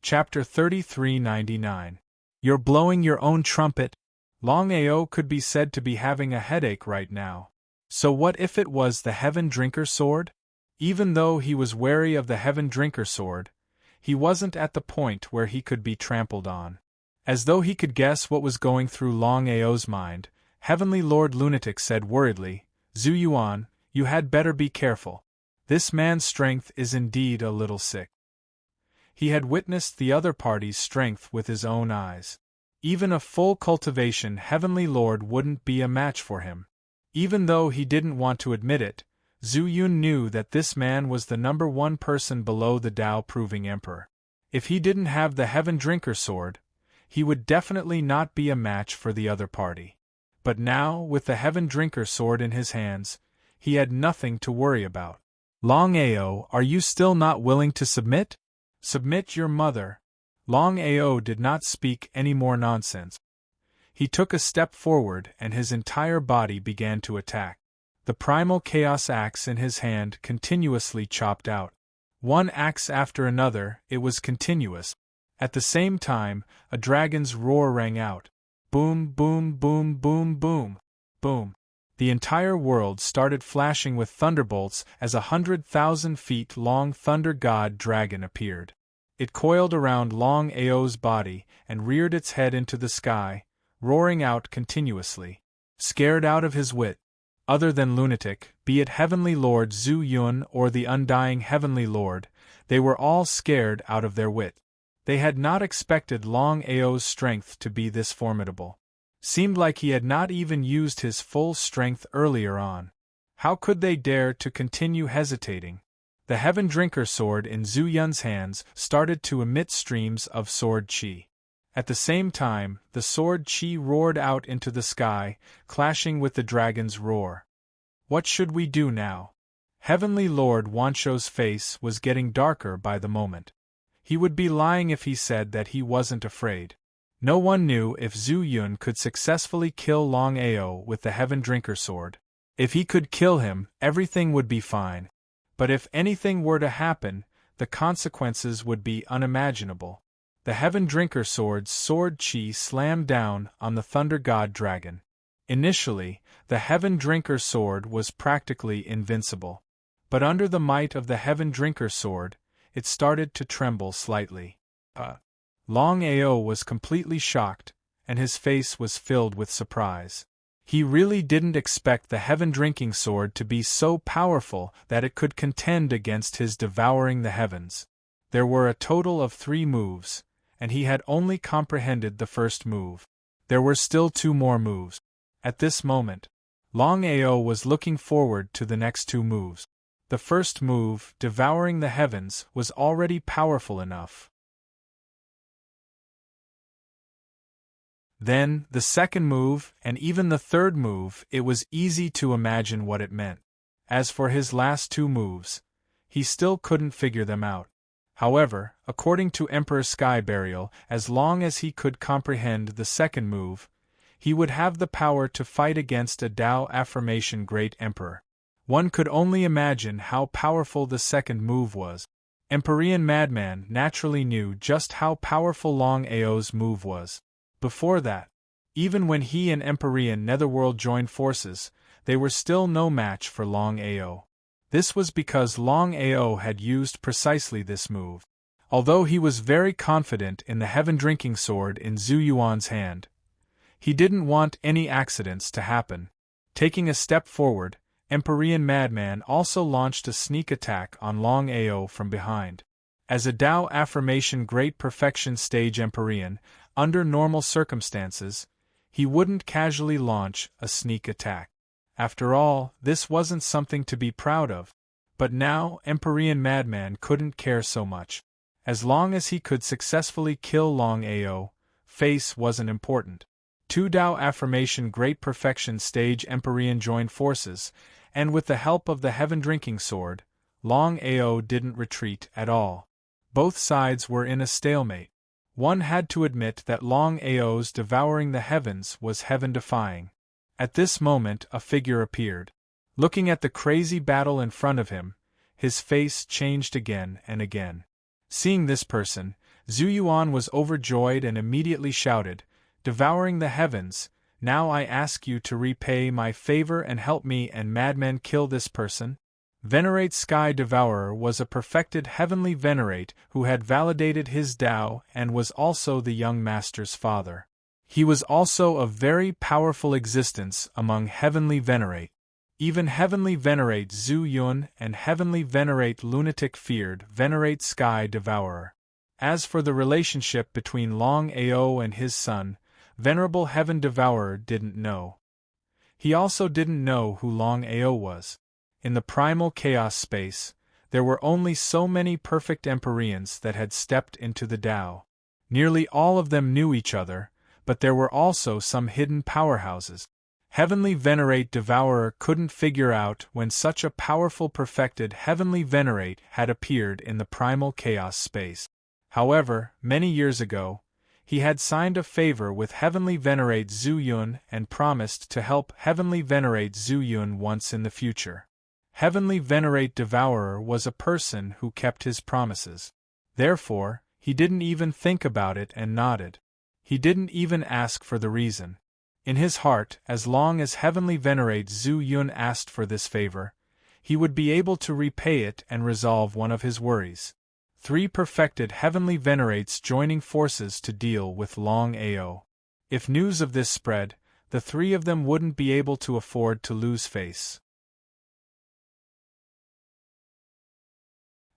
Chapter 3399. You're blowing your own trumpet. Longao could be said to be having a headache right now. So what if it was the Heaven Drinker sword? Even though he was wary of the Heaven Drinker sword, he wasn't at the point where he could be trampled on. As though he could guess what was going through Longao's mind, Heavenly Lord Lunatic said worriedly, "Zhu Yuan, you had better be careful. This man's strength is indeed a little sick." He had witnessed the other party's strength with his own eyes. Even a full cultivation Heavenly Lord wouldn't be a match for him. Even though he didn't want to admit it, Zhu Yun knew that this man was the number one person below the Tao-proving emperor. If he didn't have the Heaven Drinker sword, he would definitely not be a match for the other party. But now, with the Heaven Drinker sword in his hands, he had nothing to worry about. "Longao, are you still not willing to submit? Submit your mother." Longao did not speak any more nonsense. He took a step forward and his entire body began to attack. The primal chaos axe in his hand continuously chopped out. One axe after another, it was continuous. At the same time, a dragon's roar rang out. Boom, boom, boom, boom, boom, boom. The entire world started flashing with thunderbolts as 100,000 feet long Thunder God Dragon appeared. It coiled around Longao's body and reared its head into the sky, roaring out continuously. Scared out of his wit, other than lunatic, be it Heavenly Lord Zhu Yun or the undying Heavenly Lord, they were all scared out of their wit. They had not expected Longao's strength to be this formidable. Seemed like he had not even used his full strength earlier on. How could they dare to continue hesitating? The Heaven Drinker sword in Zhu Yun's hands started to emit streams of sword qi. At the same time, the sword qi roared out into the sky, clashing with the dragon's roar. What should we do now? Heavenly Lord Wanshou's face was getting darker by the moment. He would be lying if he said that he wasn't afraid. No one knew if Zhu Yun could successfully kill Longao with the Heaven Drinker sword. If he could kill him, everything would be fine. But if anything were to happen, the consequences would be unimaginable. The Heaven Drinker sword's sword qi slammed down on the Thunder God dragon. Initially, the Heaven Drinker sword was practically invincible. But under the might of the Heaven Drinker sword, it started to tremble slightly. Longao was completely shocked, and his face was filled with surprise. He really didn't expect the Heaven Drinking sword to be so powerful that it could contend against his devouring the heavens. There were a total of 3 moves, and he had only comprehended the first move. There were still 2 more moves. At this moment, Longao was looking forward to the next 2 moves. The first move, devouring the heavens, was already powerful enough. Then, the second move, and even the third move, it was easy to imagine what it meant. As for his last 2 moves, he still couldn't figure them out. However, according to Emperor Sky Burial, as long as he could comprehend the second move, he would have the power to fight against a Tao affirmation Great Emperor. One could only imagine how powerful the second move was. Empyrean Madman naturally knew just how powerful Longao's move was. Before that, even when he and Empyrean Netherworld joined forces, they were still no match for Longao. This was because Longao had used precisely this move. Although he was very confident in the Heaven Drinking sword in Zhu Yuan's hand, he didn't want any accidents to happen. Taking a step forward, Empyrean Madman also launched a sneak attack on Longao from behind. As a Tao affirmation Great Perfection stage Empyrean, under normal circumstances, he wouldn't casually launch a sneak attack. After all, this wasn't something to be proud of. But now, Empyrean Madman couldn't care so much. As long as he could successfully kill Longao, face wasn't important. 2 Tao affirmation Great Perfection stage Empyrean joined forces, and with the help of the Heaven Drinking sword, Longao didn't retreat at all. Both sides were in a stalemate. One had to admit that Longao's devouring the heavens was heaven-defying. At this moment a figure appeared. Looking at the crazy battle in front of him, his face changed again and again. Seeing this person, Zhu Yuan was overjoyed and immediately shouted, "Devouring the heavens, now I ask you to repay my favor and help me and Madman kill this person." Venerate Sky Devourer was a perfected heavenly venerate who had validated his Tao and was also the young master's father. He was also a very powerful existence among heavenly venerate. Even heavenly venerate Zhu Yun and heavenly venerate lunatic feared venerate Sky Devourer. As for the relationship between Longao and his son, Venerable Heaven Devourer didn't know. He also didn't know who Longao was. In the primal chaos space, there were only so many perfect Empyreans that had stepped into the Tao. Nearly all of them knew each other, but there were also some hidden powerhouses. Heavenly Venerate Devourer couldn't figure out when such a powerful perfected Heavenly Venerate had appeared in the primal chaos space. However, many years ago, he had signed a favor with Heavenly Venerate Zhu Yun and promised to help Heavenly Venerate Zhu Yun once in the future. Heavenly Venerate Devourer was a person who kept his promises. Therefore, he didn't even think about it and nodded. He didn't even ask for the reason. In his heart, as long as Heavenly Venerate Zhu Yun asked for this favor, he would be able to repay it and resolve one of his worries. 3 perfected Heavenly Venerates joining forces to deal with Longao. If news of this spread, the three of them wouldn't be able to afford to lose face.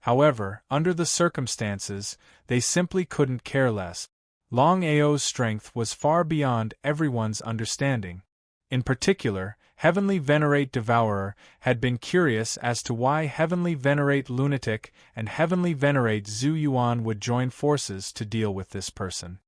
However, under the circumstances, they simply couldn't care less. Longao's strength was far beyond everyone's understanding. In particular, Heavenly Venerate Devourer had been curious as to why Heavenly Venerate Lunatic and Heavenly Venerate Zhu Yuan would join forces to deal with this person.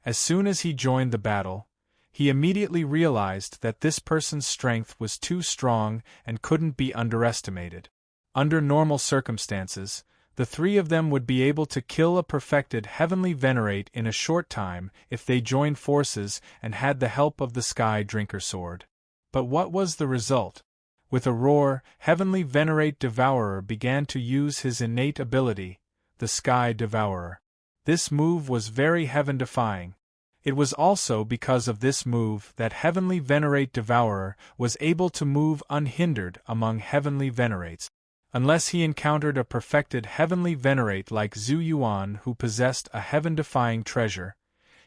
As soon as he joined the battle, he immediately realized that this person's strength was too strong and couldn't be underestimated. Under normal circumstances, the three of them would be able to kill a perfected Heavenly Venerate in a short time if they joined forces and had the help of the Sky Drinker Sword. But what was the result? With a roar, Heavenly Venerate Devourer began to use his innate ability, the Sky Devourer. This move was very heaven-defying. It was also because of this move that Heavenly Venerate Devourer was able to move unhindered among Heavenly Venerates. Unless he encountered a perfected Heavenly Venerate like Zhu Yuan who possessed a heaven-defying treasure,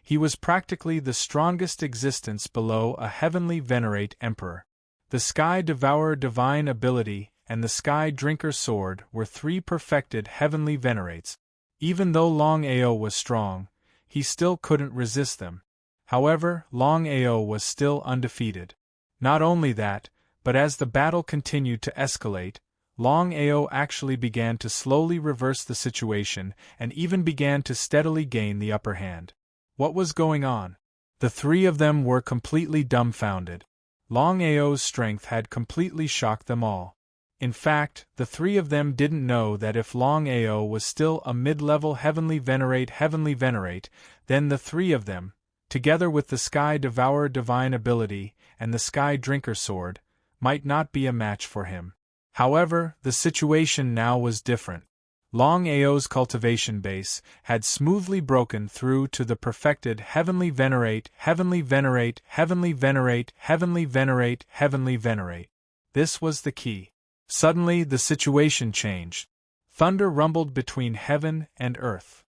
he was practically the strongest existence below a Heavenly Venerate Emperor. The Sky Devourer Divine Ability and the Sky Drinker Sword were three perfected Heavenly Venerates. Even though Longao was strong, he still couldn't resist them. However, Longao was still undefeated. Not only that, but as the battle continued to escalate, Longao actually began to slowly reverse the situation and even began to steadily gain the upper hand. What was going on? The three of them were completely dumbfounded. Longao's strength had completely shocked them all. In fact, the three of them didn't know that if Longao was still a mid-level Heavenly Venerate, then the three of them, together with the Sky Devourer Divine Ability and the Sky Drinker Sword, might not be a match for him. However, the situation now was different. Longao's cultivation base had smoothly broken through to the perfected Heavenly Venerate. This was the key. Suddenly the situation changed. Thunder rumbled between heaven and earth.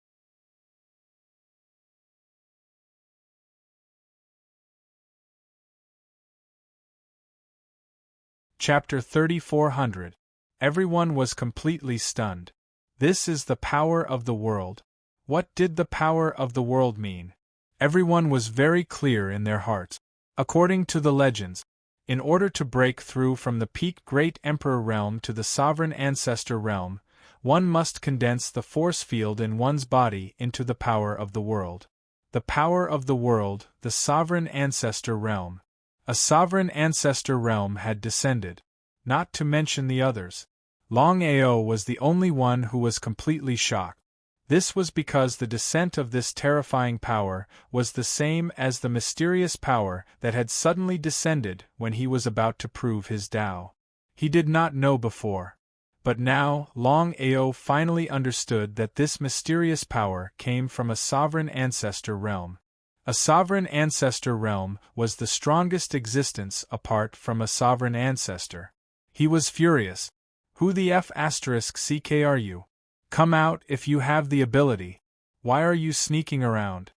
Chapter 3400. Everyone was completely stunned. This is the power of the world. What did the power of the world mean? Everyone was very clear in their hearts. According to the legends, in order to break through from the peak Great Emperor realm to the Sovereign Ancestor realm, one must condense the force field in one's body into the power of the world. The power of the world, the Sovereign Ancestor realm. A Sovereign Ancestor realm had descended. Not to mention the others. Longao was the only one who was completely shocked. This was because the descent of this terrifying power was the same as the mysterious power that had suddenly descended when he was about to prove his Tao. He did not know before. But now, Longao finally understood that this mysterious power came from a Sovereign Ancestor realm. A Sovereign Ancestor realm was the strongest existence apart from a Sovereign Ancestor. He was furious. Who the F***ck are you? Come out if you have the ability. Why are you sneaking around?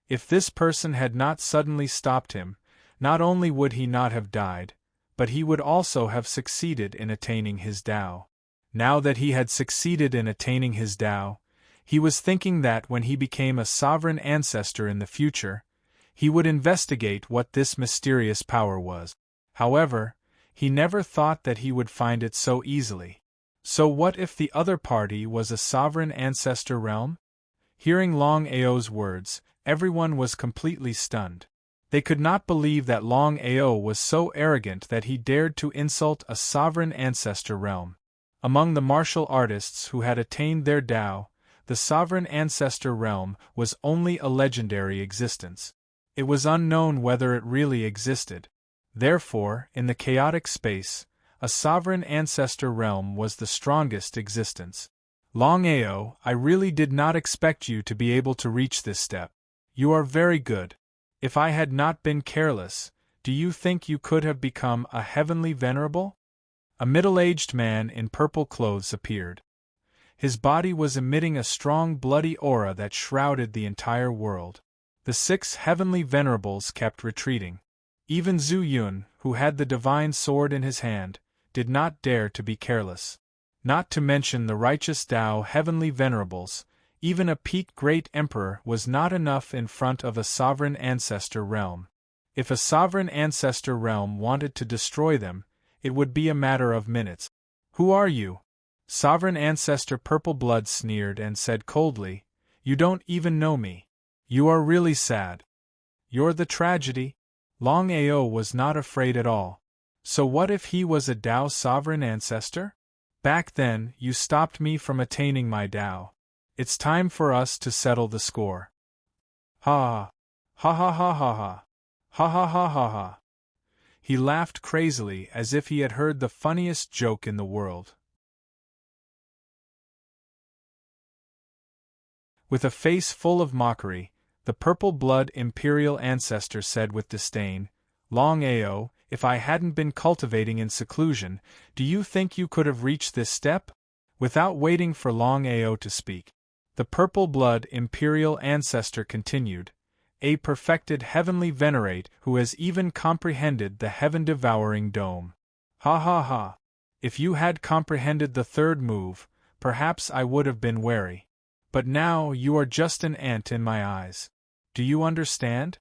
If this person had not suddenly stopped him, not only would he not have died, but he would also have succeeded in attaining his Tao. Now that he had succeeded in attaining his Tao, he was thinking that when he became a Sovereign Ancestor in the future, he would investigate what this mysterious power was. However, he never thought that he would find it so easily. So what if the other party was a Sovereign Ancestor realm? Hearing Longao's words, everyone was completely stunned. They could not believe that Longao was so arrogant that he dared to insult a Sovereign Ancestor realm. Among the martial artists who had attained their Tao, the Sovereign Ancestor realm was only a legendary existence. It was unknown whether it really existed. Therefore, in the chaotic space, a Sovereign Ancestor realm was the strongest existence. Longao, I really did not expect you to be able to reach this step. You are very good. If I had not been careless, do you think you could have become a Heavenly Venerable? A middle-aged man in purple clothes appeared. His body was emitting a strong bloody aura that shrouded the entire world. The 6 Heavenly Venerables kept retreating. Even Zhu Yun, who had the divine sword in his hand, did not dare to be careless. Not to mention the righteous Tao heavenly venerables, even a peak great emperor was not enough in front of a sovereign ancestor realm. If a sovereign ancestor realm wanted to destroy them, it would be a matter of minutes. Who are you? Sovereign ancestor Purple Blood sneered and said coldly, You don't even know me. You are really sad. You're the tragedy? Longao was not afraid at all. So what if he was a Tao sovereign ancestor? Back then, you stopped me from attaining my Tao. It's time for us to settle the score. Ha ha ha ha ha ha ha ha ha ha ha. He laughed crazily as if he had heard the funniest joke in the world. With a face full of mockery, the Purple Blood Imperial Ancestor said with disdain, Longao, if I hadn't been cultivating in seclusion, do you think you could have reached this step? Without waiting for Longao to speak, the Purple Blood Imperial Ancestor continued, A perfected heavenly venerate who has even comprehended the heaven-devouring dome. Ha ha ha. If you had comprehended the third move, perhaps I would have been wary. But now you are just an ant in my eyes. Do you understand?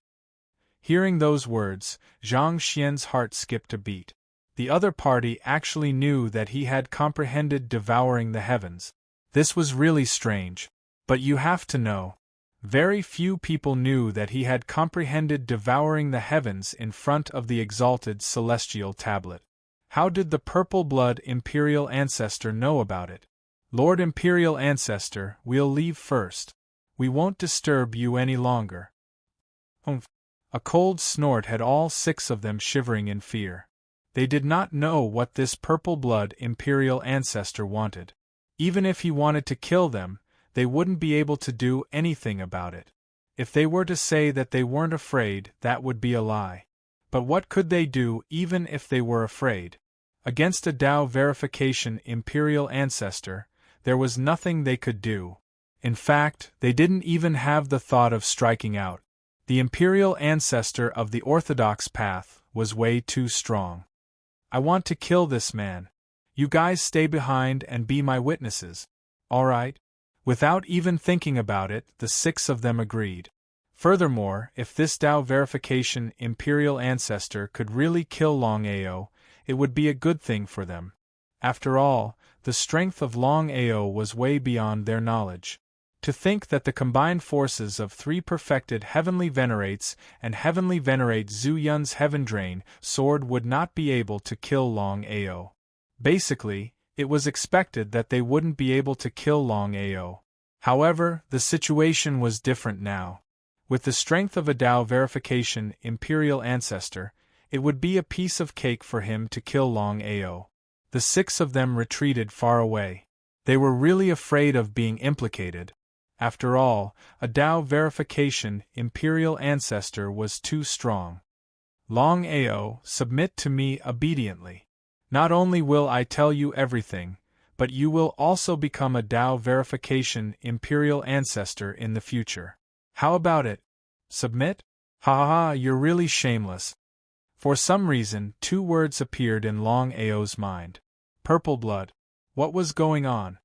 Hearing those words, Zhang Xian's heart skipped a beat. The other party actually knew that he had comprehended devouring the heavens. This was really strange. But you have to know. Very few people knew that he had comprehended devouring the heavens in front of the exalted celestial tablet. How did the Purple Blood Imperial Ancestor know about it? Lord Imperial Ancestor, we'll leave first. We won't disturb you any longer. Humph. A cold snort had all 6 of them shivering in fear. They did not know what this Purple Blood Imperial Ancestor wanted. Even if he wanted to kill them, they wouldn't be able to do anything about it. If they were to say that they weren't afraid, that would be a lie. But what could they do even if they were afraid? Against a Tao verification Imperial Ancestor, there was nothing they could do. In fact, they didn't even have the thought of striking out. The Imperial Ancestor of the Orthodox path was way too strong. I want to kill this man. You guys stay behind and be my witnesses. All right? Without even thinking about it, the 6 of them agreed. Furthermore, if this Tao verification Imperial Ancestor could really kill Longao, it would be a good thing for them. After all, the strength of Longao was way beyond their knowledge. To think that the combined forces of 3 perfected Heavenly Venerates and Heavenly Venerate Zhu Yun's Heaven Drain sword would not be able to kill Longao. Basically, it was expected that they wouldn't be able to kill Longao. However, the situation was different now. With the strength of a Tao verification Imperial Ancestor, it would be a piece of cake for him to kill Longao. The 6 of them retreated far away. They were really afraid of being implicated. After all, a Tao verification Imperial Ancestor was too strong. Longao, submit to me obediently. Not only will I tell you everything, but you will also become a Tao verification Imperial Ancestor in the future. How about it? Submit? Ha ha ha, you're really shameless. For some reason, 2 words appeared in Longao's mind. Purple Blood. What was going on?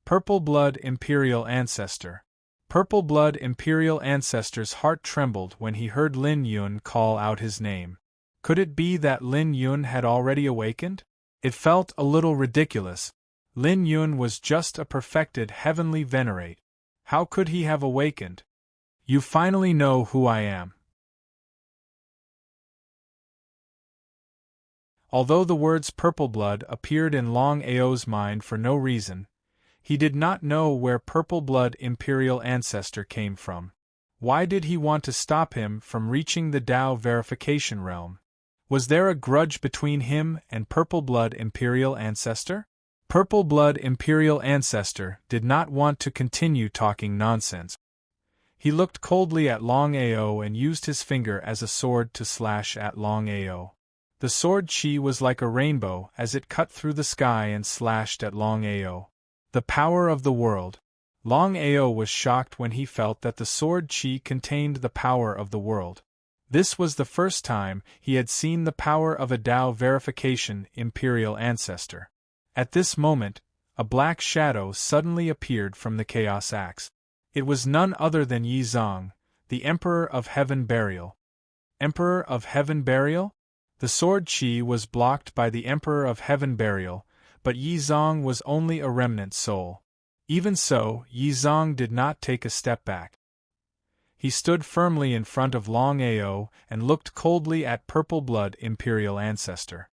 Purple Blood Imperial Ancestor. Purple Blood Imperial Ancestor's heart trembled when he heard Lin Yun call out his name. Could it be that Lin Yun had already awakened? It felt a little ridiculous. Lin Yun was just a perfected heavenly venerate. How could he have awakened? You finally know who I am. Although the words Purple Blood appeared in Longao's mind for no reason, he did not know where Purple Blood Imperial Ancestor came from. Why did he want to stop him from reaching the Tao verification realm? Was there a grudge between him and Purple Blood Imperial Ancestor? Purple Blood Imperial Ancestor did not want to continue talking nonsense. He looked coldly at Longao and used his finger as a sword to slash at Longao. The sword chi was like a rainbow as it cut through the sky and slashed at Longao. The power of the world. Longao was shocked when he felt that the sword chi contained the power of the world. This was the first time he had seen the power of a Tao verification imperial ancestor. At this moment, a black shadow suddenly appeared from the chaos axe. It was none other than Yi Zong, the Emperor of Heaven Burial. Emperor of Heaven Burial? The sword chi was blocked by the Emperor of Heaven Burial, but Yi Zong was only a remnant soul. Even so, Yi Zong did not take a step back. He stood firmly in front of Longao and looked coldly at Purple Blood Imperial Ancestor.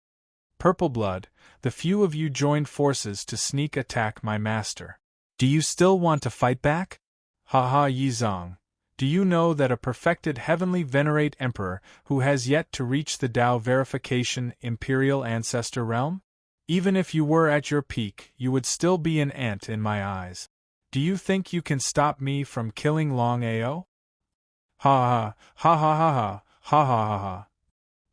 Purple Blood, the few of you joined forces to sneak attack my master. Do you still want to fight back? Ha ha, Yi Zong. Do you know that a perfected heavenly venerate emperor who has yet to reach the Tao verification imperial ancestor realm? Even if you were at your peak, you would still be an ant in my eyes. Do you think you can stop me from killing Longao? Ha ha ha ha ha ha ha ha ha.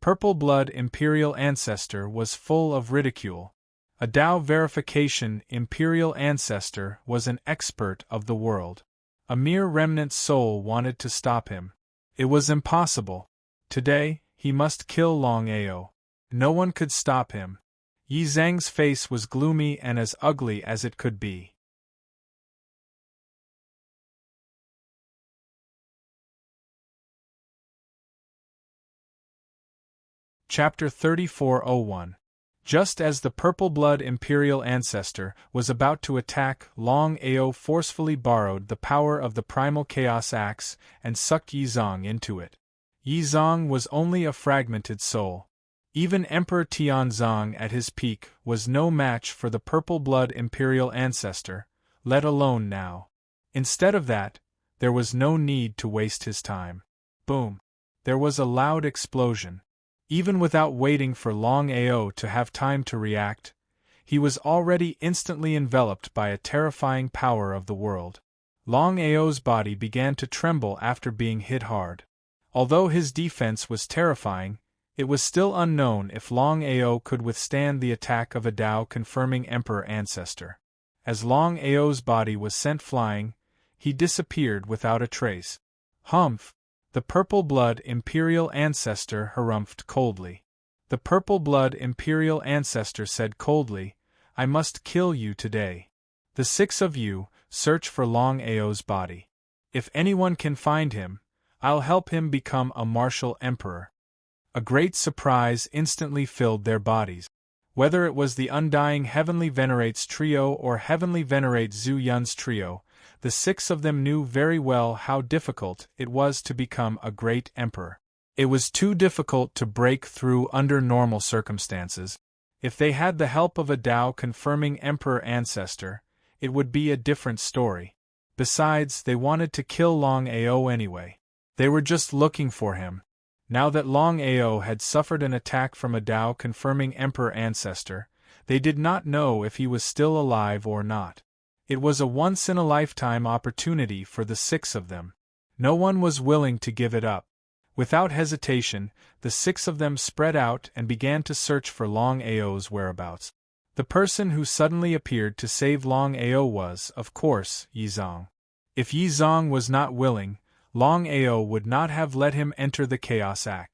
Purple Blood Imperial Ancestor was full of ridicule. A Tao verification Imperial Ancestor was an expert of the world. A mere remnant soul wanted to stop him. It was impossible. Today, he must kill Longao. No one could stop him. Yi Zhang's face was gloomy and as ugly as it could be. Chapter 3401. Just as the Purple Blood Imperial Ancestor was about to attack, Longao forcefully borrowed the power of the Primal Chaos Axe and sucked Yi Zong into it. Yi Zong was only a fragmented soul. Even Emperor Tianzong at his peak was no match for the Purple Blood Imperial Ancestor, let alone now. Instead of that, there was no need to waste his time. Boom! There was a loud explosion. Even without waiting for Longao to have time to react, he was already instantly enveloped by a terrifying power of the world. Longao's body began to tremble after being hit hard. Although his defense was terrifying, it was still unknown if Longao could withstand the attack of a Tao-confirming Emperor Ancestor. As Longao's body was sent flying, he disappeared without a trace. Humph! The Purple Blood Imperial Ancestor harumphed coldly. The Purple Blood Imperial Ancestor said coldly, I must kill you today. The 6 of you, search for Longao's body. If anyone can find him, I'll help him become a martial emperor. A great surprise instantly filled their bodies. Whether it was the Undying Heavenly Venerates trio or Heavenly Venerate Zhu Yun's trio, the 6 of them knew very well how difficult it was to become a great emperor. It was too difficult to break through under normal circumstances. If they had the help of a Tao-confirming emperor ancestor, it would be a different story. Besides, they wanted to kill Longao anyway. They were just looking for him. Now that Longao had suffered an attack from a Tao-confirming emperor ancestor, they did not know if he was still alive or not. It was a once-in-a-lifetime opportunity for the 6 of them. No one was willing to give it up. Without hesitation, the 6 of them spread out and began to search for Longao's whereabouts. The person who suddenly appeared to save Longao was, of course, Yi Zong. If Yi Zong was not willing, Longao would not have let him enter the Chaos Act.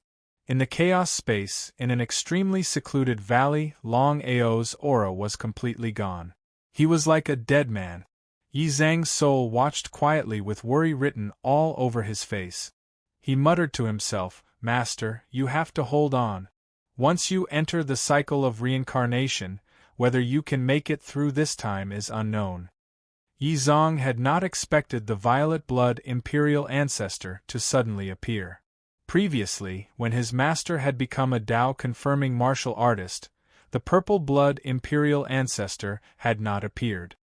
In the chaos space, in an extremely secluded valley, Longao's aura was completely gone. He was like a dead man. Yi Zhang's soul watched quietly with worry written all over his face. He muttered to himself, Master, you have to hold on. Once you enter the cycle of reincarnation, whether you can make it through this time is unknown. Yi Zong had not expected the Violet Blood Imperial Ancestor to suddenly appear. Previously, when his master had become a Tao-confirming martial artist, the Purple Blood Imperial Ancestor had not appeared.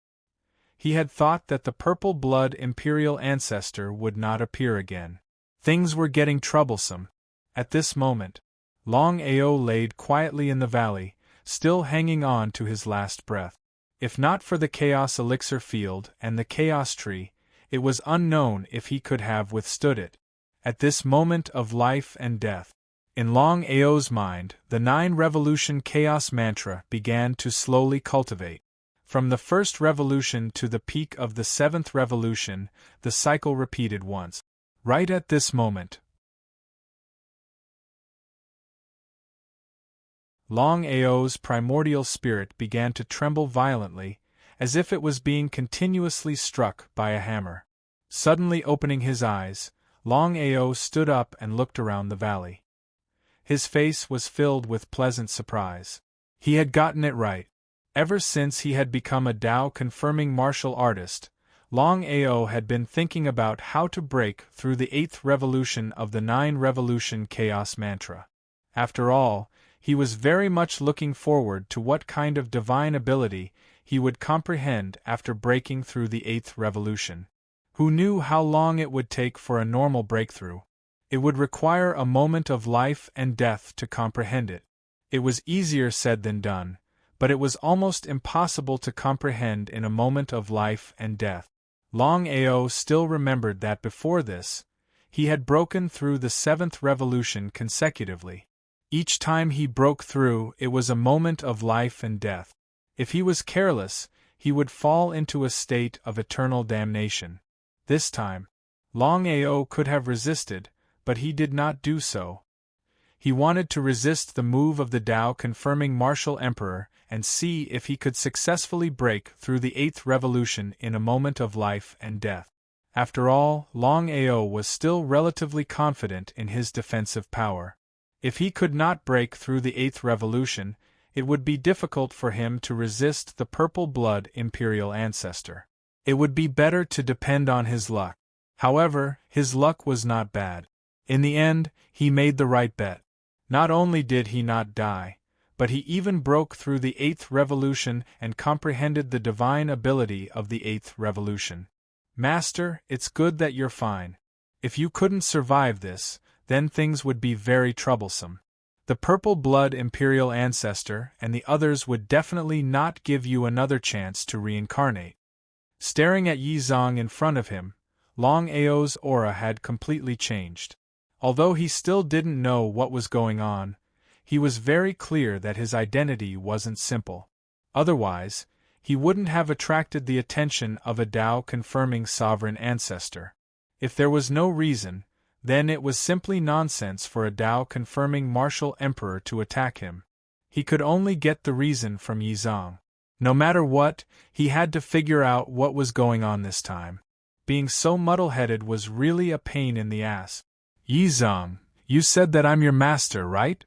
He had thought that the Purple Blood Imperial Ancestor would not appear again. Things were getting troublesome. At this moment, Longao laid quietly in the valley, still hanging on to his last breath. If not for the Chaos Elixir Field and the Chaos Tree, it was unknown if he could have withstood it. At this moment of life and death, in Longao's mind, the 9 revolution chaos mantra began to slowly cultivate. From the first revolution to the peak of the 7th revolution, the cycle repeated once. Right at this moment, Longao's primordial spirit began to tremble violently, as if it was being continuously struck by a hammer. Suddenly opening his eyes, Longao stood up and looked around the valley. His face was filled with pleasant surprise. He had gotten it right. Ever since he had become a Tao-confirming martial artist, Longao had been thinking about how to break through the 8th revolution of the 9-revolution chaos mantra. After all, he was very much looking forward to what kind of divine ability he would comprehend after breaking through the 8th revolution. Who knew how long it would take for a normal breakthrough? It would require a moment of life and death to comprehend it. It was easier said than done, but it was almost impossible to comprehend in a moment of life and death. Longao still remembered that before this, he had broken through the 7th revolution consecutively. Each time he broke through, it was a moment of life and death. If he was careless, he would fall into a state of eternal damnation. This time, Longao could have resisted, but he did not do so. He wanted to resist the move of the Tao-confirming martial emperor and see if he could successfully break through the 8th revolution in a moment of life and death. After all, Longao was still relatively confident in his defensive power. If he could not break through the 8th revolution, it would be difficult for him to resist the purple blood imperial ancestor. It would be better to depend on his luck. However, his luck was not bad. In the end, he made the right bet. Not only did he not die, but he even broke through the 8th revolution and comprehended the divine ability of the 8th revolution. Master, it's good that you're fine. If you couldn't survive this, then things would be very troublesome. The purple blood imperial ancestor and the others would definitely not give you another chance to reincarnate. Staring at Yizong in front of him, Longao's aura had completely changed. Although he still didn't know what was going on, he was very clear that his identity wasn't simple. Otherwise, he wouldn't have attracted the attention of a Tao-confirming sovereign ancestor. If there was no reason, then it was simply nonsense for a Tao-confirming martial emperor to attack him. He could only get the reason from Yizong. No matter what, he had to figure out what was going on this time. Being so muddle-headed was really a pain in the ass. Yizong, you said that I'm your master, right?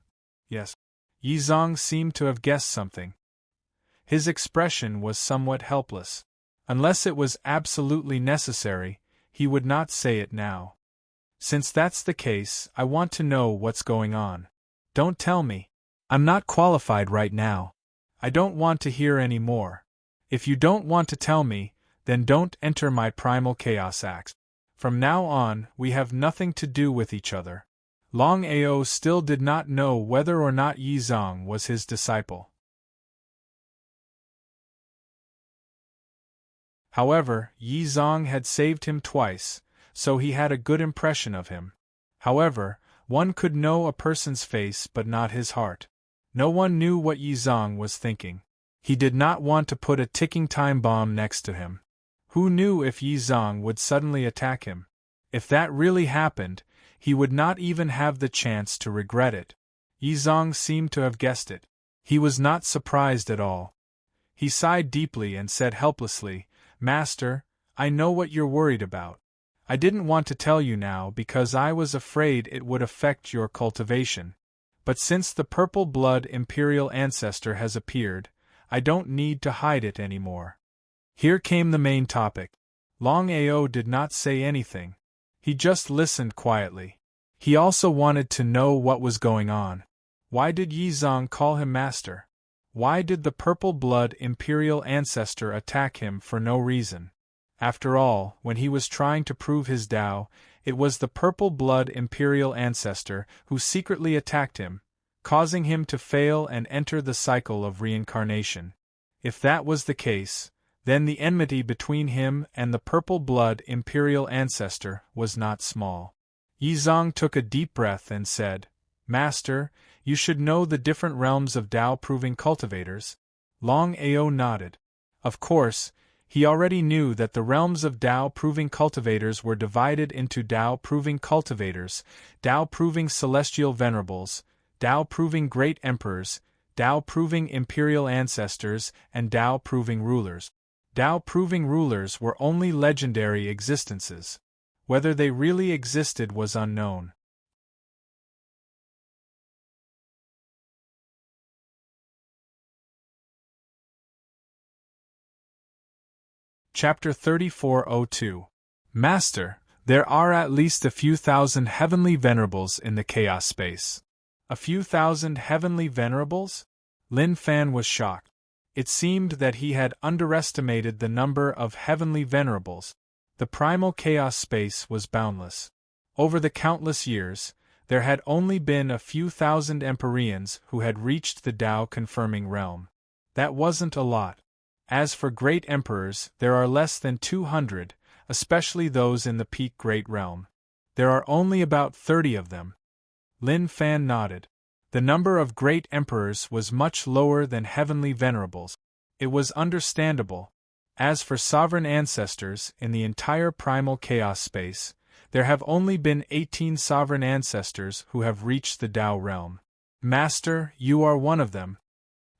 Yes. Yizong seemed to have guessed something. His expression was somewhat helpless. Unless it was absolutely necessary, he would not say it now. Since that's the case, I want to know what's going on. Don't tell me. I'm not qualified right now. I don't want to hear any more. If you don't want to tell me, then don't enter my primal chaos acts. From now on, we have nothing to do with each other. Longao still did not know whether or not Yizong was his disciple. However, Yizong had saved him twice, so he had a good impression of him. However, one could know a person's face but not his heart. No one knew what Yizong was thinking. He did not want to put a ticking time bomb next to him. Who knew if Yizong would suddenly attack him? If that really happened, he would not even have the chance to regret it. Yizong seemed to have guessed it. He was not surprised at all. He sighed deeply and said helplessly, "Master, I know what you're worried about. I didn't want to tell you now because I was afraid it would affect your cultivation. But since the purple blood imperial ancestor has appeared, I don't need to hide it anymore." Here came the main topic. Longao did not say anything. He just listened quietly. He also wanted to know what was going on. Why did Yizong call him master? Why did the purple blood imperial ancestor attack him for no reason? After all, when he was trying to prove his Tao, it was the purple blood imperial ancestor who secretly attacked him, causing him to fail and enter the cycle of reincarnation. If that was the case, then the enmity between him and the purple blood imperial ancestor was not small. Yizong took a deep breath and said, "Master, you should know the different realms of Tao-proving cultivators." Longao nodded. Of course, he already knew that the realms of Tao-proving cultivators were divided into Tao-proving cultivators, Tao-proving celestial venerables, Tao-proving great emperors, Tao-proving imperial ancestors and Tao-proving rulers. Tao-proving rulers were only legendary existences. Whether they really existed was unknown. Chapter 3402. Master, there are at least a few thousand heavenly venerables in the chaos space. A few thousand heavenly venerables? Lin Fan was shocked. It seemed that he had underestimated the number of heavenly venerables. The primal chaos space was boundless. Over the countless years, there had only been a few thousand Empyreans who had reached the Tao-confirming realm. That wasn't a lot. As for great emperors, there are less than 200, especially those in the peak great realm. There are only about 30 of them. Lin Fan nodded. The number of great emperors was much lower than heavenly venerables. It was understandable. As for sovereign ancestors in the entire primal chaos space, there have only been 18 sovereign ancestors who have reached the Tao realm. Master, you are one of them.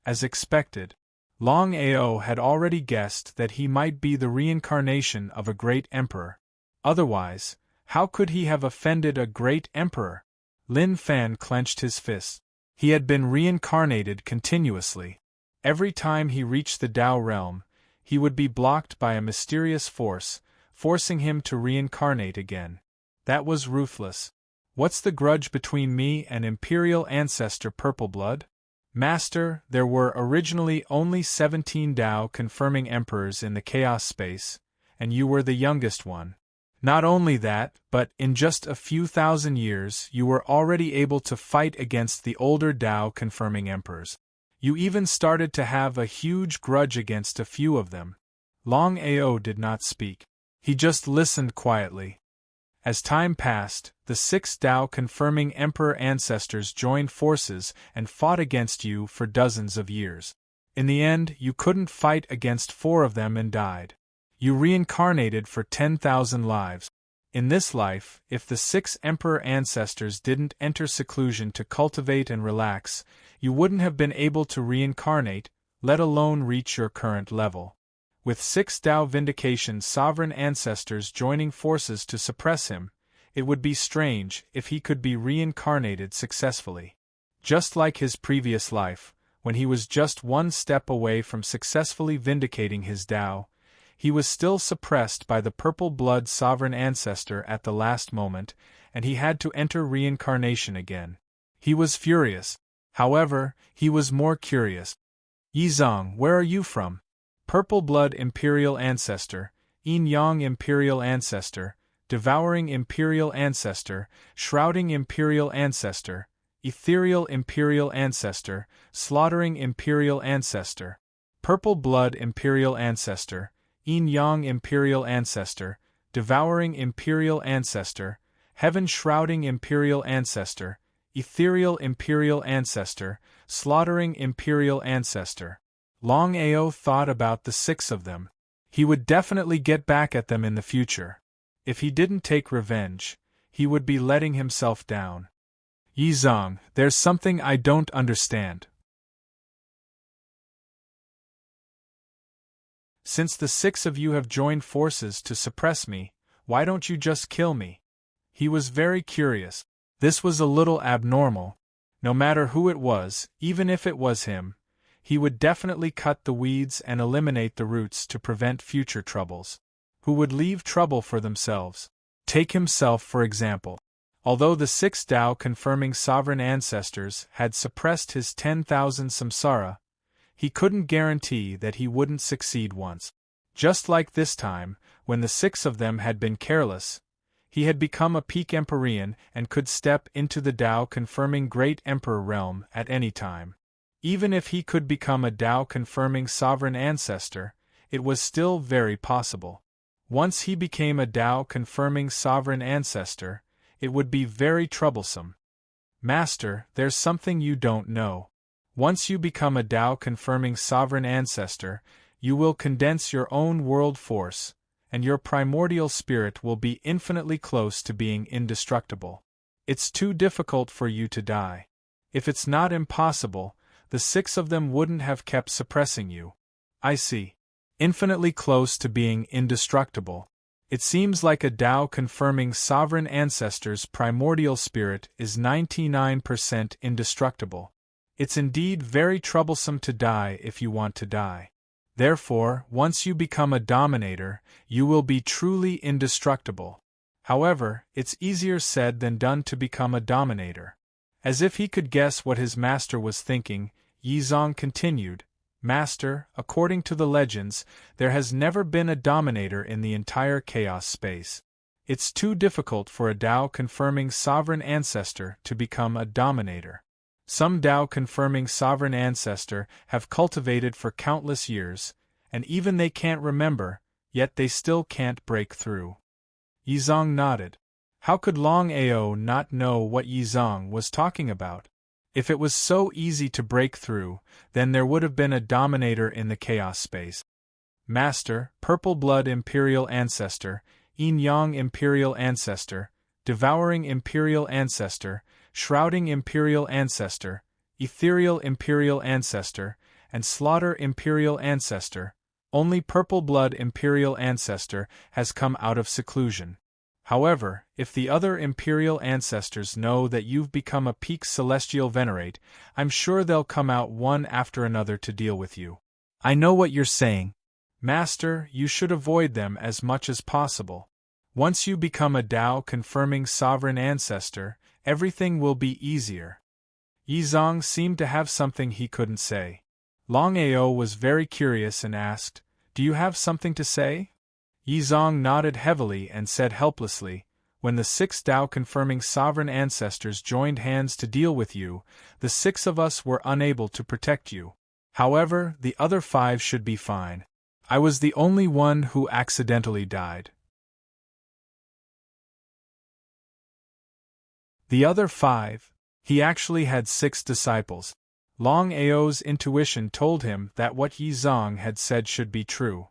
As expected, Longao had already guessed that he might be the reincarnation of a great emperor. Otherwise, how could he have offended a great emperor? Lin Fan clenched his fists. He had been reincarnated continuously. Every time he reached the Tao realm, he would be blocked by a mysterious force, forcing him to reincarnate again. That was ruthless. What's the grudge between me and Imperial Ancestor Purple Blood? Master, there were originally only 17 Tao-confirming emperors in the chaos space, and you were the youngest one. Not only that, but in just a few thousand years you were already able to fight against the older Tao-confirming emperors. You even started to have a huge grudge against a few of them. Longao did not speak. He just listened quietly. As time passed, the 6 Tao-confirming emperor ancestors joined forces and fought against you for dozens of years. In the end, you couldn't fight against 4 of them and died. You reincarnated for 10,000 lives. In this life, if the 6 emperor ancestors didn't enter seclusion to cultivate and relax, you wouldn't have been able to reincarnate, let alone reach your current level. With 6 Tao Vindication sovereign ancestors joining forces to suppress him, it would be strange if he could be reincarnated successfully. Just like his previous life, when he was just one step away from successfully vindicating his Tao, he was still suppressed by the purple blood sovereign ancestor at the last moment, and he had to enter reincarnation again. He was furious. However, he was more curious. Yizong, where are you from? Purple blood imperial ancestor, Yin Yang imperial ancestor, devouring imperial ancestor, shrouding imperial ancestor, ethereal imperial ancestor, slaughtering imperial ancestor. Purple blood imperial ancestor, Yin Yang imperial ancestor, devouring imperial ancestor, heaven shrouding imperial ancestor, ethereal imperial ancestor, slaughtering imperial ancestor. Longao thought about the 6 of them. He would definitely get back at them in the future. If he didn't take revenge, he would be letting himself down. Yizong, there's something I don't understand. Since the 6 of you have joined forces to suppress me, why don't you just kill me? He was very curious. This was a little abnormal. No matter who it was, even if it was him, he would definitely cut the weeds and eliminate the roots to prevent future troubles. Who would leave trouble for themselves? Take himself for example. Although the 6 Tao-confirming sovereign ancestors had suppressed his 10,000 samsara, he couldn't guarantee that he wouldn't succeed once. Just like this time, when the 6 of them had been careless, he had become a peak Empyrean and could step into the Tao-confirming Great Emperor realm at any time. Even if he could become a Tao-confirming sovereign ancestor, it was still very possible. Once he became a Tao-confirming sovereign ancestor, it would be very troublesome. Master, there's something you don't know. Once you become a Tao-confirming sovereign ancestor, you will condense your own world force, and your primordial spirit will be infinitely close to being indestructible. It's too difficult for you to die. If it's not impossible, the 6 of them wouldn't have kept suppressing you. I see. Infinitely close to being indestructible. It seems like a Tao confirming sovereign ancestor's primordial spirit is 99% indestructible. It's indeed very troublesome to die if you want to die. Therefore, once you become a dominator, you will be truly indestructible. However, it's easier said than done to become a dominator. As if he could guess what his master was thinking, Yizong continued, Master, according to the legends, there has never been a dominator in the entire chaos space. It's too difficult for a Tao-confirming sovereign ancestor to become a dominator. Some Tao-confirming sovereign ancestor have cultivated for countless years, and even they can't remember, yet they still can't break through. Yizong nodded. How could Longao not know what Yizong was talking about? If it was so easy to break through, then there would have been a dominator in the chaos space. Master, Purple Blood Imperial Ancestor, Yin Yang Imperial Ancestor, Devouring Imperial Ancestor, Shrouding Imperial Ancestor, Ethereal Imperial Ancestor, and Slaughter Imperial Ancestor, only Purple Blood Imperial Ancestor has come out of seclusion. However, if the other Imperial Ancestors know that you've become a peak Celestial Venerate, I'm sure they'll come out one after another to deal with you. I know what you're saying. Master, you should avoid them as much as possible. Once you become a Tao-confirming sovereign ancestor, everything will be easier. Yizong seemed to have something he couldn't say. Longao was very curious and asked, Do you have something to say? Yizong nodded heavily and said helplessly, When the 6 Tao-confirming sovereign ancestors joined hands to deal with you, the 6 of us were unable to protect you. However, the other 5 should be fine. I was the only one who accidentally died. The other 5? He actually had 6 disciples. Longao's intuition told him that what Yizong had said should be true.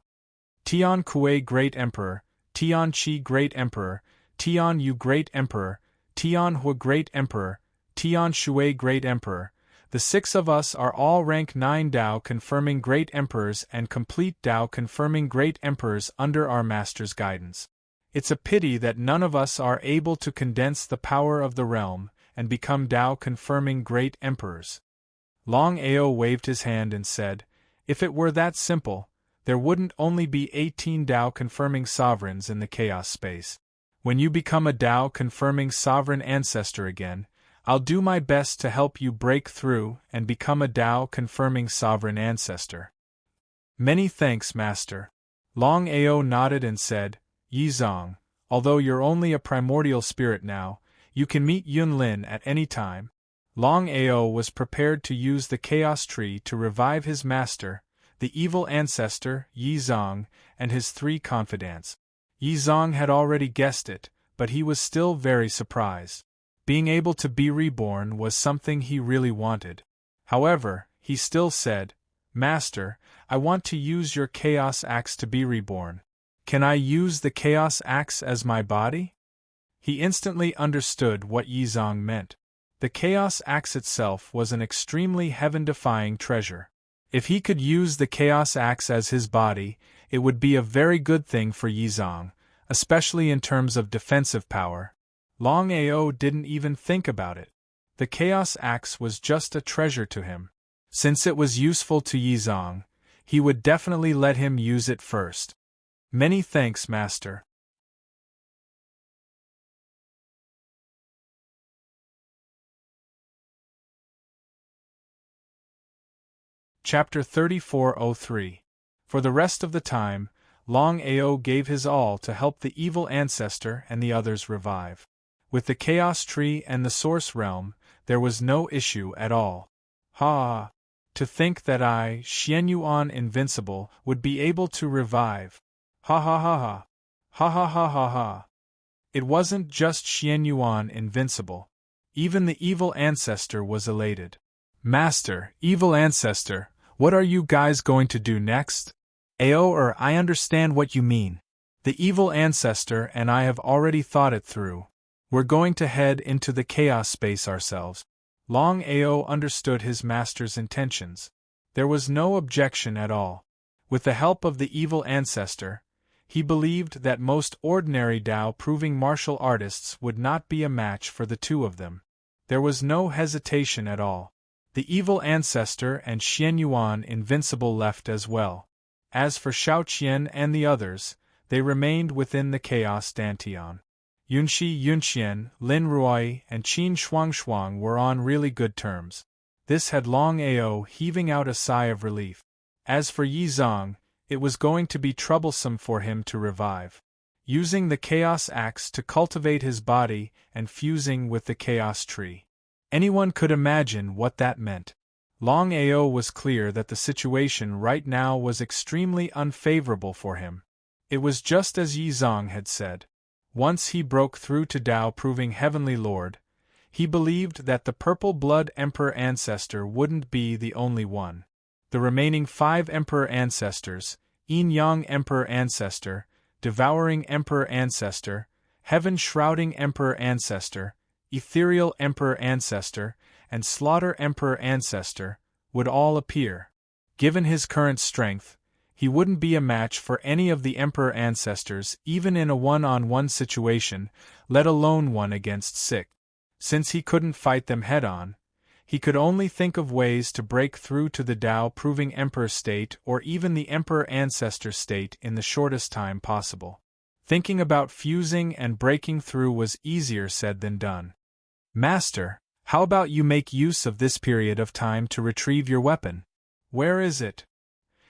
Tian Kuei Great Emperor, Tian Qi Great Emperor, Tian Yu Great Emperor, Tian Hua Great Emperor, Tian Shui Great Emperor. The 6 of us are all rank 9 Tao confirming Great Emperors and complete Tao confirming Great Emperors under our Master's guidance. It's a pity that none of us are able to condense the power of the realm and become Tao confirming Great Emperors. Longao waved his hand and said, If it were that simple, there wouldn't only be 18 Tao-confirming sovereigns in the chaos space. When you become a Tao-confirming sovereign ancestor again, I'll do my best to help you break through and become a Tao-confirming sovereign ancestor. Many thanks, Master. Longao nodded and said, Yizong, although you're only a primordial spirit now, you can meet Yunlin at any time. Longao was prepared to use the Chaos Tree to revive his master, the evil ancestor, Yizong, and his 3 confidants. Yizong had already guessed it, but he was still very surprised. Being able to be reborn was something he really wanted. However, he still said, Master, I want to use your Chaos Axe to be reborn. Can I use the Chaos Axe as my body? He instantly understood what Yizong meant. The Chaos Axe itself was an extremely heaven-defying treasure. If he could use the Chaos Axe as his body, it would be a very good thing for Yizong, especially in terms of defensive power. Longao didn't even think about it. The Chaos Axe was just a treasure to him. Since it was useful to Yizong, he would definitely let him use it first. Many thanks, Master. Chapter 3403. For the rest of the time, Longao gave his all to help the evil ancestor and the others revive. With the Chaos Tree and the Source Realm, there was no issue at all. Ha! To think that I, Xianyuan Invincible, would be able to revive. Ha ha ha ha. Ha ha ha ha ha. It wasn't just Xianyuan Invincible. Even the evil ancestor was elated. Master, evil ancestor, what are you guys going to do next? I understand what you mean. The evil ancestor and I have already thought it through. We're going to head into the chaos space ourselves. Longao understood his master's intentions. There was no objection at all. With the help of the evil ancestor, he believed that most ordinary Tao-proving martial artists would not be a match for the two of them. There was no hesitation at all. The evil ancestor and Xian Yuan invincible left as well. As for Shao Qian and the others, they remained within the chaos Dantian. Yunxi Yunxian, Lin Ruai, and Qin Shuangshuang were on really good terms. This had Longao heaving out a sigh of relief. As for Yi Zong, it was going to be troublesome for him to revive. Using the Chaos Axe to cultivate his body and fusing with the Chaos Tree. Anyone could imagine what that meant. Longao was clear that the situation right now was extremely unfavorable for him. It was just as Yi Zong had said. Once he broke through to Tao-proving Heavenly Lord, he believed that the Purple Blood Emperor ancestor wouldn't be the only one. The remaining 5 Emperor ancestors, Yin-Yang Emperor ancestor, Devouring Emperor ancestor, Heaven-Shrouding Emperor ancestor, Ethereal Emperor ancestor, and Slaughter Emperor ancestor, would all appear. Given his current strength, he wouldn't be a match for any of the Emperor ancestors even in a one-on-one situation, let alone one against 6. Since he couldn't fight them head-on, he could only think of ways to break through to the Tao-proving Emperor state or even the Emperor ancestor state in the shortest time possible. Thinking about fusing and breaking through was easier said than done. Master, how about you make use of this period of time to retrieve your weapon? Where is it?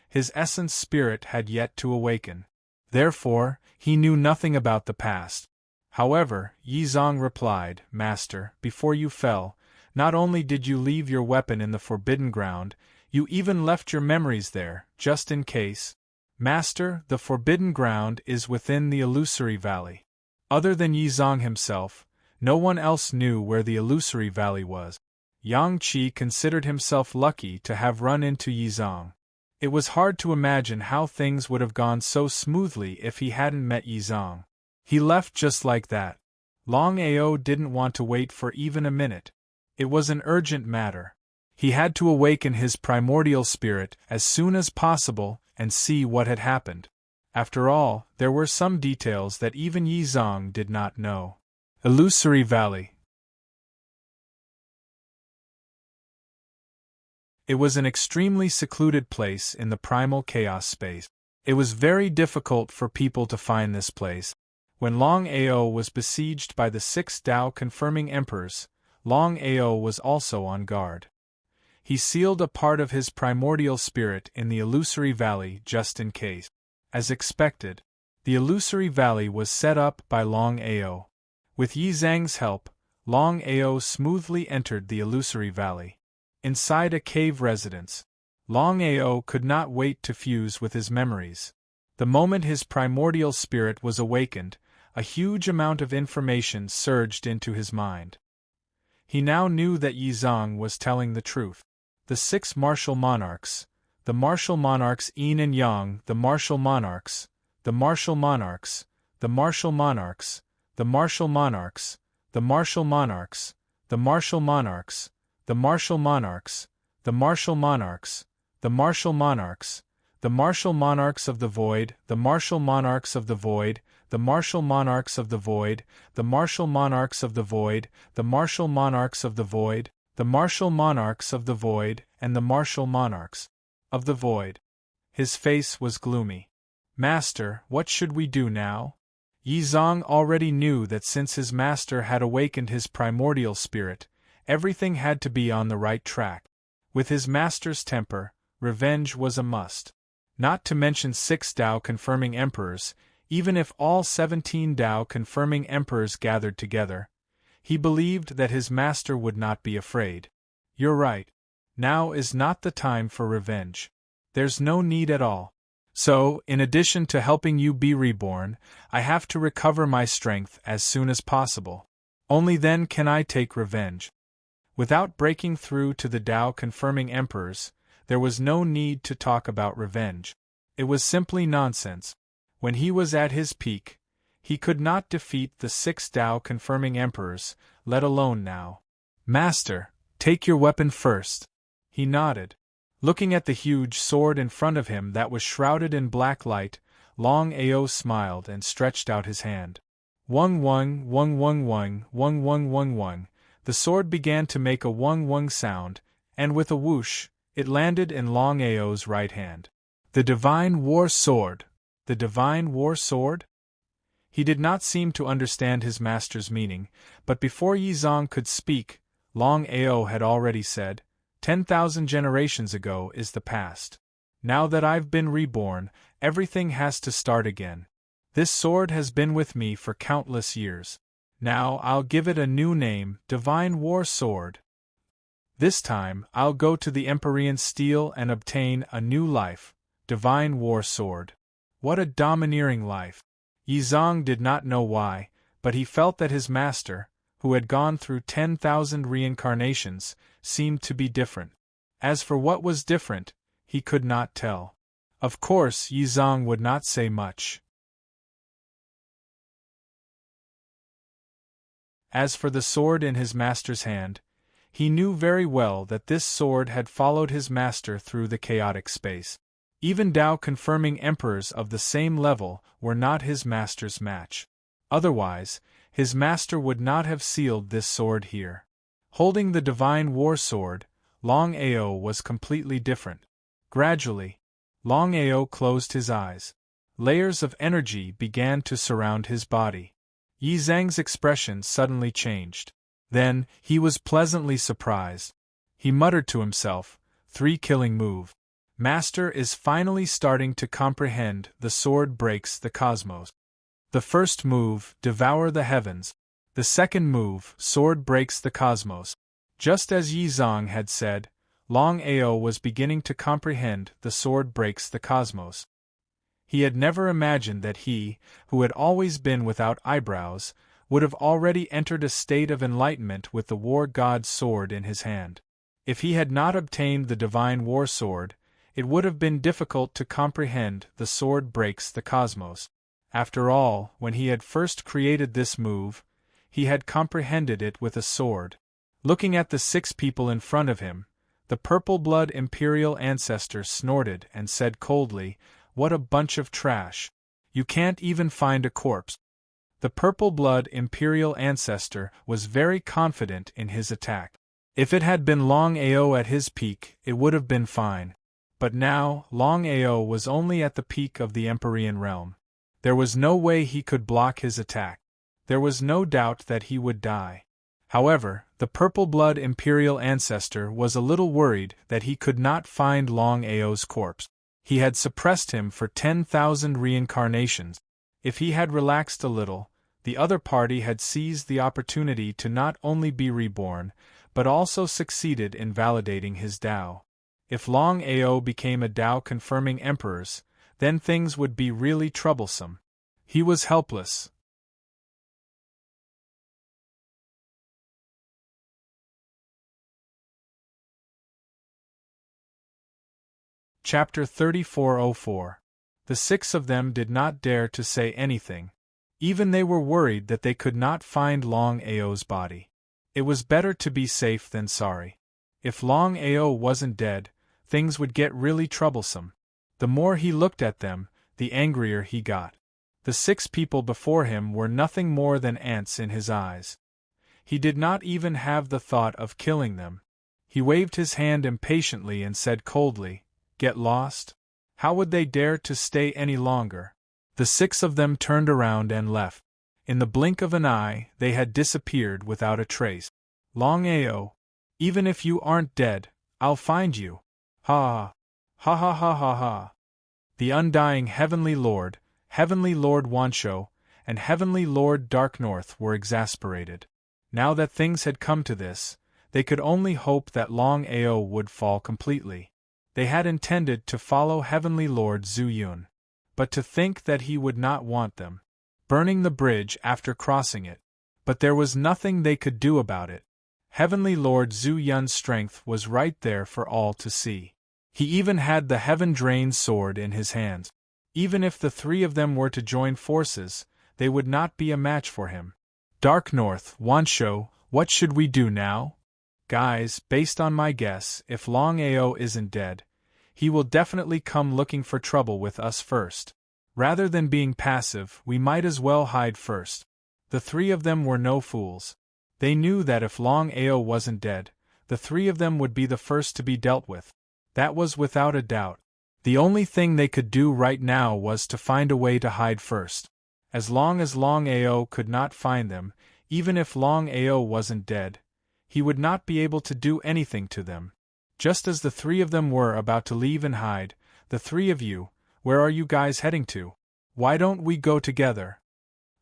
His essence spirit had yet to awaken. Therefore, he knew nothing about the past. However, Yi Zong replied, Master, before you fell, not only did you leave your weapon in the Forbidden Ground, you even left your memories there, just in case. Master, the Forbidden Ground is within the Illusory Valley. Other than Yi Zong himself, no one else knew where the Illusory Valley was. Yang Qi considered himself lucky to have run into Yi Zong. It was hard to imagine how things would have gone so smoothly if he hadn't met Yi Zong. He left just like that. Longao didn't want to wait for even a minute. It was an urgent matter. He had to awaken his primordial spirit as soon as possible and see what had happened. After all, there were some details that even Yi Zong did not know. Illusory Valley. It was an extremely secluded place in the primal chaos space. It was very difficult for people to find this place. When Longao was besieged by the 6 Tao-confirming emperors, Longao was also on guard. He sealed a part of his primordial spirit in the Illusory Valley just in case. As expected, the Illusory Valley was set up by Longao. With Yi Zhang's help, Longao smoothly entered the Illusory Valley. Inside a cave residence, Longao could not wait to fuse with his memories. The moment his primordial spirit was awakened, a huge amount of information surged into his mind. He now knew that Yi Zong was telling the truth. The 6 martial monarchs, the martial monarchs Yin and Yang, the martial monarchs, the martial monarchs, the martial monarchs, the martial monarchs, the martial monarchs, the martial monarchs, the martial monarchs, the martial monarchs, the martial monarchs, the martial monarchs of the void, the martial monarchs of the void, the martial monarchs of the void, the martial monarchs of the void, the martial monarchs of the void, the martial monarchs of the void, and the martial monarchs of the void. His face was gloomy. Master, what should we do now? Yi Zong already knew that since his master had awakened his primordial spirit, everything had to be on the right track. With his master's temper, revenge was a must. Not to mention 6 Tao-confirming emperors, even if all 17 Tao-confirming emperors gathered together. He believed that his master would not be afraid. You're right. Now is not the time for revenge. There's no need at all. So, in addition to helping you be reborn, I have to recover my strength as soon as possible. Only then can I take revenge. Without breaking through to the Tao-confirming emperors, there was no need to talk about revenge. It was simply nonsense. When he was at his peak, he could not defeat the 6 Tao-confirming emperors, let alone now. Master, Take your weapon first. He nodded. Looking at the huge sword in front of him that was shrouded in black light, Longao smiled and stretched out his hand. Wung wung, wung wung wung, wung wung wung wung. The sword began to make a wung wung sound, and with a whoosh, it landed in Longao's right hand. The Divine War Sword! The Divine War Sword? He did not seem to understand his master's meaning, but before Yizong could speak, Longao had already said, 10,000 generations ago is the past. Now that I've been reborn, everything has to start again. This sword has been with me for countless years. Now I'll give it a new name, Divine War Sword. This time, I'll go to the Empyrean Steel and obtain a new life, Divine War Sword. What a domineering life! Yizong did not know why, but he felt that his master, who had gone through 10,000 reincarnations, seemed to be different. As for what was different, he could not tell. Of course, Yizong would not say much. As for the sword in his master's hand, he knew very well that this sword had followed his master through the chaotic space. Even Tao-confirming emperors of the same level were not his master's match. Otherwise, his master would not have sealed this sword here. Holding the Divine War Sword, Longao was completely different. Gradually, Longao closed his eyes. Layers of energy began to surround his body. Yizang's expression suddenly changed. Then, he was pleasantly surprised. He muttered to himself, 3 killing move. Master is finally starting to comprehend the sword breaks the cosmos. The first move, devour the heavens. The second move, sword breaks the cosmos. Just as Yizong had said, Longao was beginning to comprehend the sword breaks the cosmos. He had never imagined that he, who had always been without eyebrows, would have already entered a state of enlightenment with the war god's sword in his hand. If he had not obtained the Divine War Sword, it would have been difficult to comprehend the sword breaks the cosmos. After all, when he had first created this move, he had comprehended it with a sword. Looking at the 6 people in front of him, the purple-blood imperial ancestor snorted and said coldly, "What a bunch of trash. You can't even find a corpse." The purple-blood imperial ancestor was very confident in his attack. If it had been Longao at his peak, it would have been fine. But now, Longao was only at the peak of the Empyrean realm. There was no way he could block his attack. There was no doubt that he would die. However, the purple-blood imperial ancestor was a little worried that he could not find Longao's corpse. He had suppressed him for 10,000 reincarnations. If he had relaxed a little, the other party had seized the opportunity to not only be reborn, but also succeeded in validating his Tao. If Longao became a Tao-confirming emperor, then things would be really troublesome. He was helpless. Chapter 3404. The 6 of them did not dare to say anything. Even they were worried that they could not find Longao's body. It was better to be safe than sorry. If Longao wasn't dead, things would get really troublesome. The more he looked at them, the angrier he got. The 6 people before him were nothing more than ants in his eyes. He did not even have the thought of killing them. He waved his hand impatiently and said coldly, "Get lost?" How would they dare to stay any longer? The 6 of them turned around and left. In the blink of an eye, they had disappeared without a trace. Longao, even if you aren't dead, I'll find you. Ha! Ha ha ha ha ha! The undying Heavenly Lord Wansho, and Heavenly Lord Dark North were exasperated. Now that things had come to this, they could only hope that Longao would fall completely. They had intended to follow Heavenly Lord Zuyun. But to think that he would not want them. Burning the bridge after crossing it. But there was nothing they could do about it. Heavenly Lord Zuyun's strength was right there for all to see. He even had the heaven-drained sword in his hands. Even if the 3 of them were to join forces, they would not be a match for him. Dark North, Wansho, what should we do now? Guys, based on my guess, if Longao isn't dead, he will definitely come looking for trouble with us first. Rather than being passive, we might as well hide first. The three of them were no fools. They knew that if Longao wasn't dead, the three of them would be the first to be dealt with. That was without a doubt. The only thing they could do right now was to find a way to hide first. As long as Longao could not find them, even if Longao wasn't dead, he would not be able to do anything to them. Just as the three of them were about to leave and hide, the three of you, where are you guys heading to? Why don't we go together?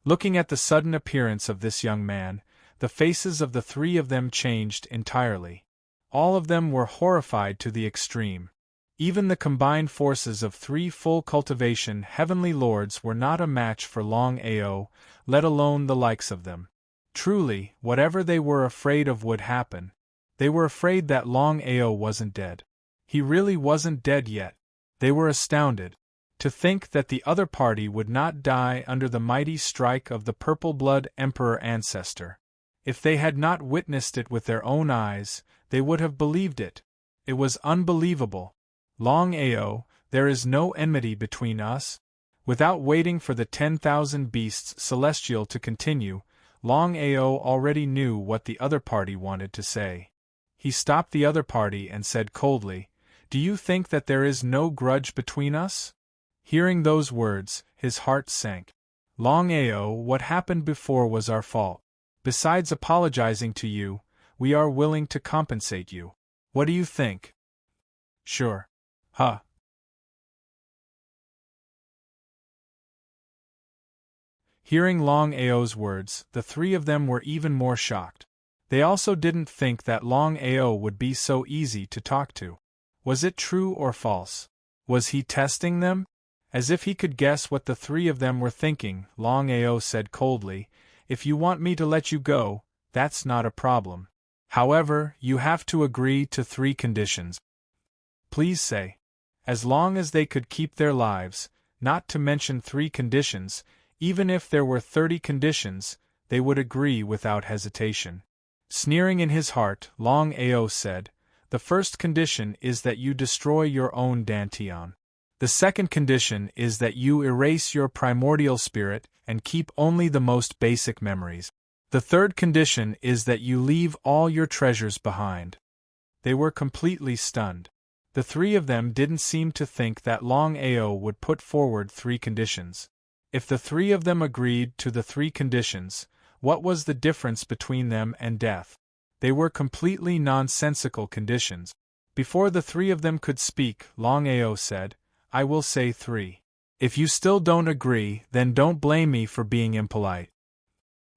Looking at the sudden appearance of this young man, the faces of the three of them changed entirely. All of them were horrified to the extreme. Even the combined forces of three full cultivation heavenly lords were not a match for Longao, let alone the likes of them. Truly, whatever they were afraid of would happen. They were afraid that Longao wasn't dead. He really wasn't dead yet. They were astounded. To think that the other party would not die under the mighty strike of the purple-blood Emperor ancestor. If they had not witnessed it with their own eyes, they would have believed it. It was unbelievable. Longao, there is no enmity between us? Without waiting for the 10,000 beasts celestial to continue, Longao already knew what the other party wanted to say. He stopped the other party and said coldly, "Do you think that there is no grudge between us?" Hearing those words, his heart sank. Longao, what happened before was our fault. Besides apologizing to you, we are willing to compensate you. What do you think? Sure. Huh. Hearing Longao's words, the three of them were even more shocked. They also didn't think that Longao would be so easy to talk to. Was it true or false? Was he testing them? As if he could guess what the three of them were thinking, Longao said coldly, "If you want me to let you go, that's not a problem. However, you have to agree to 3 conditions." Please say. As long as they could keep their lives, not to mention 3 conditions, even if there were 30 conditions, they would agree without hesitation. Sneering in his heart, Longao said, "The first condition is that you destroy your own Dantian. The second condition is that you erase your primordial spirit and keep only the most basic memories. The third condition is that you leave all your treasures behind." They were completely stunned. The three of them didn't seem to think that Longao would put forward 3 conditions. If the three of them agreed to the 3 conditions, what was the difference between them and death? They were completely nonsensical conditions. Before the three of them could speak, Longao said, "I will say 3. If you still don't agree, then don't blame me for being impolite."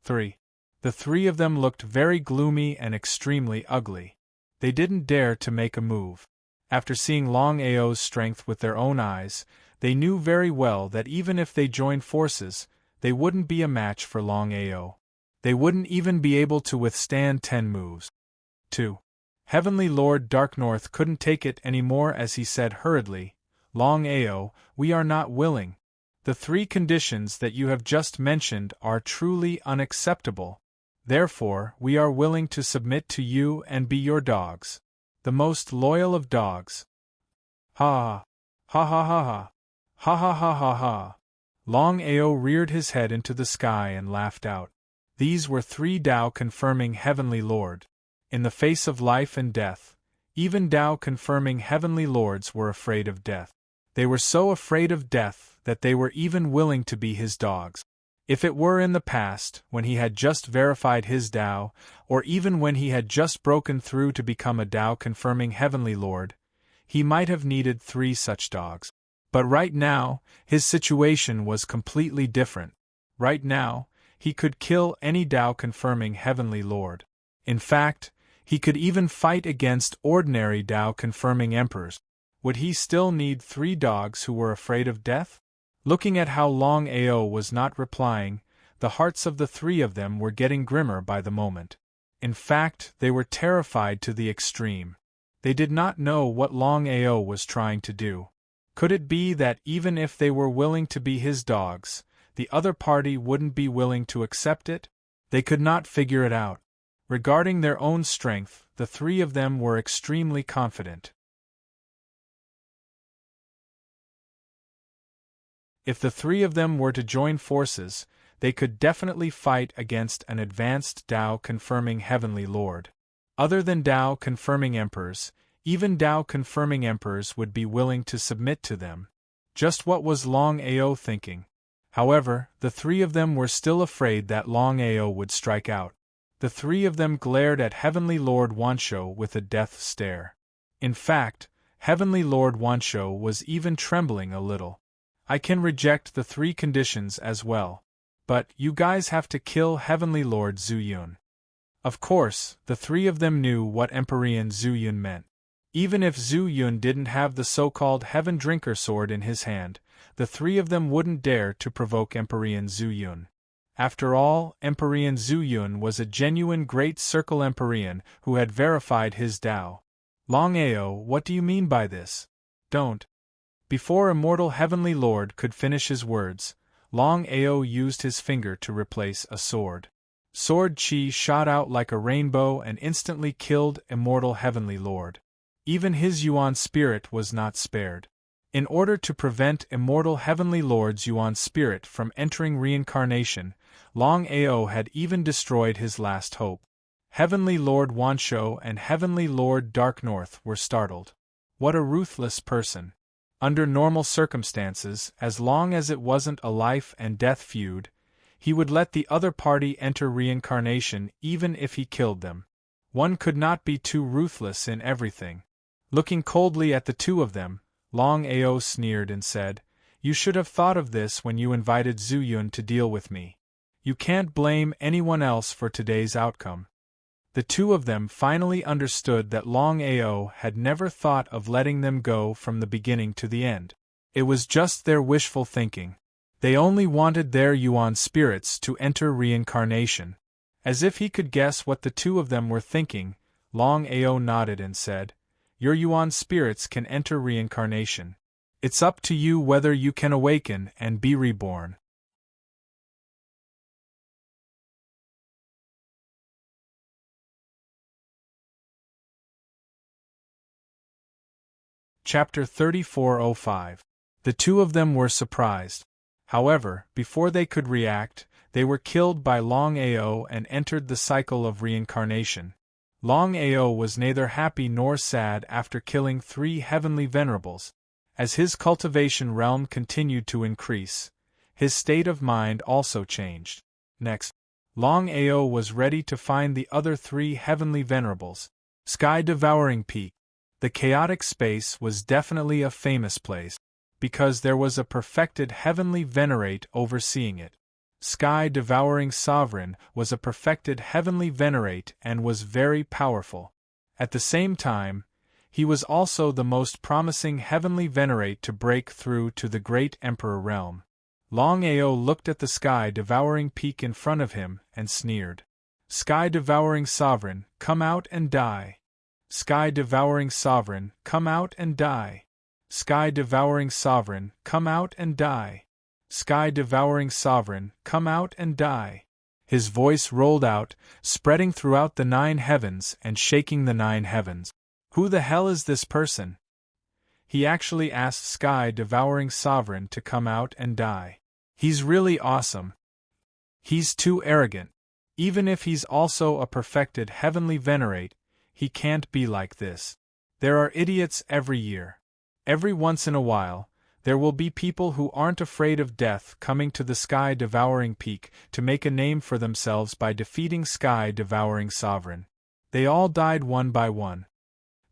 3. The three of them looked very gloomy and extremely ugly. They didn't dare to make a move. After seeing Longao's strength with their own eyes, they knew very well that even if they joined forces, they wouldn't be a match for Longao. They wouldn't even be able to withstand 10 moves. 2. Heavenly Lord Darknorth couldn't take it anymore as he said hurriedly, "Longao, we are not willing. The 3 conditions that you have just mentioned are truly unacceptable. Therefore, we are willing to submit to you and be your dogs. The most loyal of dogs." Ha ha ha ha ha ha ha ha ha ha. Longao reared his head into the sky and laughed out. These were 3 Tao-confirming Heavenly Lord. In the face of life and death, even Tao-confirming Heavenly Lords were afraid of death. They were so afraid of death that they were even willing to be his dogs. If it were in the past, when he had just verified his Tao, or even when he had just broken through to become a Tao-confirming Heavenly Lord, he might have needed 3 such dogs. But right now, his situation was completely different. Right now, he could kill any Tao-confirming Heavenly Lord. In fact, he could even fight against ordinary Tao-confirming emperors. Would he still need 3 dogs who were afraid of death? Looking at how Longao was not replying, the hearts of the 3 of them were getting grimmer by the moment. In fact, they were terrified to the extreme. They did not know what Longao was trying to do. Could it be that even if they were willing to be his dogs, the other party wouldn't be willing to accept it? They could not figure it out. Regarding their own strength, the three of them were extremely confident. If the three of them were to join forces, they could definitely fight against an advanced Tao-confirming Heavenly Lord. Other than Tao-confirming emperors, even Tao-confirming emperors would be willing to submit to them. Just what was Longao thinking? However, the three of them were still afraid that Longao would strike out. The three of them glared at Heavenly Lord Wansho with a death stare. In fact, Heavenly Lord Wansho was even trembling a little. I can reject the three conditions as well. But you guys have to kill Heavenly Lord Zuyun. Of course, the three of them knew what Emperor Zuyun meant. Even if Zuyun didn't have the so-called Heaven Drinker sword in his hand, the three of them wouldn't dare to provoke Emperor Zuyun. After all, Emperor Zuyun was a genuine Great Circle Emperor who had verified his Tao. Longao, what do you mean by this? Don't. Before immortal Heavenly Lord could finish his words, Longao used his finger to replace a sword. Sword chi shot out like a rainbow and instantly killed immortal Heavenly Lord. Even his Yuan spirit was not spared. In order to prevent immortal Heavenly Lord's Yuan spirit from entering reincarnation, Longao had even destroyed his last hope. Heavenly Lord Wansho and Heavenly Lord Dark North were startled. What a ruthless person. Under normal circumstances, as long as it wasn't a life and death feud, he would let the other party enter reincarnation even if he killed them. One could not be too ruthless in everything. Looking coldly at the two of them, Longao sneered and said, "You should have thought of this when you invited Zuyun to deal with me. You can't blame anyone else for today's outcome." The two of them finally understood that Longao had never thought of letting them go from the beginning to the end. It was just their wishful thinking. They only wanted their Yuan spirits to enter reincarnation. As if he could guess what the two of them were thinking, Longao nodded and said, "Your Yuan spirits can enter reincarnation. It's up to you whether you can awaken and be reborn." Chapter 3405. The two of them were surprised. However, before they could react, they were killed by Longao and entered the cycle of reincarnation. Longao was neither happy nor sad after killing three heavenly venerables. As his cultivation realm continued to increase, his state of mind also changed. Next, Longao was ready to find the other three heavenly venerables. Sky-devouring peak. The chaotic space was definitely a famous place, because there was a perfected heavenly venerate overseeing it. Sky-devouring sovereign was a perfected heavenly venerate and was very powerful. At the same time, he was also the most promising heavenly venerate to break through to the great emperor realm. Longao looked at the sky-devouring peak in front of him and sneered. "Sky-devouring sovereign, come out and die. Sky-devouring sovereign, come out and die. Sky-devouring sovereign, come out and die. Sky-devouring sovereign, come out and die." His voice rolled out, spreading throughout the 9 heavens and shaking the 9 heavens. "Who the hell is this person?" He actually asked Sky-devouring sovereign to come out and die. He's really awesome. He's too arrogant. Even if he's also a perfected heavenly venerate, he can't be like this. There are idiots every year. Every once in a while, there will be people who aren't afraid of death coming to the sky-devouring peak to make a name for themselves by defeating sky-devouring sovereign. They all died one by one.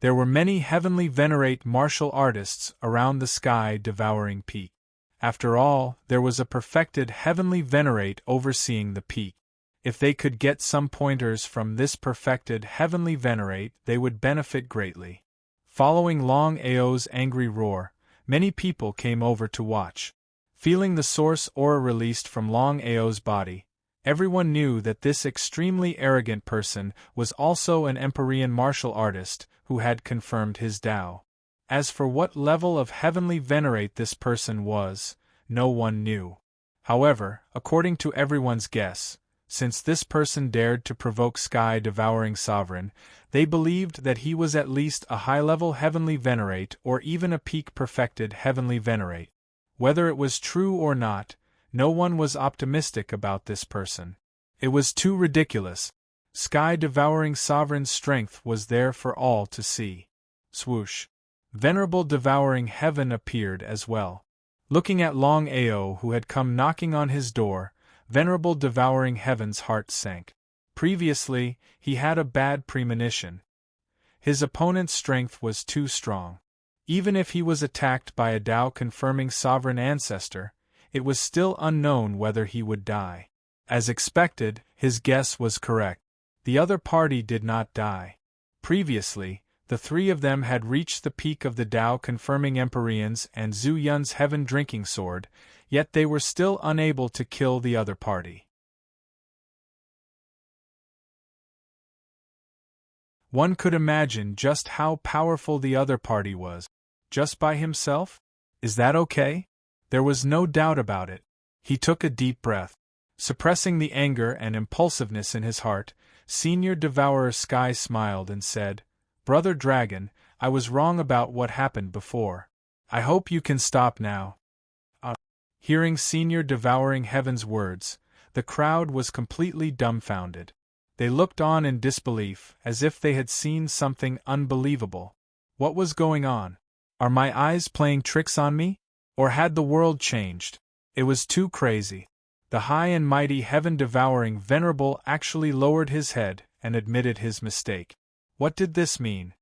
There were many heavenly venerate martial artists around the sky-devouring peak. After all, there was a perfected heavenly venerate overseeing the peak. If they could get some pointers from this perfected heavenly venerate, they would benefit greatly. Following Longao's angry roar, many people came over to watch. Feeling the source aura released from Longao's body, everyone knew that this extremely arrogant person was also an Empyrean martial artist who had confirmed his Tao. As for what level of heavenly venerate this person was, no one knew. However, according to everyone's guess, Since this person dared to provoke sky-devouring sovereign, they believed that he was at least a high-level heavenly venerate or even a peak-perfected heavenly venerate. Whether it was true or not, no one was optimistic about this person. It was too ridiculous. Sky-devouring sovereign's strength was there for all to see. Swoosh! Venerable devouring heaven appeared as well. Looking at Longao, who had come knocking on his door, venerable devouring heaven's heart sank. Previously, he had a bad premonition. His opponent's strength was too strong. Even if he was attacked by a Tao-confirming sovereign ancestor, it was still unknown whether he would die. As expected, his guess was correct. The other party did not die. Previously, the three of them had reached the peak of the Tao-confirming Empyreans and Zhu Yun's heaven-drinking sword, yet they were still unable to kill the other party. One could imagine just how powerful the other party was. Just by himself? Is that okay? There was no doubt about it. He took a deep breath. Suppressing the anger and impulsiveness in his heart, Senior Devourer Sky smiled and said, "Brother Dragon, I was wrong about what happened before. I hope you can stop now." Hearing Senior Devouring Heaven's words, the crowd was completely dumbfounded. They looked on in disbelief, as if they had seen something unbelievable. What was going on? Are my eyes playing tricks on me? Or had the world changed? It was too crazy. The high and mighty heaven-devouring Venerable actually lowered his head and admitted his mistake. What did this mean?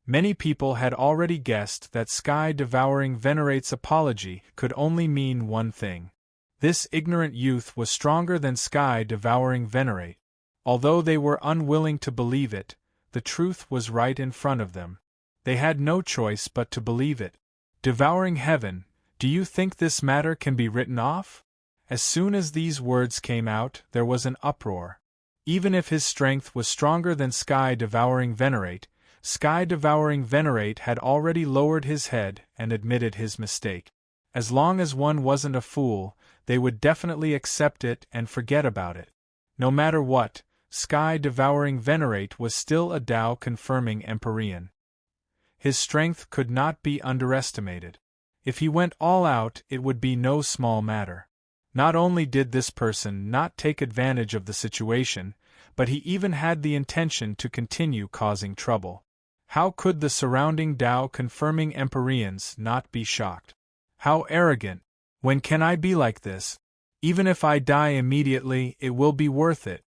Many people had already guessed that Sky-devouring Venerate's apology could only mean one thing. This ignorant youth was stronger than Sky-devouring Venerate. Although they were unwilling to believe it, the truth was right in front of them. They had no choice but to believe it. Devouring Heaven, do you think this matter can be written off? As soon as these words came out, there was an uproar. Even if his strength was stronger than Sky-devouring Venerate, Sky-devouring Venerate had already lowered his head and admitted his mistake. As long as one wasn't a fool, they would definitely accept it and forget about it. No matter what, Sky-devouring Venerate was still a Tao-confirming Empyrean. His strength could not be underestimated. If he went all out, it would be no small matter. Not only did this person not take advantage of the situation, but he even had the intention to continue causing trouble. How could the surrounding Tao-confirming Empyreans not be shocked? How arrogant! When can I be like this? Even if I die immediately, it will be worth it.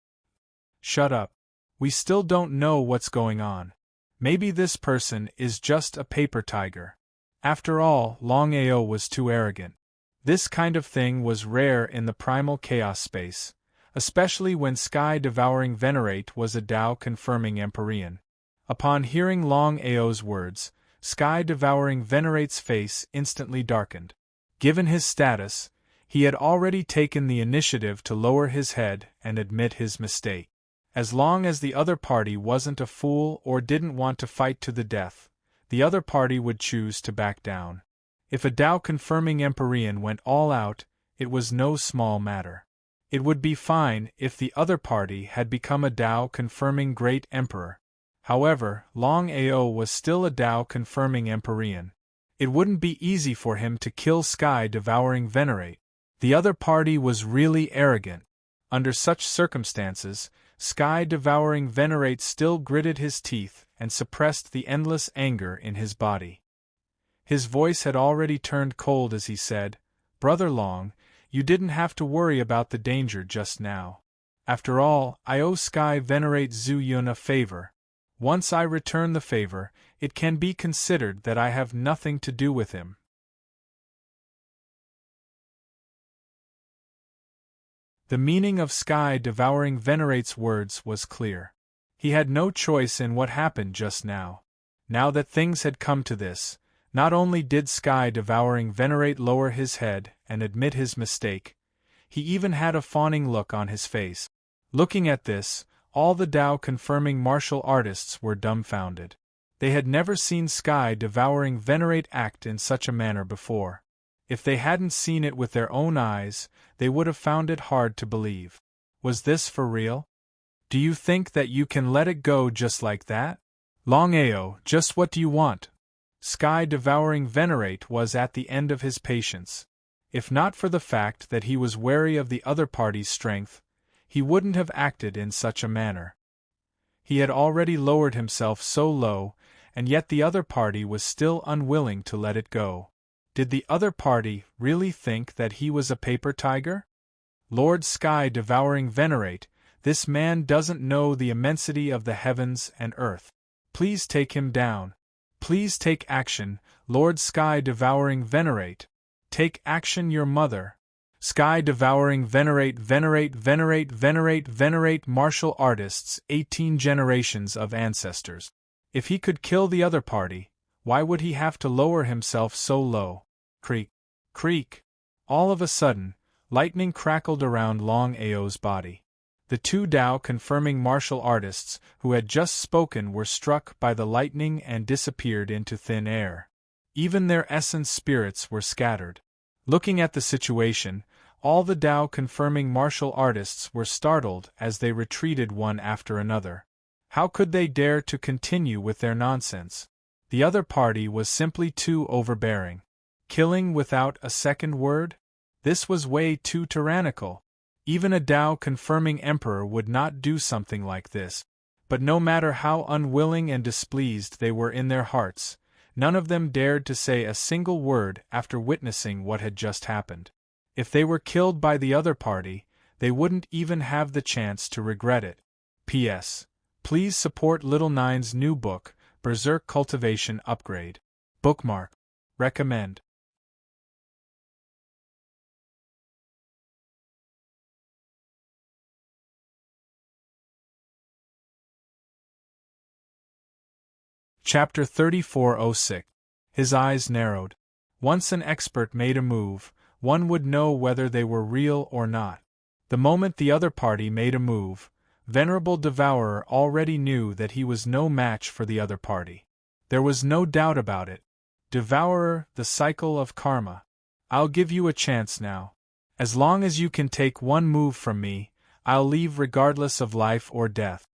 Shut up. We still don't know what's going on. Maybe this person is just a paper tiger. After all, Longao was too arrogant. This kind of thing was rare in the primal chaos space, especially when Sky-devouring Venerate was a Tao-confirming Empyrean. Upon hearing Longao's words, Sky-devouring Venerate's face instantly darkened. Given his status, he had already taken the initiative to lower his head and admit his mistake. As long as the other party wasn't a fool or didn't want to fight to the death, the other party would choose to back down. If a Tao-confirming Empyrean went all out, it was no small matter. It would be fine if the other party had become a Tao-confirming Great Emperor. However, Longao was still a Tao-confirming Empyrean. It wouldn't be easy for him to kill Sky-devouring Venerate. The other party was really arrogant. Under such circumstances, Sky-devouring Venerate still gritted his teeth and suppressed the endless anger in his body. His voice had already turned cold as he said, "Brother Long, you didn't have to worry about the danger just now. After all, I owe Sky Venerate Zhu Yun a favor. Once I return the favor, it can be considered that I have nothing to do with him." The meaning of Sky-devouring Venerate's words was clear. He had no choice in what happened just now. Now that things had come to this, not only did Sky-devouring Venerate lower his head and admit his mistake, he even had a fawning look on his face. Looking at this, all the Tao-confirming martial artists were dumbfounded. They had never seen Sky-devouring Venerate act in such a manner before. If they hadn't seen it with their own eyes, they would have found it hard to believe. Was this for real? Do you think that you can let it go just like that? Longao, just what do you want? Sky-devouring Venerate was at the end of his patience. If not for the fact that he was wary of the other party's strength, he wouldn't have acted in such a manner. He had already lowered himself so low, and yet the other party was still unwilling to let it go. Did the other party really think that he was a paper tiger? Lord Sky-devouring Venerate, this man doesn't know the immensity of the heavens and earth. Please take him down. Please take action, Lord Sky-devouring Venerate. Take action, your mother. Sky-devouring Venerate, Venerate, Venerate, Venerate, Venerate martial artists, 18 generations of ancestors. If he could kill the other party, why would he have to lower himself so low? Creak, creak. All of a sudden, lightning crackled around Longao's body. The two Tao-confirming martial artists who had just spoken were struck by the lightning and disappeared into thin air. Even their essence spirits were scattered. Looking at the situation, all the Tao-confirming martial artists were startled as they retreated one after another. How could they dare to continue with their nonsense? The other party was simply too overbearing. Killing without a second word? This was way too tyrannical. Even a Tao-confirming emperor would not do something like this. But no matter how unwilling and displeased they were in their hearts, none of them dared to say a single word after witnessing what had just happened. If they were killed by the other party, they wouldn't even have the chance to regret it. P.S. Please support Little Nine's new book, Berserk Cultivation Upgrade. Bookmark. Recommend. Chapter 3406. His eyes narrowed. Once an expert made a move, one would know whether they were real or not. The moment the other party made a move, Venerable Devourer already knew that he was no match for the other party. There was no doubt about it. Devourer, the cycle of karma. I'll give you a chance now. As long as you can take one move from me, I'll leave regardless of life or death.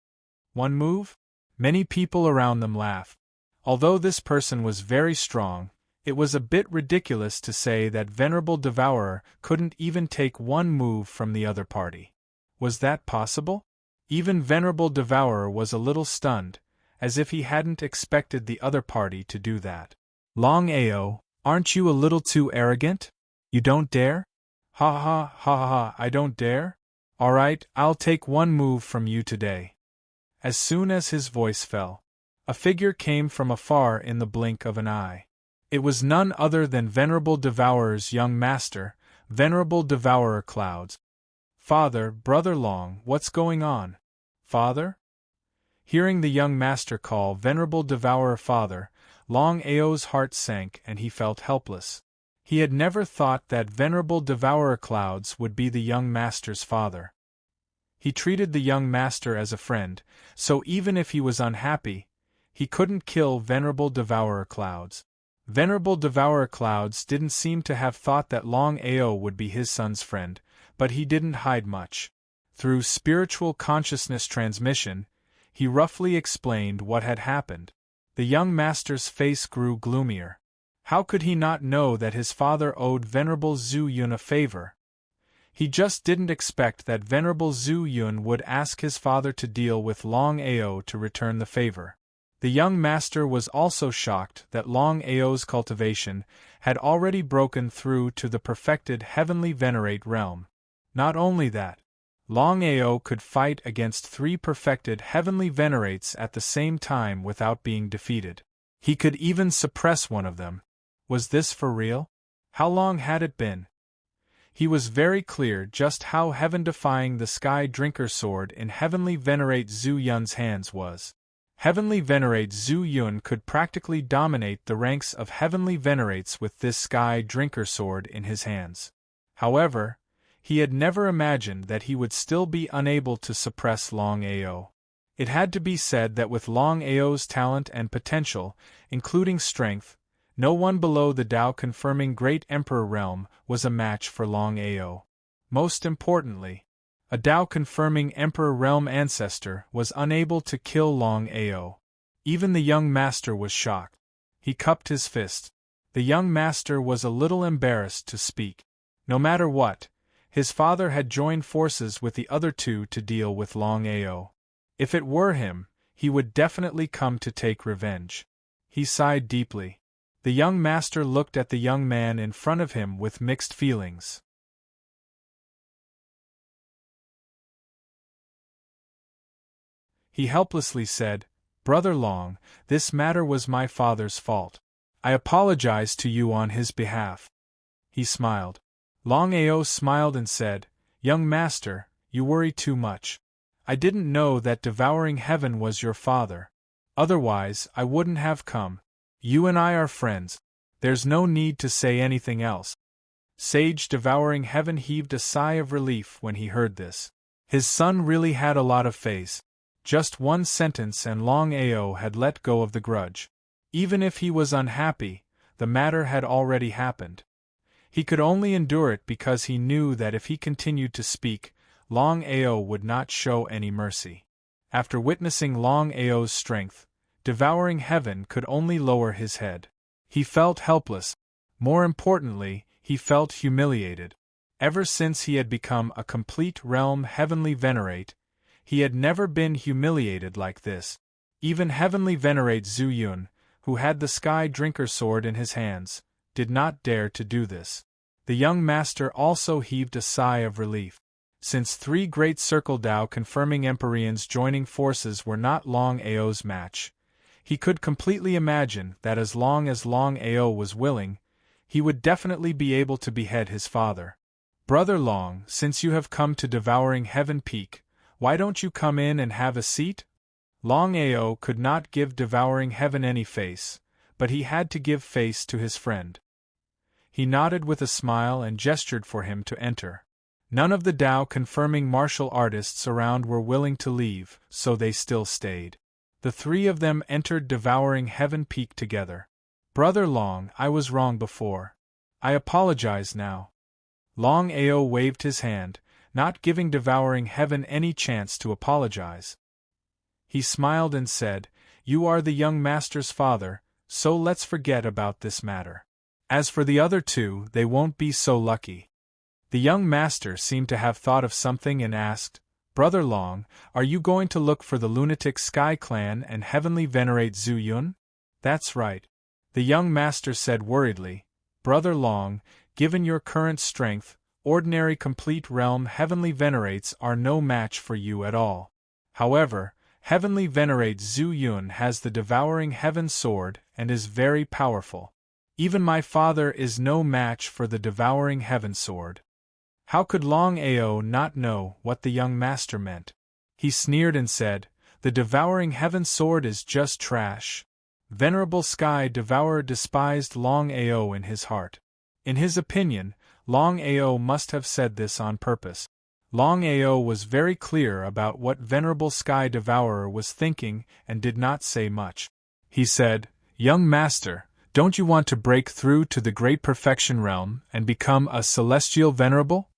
One move? Many people around them laughed. Although this person was very strong, it was a bit ridiculous to say that Venerable Devourer couldn't even take one move from the other party. Was that possible? Even Venerable Devourer was a little stunned, as if he hadn't expected the other party to do that. Longao, aren't you a little too arrogant? You don't dare? Ha ha ha ha, I don't dare? Alright, I'll take one move from you today. As soon as his voice fell, a figure came from afar in the blink of an eye. It was none other than Venerable Devourer's young master, Venerable Devourer Clouds. Father, Brother Long, what's going on? Father? Hearing the young master call Venerable Devourer father, Longao's heart sank and he felt helpless. He had never thought that Venerable Devourer Clouds would be the young master's father. He treated the young master as a friend, so even if he was unhappy, he couldn't kill Venerable Devourer Clouds. Venerable Devourer Clouds didn't seem to have thought that Longao would be his son's friend, but he didn't hide much. Through spiritual consciousness transmission, he roughly explained what had happened. The young master's face grew gloomier. How could he not know that his father owed Venerable Zhu Yun a favor? He just didn't expect that Venerable Zhu Yun would ask his father to deal with Longao to return the favor. The young master was also shocked that Longao's cultivation had already broken through to the perfected Heavenly Venerate realm. Not only that, Longao could fight against 3 perfected Heavenly Venerates at the same time without being defeated. He could even suppress one of them. Was this for real? How long had it been? He was very clear just how heaven-defying the Sky Drinker Sword in Heavenly Venerate Zhu Yun's hands was. Heavenly Venerate Zhu Yun could practically dominate the ranks of Heavenly Venerates with this Sky Drinker Sword in his hands. However, he had never imagined that he would still be unable to suppress Longao. It had to be said that with Longao's talent and potential, including strength, no one below the Tao-confirming Great Emperor realm was a match for Longao. Most importantly, a Tao-confirming Emperor Realm ancestor, was unable to kill Longao. Even the young master was shocked. He cupped his fist. The young master was a little embarrassed to speak. No matter what, his father had joined forces with the other two to deal with Longao. If it were him, he would definitely come to take revenge. He sighed deeply. The young master looked at the young man in front of him with mixed feelings. He helplessly said, "Brother Long, this matter was my father's fault. I apologize to you on his behalf." He smiled. Longao smiled and said, "Young master, you worry too much. I didn't know that devouring heaven was your father. Otherwise, I wouldn't have come. You and I are friends. There's no need to say anything else." Sage devouring heaven heaved a sigh of relief when he heard this. His son really had a lot of faith. Just one sentence and Longao had let go of the grudge. Even if he was unhappy, the matter had already happened. He could only endure it because he knew that if he continued to speak, Longao would not show any mercy. After witnessing Longao's strength, devouring heaven could only lower his head. He felt helpless. More importantly, he felt humiliated. Ever since he had become a complete realm heavenly venerate, he had never been humiliated like this. Even heavenly venerate Zhu Yun, who had the sky drinker sword in his hands, did not dare to do this. The young master also heaved a sigh of relief. Since three great circle Tao confirming Empyreans joining forces were not Longao's match, he could completely imagine that as long as Longao was willing, he would definitely be able to behead his father. "Brother Long, since you have come to Devouring Heaven Peak, why don't you come in and have a seat?" Longao could not give Devouring Heaven any face, but he had to give face to his friend. He nodded with a smile and gestured for him to enter. None of the Tao-confirming martial artists around were willing to leave, so they still stayed. The three of them entered Devouring Heaven Peak together. "Brother Long, I was wrong before. I apologize now." Longao waved his hand, not giving Devouring Heaven any chance to apologize. He smiled and said, "You are the young master's father, so let's forget about this matter. As for the other two, they won't be so lucky." The young master seemed to have thought of something and asked, "Brother Long, are you going to look for the lunatic Sky Clan and heavenly venerate Zhu Yun?" "That's right." The young master said worriedly, "Brother Long, given your current strength, ordinary complete realm heavenly venerates are no match for you at all. However, heavenly venerate Zhu Yun has the devouring heaven sword and is very powerful. Even my father is no match for the devouring heaven sword." How could Longao not know what the young master meant? He sneered and said, "The devouring heaven sword is just trash." Venerable Sky Devourer despised Longao in his heart. In his opinion, Longao must have said this on purpose. Longao was very clear about what Venerable Sky Devourer was thinking and did not say much. He said, "Young master, don't you want to break through to the Great Perfection Realm and become a Celestial Venerable?"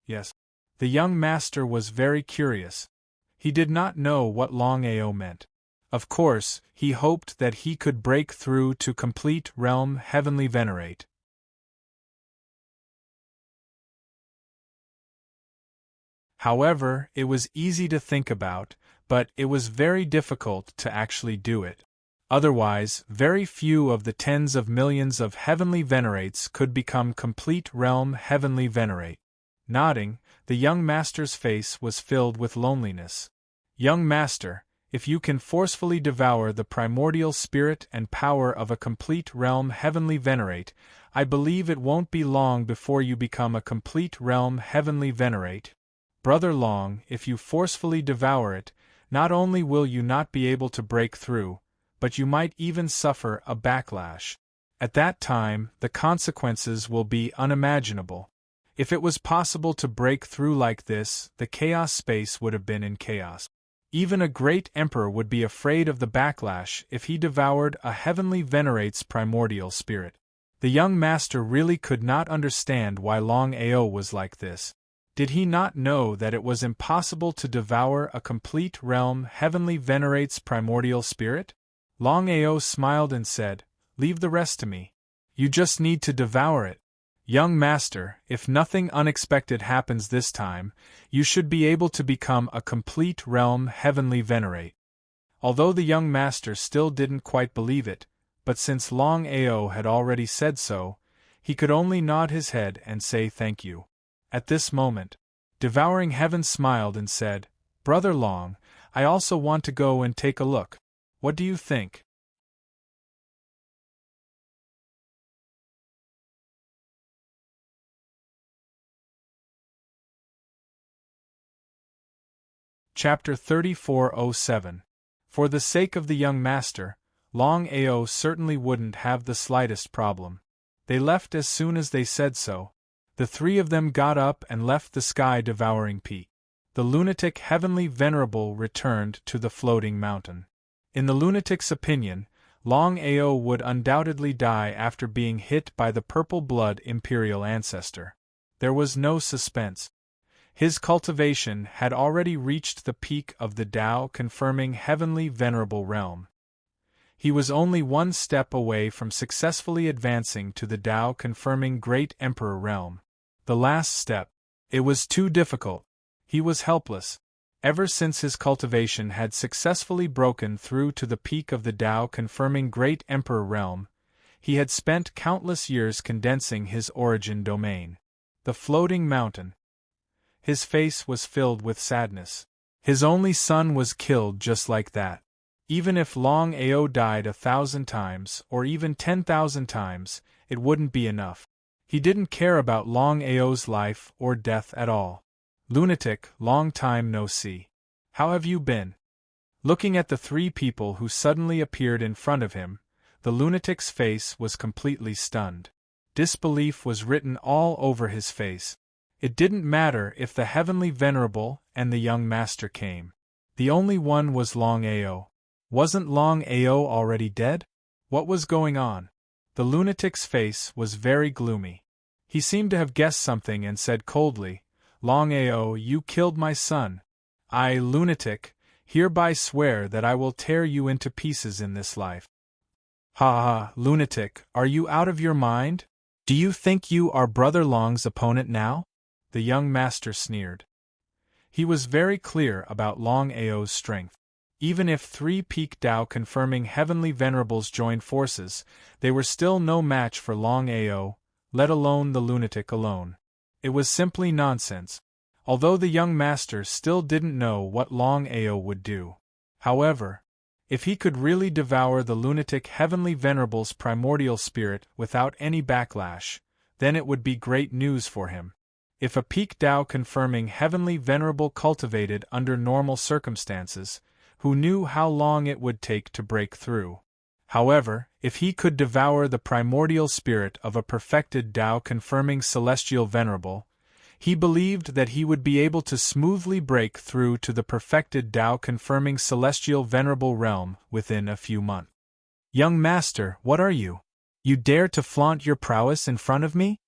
"Yes." The young master was very curious. He did not know what Longao meant. Of course, he hoped that he could break through to complete realm heavenly venerate. However, it was easy to think about, but it was very difficult to actually do it. Otherwise, very few of the tens of millions of heavenly venerates could become complete realm heavenly venerate. Nodding, the young master's face was filled with loneliness. "Young master, if you can forcefully devour the primordial spirit and power of a complete realm heavenly venerate, I believe it won't be long before you become a complete realm heavenly venerate. Brother Long, if you forcefully devour it, not only will you not be able to break through, but you might even suffer a backlash. At that time, the consequences will be unimaginable. If it was possible to break through like this, the chaos space would have been in chaos. Even a great emperor would be afraid of the backlash if he devoured a heavenly venerate's primordial spirit." The young master really could not understand why Longao was like this. Did he not know that it was impossible to devour a complete realm heavenly venerates primordial spirit? Longao smiled and said, "Leave the rest to me. You just need to devour it. Young master, if nothing unexpected happens this time, you should be able to become a complete realm heavenly venerate." Although the young master still didn't quite believe it, but since Longao had already said so, he could only nod his head and say thank you. At this moment, Devouring Heaven smiled and said, "Brother Long, I also want to go and take a look. What do you think?" Chapter 3407. For the sake of the young master, Longao certainly wouldn't have the slightest problem. They left as soon as they said so. The three of them got up and left the sky-devouring peak. The lunatic heavenly venerable returned to the floating mountain. In the lunatic's opinion, Longao would undoubtedly die after being hit by the purple-blood imperial ancestor. There was no suspense. His cultivation had already reached the peak of the Tao-confirming heavenly venerable realm. He was only one step away from successfully advancing to the Tao-confirming Great Emperor realm. The last step. It was too difficult. He was helpless. Ever since his cultivation had successfully broken through to the peak of the Tao-confirming Great Emperor realm, he had spent countless years condensing his origin domain. The floating mountain. His face was filled with sadness. His only son was killed just like that. Even if Longao died 1,000 times, or even 10,000 times, it wouldn't be enough. He didn't care about Longao's life or death at all. "Lunatic, long time no see. How have you been?" Looking at the three people who suddenly appeared in front of him, the lunatic's face was completely stunned. Disbelief was written all over his face. It didn't matter if the heavenly venerable and the young master came. The only one was Longao. Wasn't Longao already dead? What was going on? The lunatic's face was very gloomy. He seemed to have guessed something and said coldly, "Longao, you killed my son. I, lunatic, hereby swear that I will tear you into pieces in this life." "Ha ha, lunatic, are you out of your mind? Do you think you are Brother Long's opponent now?" The young master sneered. He was very clear about Longao's strength. Even if three peak Tao-confirming heavenly venerables joined forces, they were still no match for Longao, let alone the lunatic alone. It was simply nonsense. Although the young master still didn't know what Longao would do. However, if he could really devour the lunatic heavenly venerable's primordial spirit without any backlash, then it would be great news for him. If a peak Tao-confirming heavenly venerable cultivated under normal circumstances, who knew how long it would take to break through? However, if he could devour the primordial spirit of a perfected Tao-confirming celestial venerable, he believed that he would be able to smoothly break through to the perfected Tao-confirming celestial venerable realm within a few months. "Young master, what are you? You dare to flaunt your prowess in front of me?"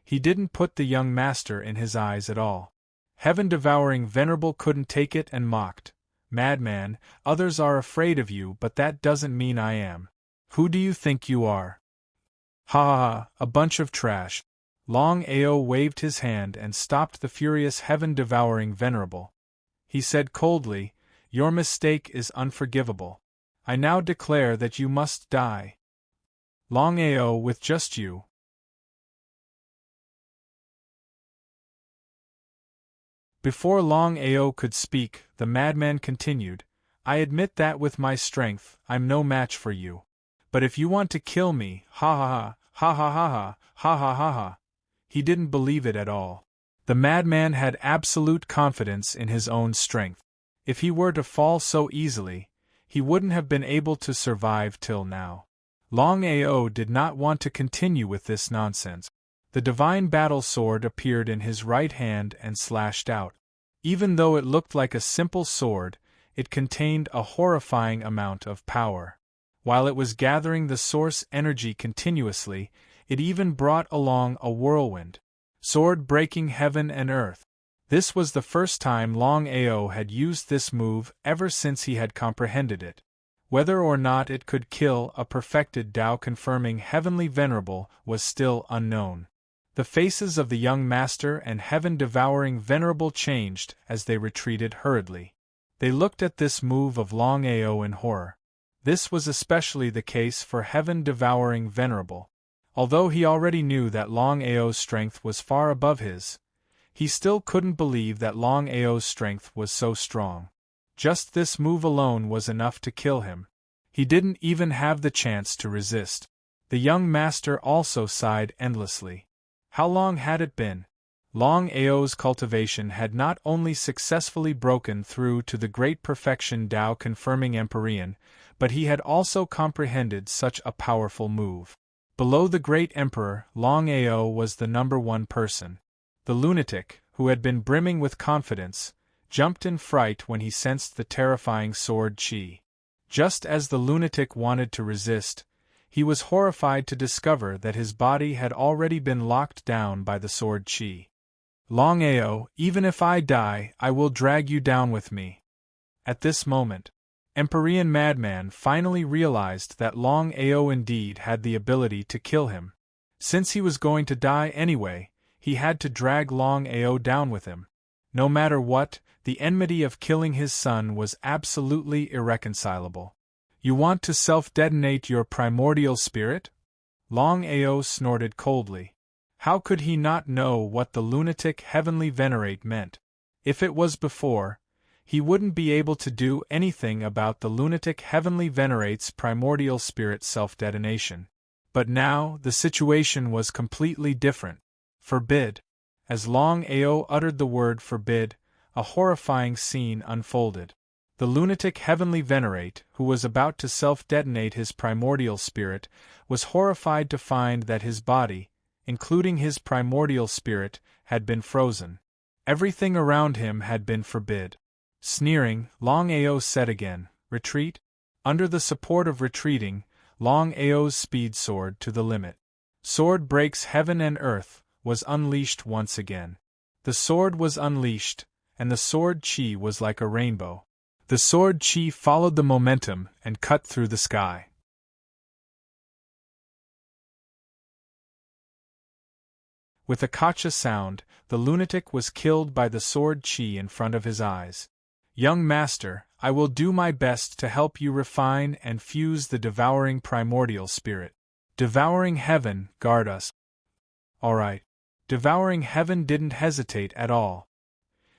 He didn't put the young master in his eyes at all. Heaven-devouring venerable couldn't take it and mocked. "Madman, others are afraid of you, but that doesn't mean I am. Who do you think you are?" "Ha ha ha, a bunch of trash." Longao waved his hand and stopped the furious heaven-devouring venerable. He said coldly, "Your mistake is unforgivable. I now declare that you must die. Longao, with just you." Before Longao could speak, the madman continued, "I admit that with my strength, I'm no match for you. But if you want to kill me, ha ha ha, ha ha ha ha, ha ha ha ha." He didn't believe it at all. The madman had absolute confidence in his own strength. If he were to fall so easily, he wouldn't have been able to survive till now. Longao did not want to continue with this nonsense. The divine battle sword appeared in his right hand and slashed out. Even though it looked like a simple sword, it contained a horrifying amount of power. While it was gathering the source energy continuously, it even brought along a whirlwind. Sword breaking heaven and earth. This was the first time Longao had used this move ever since he had comprehended it. Whether or not it could kill a perfected Tao-confirming heavenly venerable was still unknown. The faces of the young master and heaven-devouring venerable changed as they retreated hurriedly. They looked at this move of Longao in horror. This was especially the case for heaven-devouring venerable. Although he already knew that Longao's strength was far above his, he still couldn't believe that Longao's strength was so strong. Just this move alone was enough to kill him. He didn't even have the chance to resist. The young master also sighed endlessly. How long had it been? Longao's cultivation had not only successfully broken through to the great perfection Tao-confirming Empyrean, but he had also comprehended such a powerful move. Below the great emperor, Longao was the number one person. The lunatic, who had been brimming with confidence, jumped in fright when he sensed the terrifying sword qi. Just as the lunatic wanted to resist, he was horrified to discover that his body had already been locked down by the sword qi. Longao, even if I die, I will drag you down with me. At this moment, Empyrean Madman finally realized that Longao indeed had the ability to kill him. Since he was going to die anyway, he had to drag Longao down with him. No matter what, the enmity of killing his son was absolutely irreconcilable. You want to self-detonate your primordial spirit? Longao snorted coldly. How could he not know what the lunatic heavenly venerate meant? If it was before, he wouldn't be able to do anything about the lunatic heavenly venerate's primordial spirit self-detonation. But now the situation was completely different. Forbid. As Longao uttered the word forbid, a horrifying scene unfolded. The lunatic heavenly venerate, who was about to self-detonate his primordial spirit, was horrified to find that his body, including his primordial spirit, had been frozen. Everything around him had been forbid. Sneering, Longao said again, "Retreat?" Under the support of retreating, Longao's speed soared to the limit. Sword breaks heaven and earth was unleashed once again. The sword was unleashed, and the sword qi was like a rainbow. The sword qi followed the momentum and cut through the sky. With a kacha sound, the lunatic was killed by the sword qi in front of his eyes. Young master, I will do my best to help you refine and fuse the devouring primordial spirit. Devouring heaven, guard us. All right. Devouring heaven didn't hesitate at all.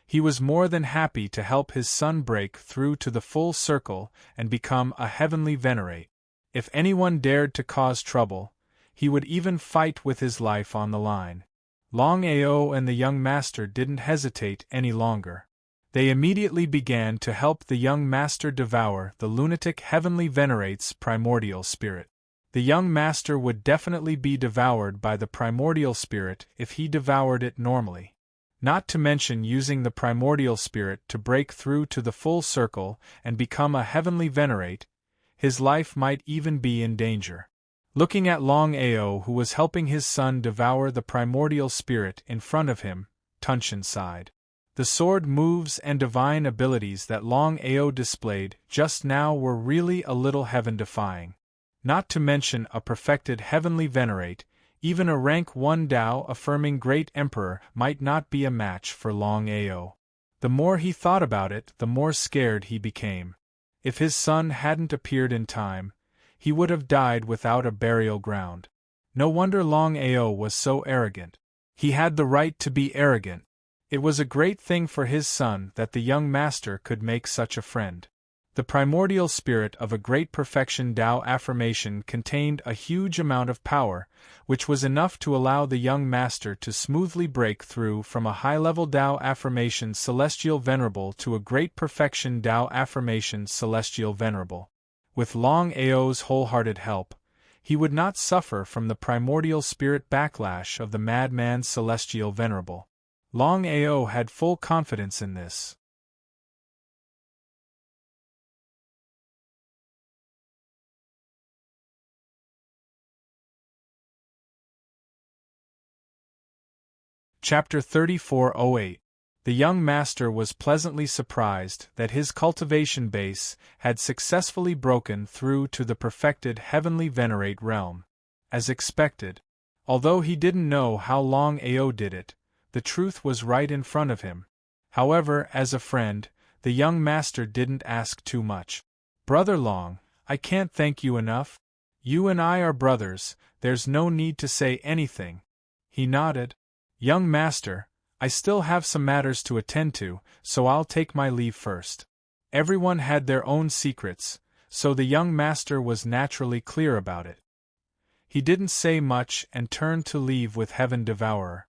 He was more than happy to help his son break through to the full circle and become a heavenly venerate. If anyone dared to cause trouble, he would even fight with his life on the line. Longao and the young master didn't hesitate any longer. They immediately began to help the young master devour the lunatic heavenly venerate's primordial spirit. The young master would definitely be devoured by the primordial spirit if he devoured it normally. Not to mention using the primordial spirit to break through to the full circle and become a heavenly venerate, his life might even be in danger. Looking at Longao, who was helping his son devour the primordial spirit in front of him, Tunshin sighed. The sword moves and divine abilities that Longao displayed just now were really a little heaven-defying. Not to mention a perfected heavenly venerate, even a rank 1 Tao-affirming great emperor might not be a match for Longao. The more he thought about it, the more scared he became. If his son hadn't appeared in time, he would have died without a burial ground. No wonder Longao was so arrogant. He had the right to be arrogant. It was a great thing for his son that the young master could make such a friend. The primordial spirit of a great perfection Tao affirmation contained a huge amount of power, which was enough to allow the young master to smoothly break through from a high-level Tao affirmation celestial venerable to a great perfection Tao affirmation celestial venerable. With Longao's wholehearted help, he would not suffer from the primordial spirit backlash of the madman celestial venerable. Longao had full confidence in this. Chapter 3408 The young master was pleasantly surprised that his cultivation base had successfully broken through to the perfected heavenly venerate realm. As expected. Although he didn't know how Longao did it, the truth was right in front of him. However, as a friend, the young master didn't ask too much. "Brother Long, I can't thank you enough. You and I are brothers, there's no need to say anything." He nodded. "Young master, I still have some matters to attend to, so I'll take my leave first." Everyone had their own secrets, so the young master was naturally clear about it. He didn't say much and turned to leave with Heaven Devourer.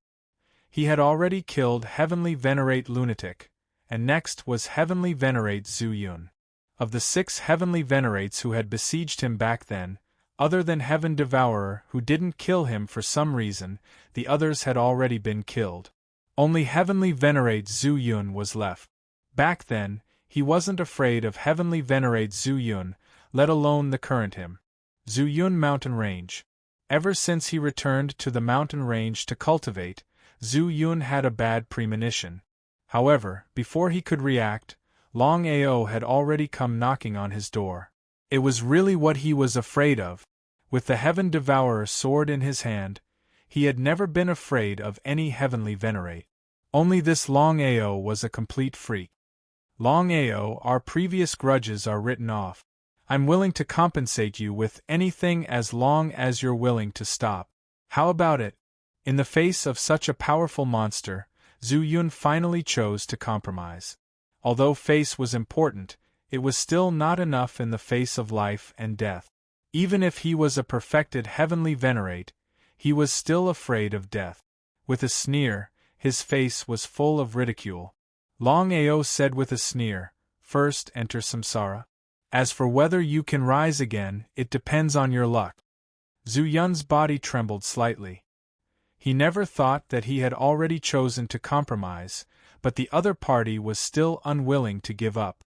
He had already killed Heavenly Venerate Lunatic, and next was Heavenly Venerate Zhu Yun. Of the 6 Heavenly Venerates who had besieged him back then, other than Heaven Devourer who didn't kill him for some reason, the others had already been killed. Only Heavenly Venerate Zhu Yun was left. Back then, he wasn't afraid of Heavenly Venerate Zhu Yun, let alone the current him. Zhu Yun Mountain Range. Ever since he returned to the mountain range to cultivate, Zhu Yun had a bad premonition. However, before he could react, Longao had already come knocking on his door. It was really what he was afraid of. With the Heaven Devourer sword in his hand, he had never been afraid of any heavenly venerate. Only this Longao was a complete freak. "Longao, our previous grudges are written off. I'm willing to compensate you with anything as long as you're willing to stop. How about it?" In the face of such a powerful monster, Zhu Yun finally chose to compromise. Although face was important, it was still not enough in the face of life and death. Even if he was a perfected heavenly venerate, he was still afraid of death. With a sneer, his face was full of ridicule. Longao said with a sneer, "First enter samsara. As for whether you can rise again, it depends on your luck." Zhu Yun's body trembled slightly. He never thought that he had already chosen to compromise, but the other party was still unwilling to give up.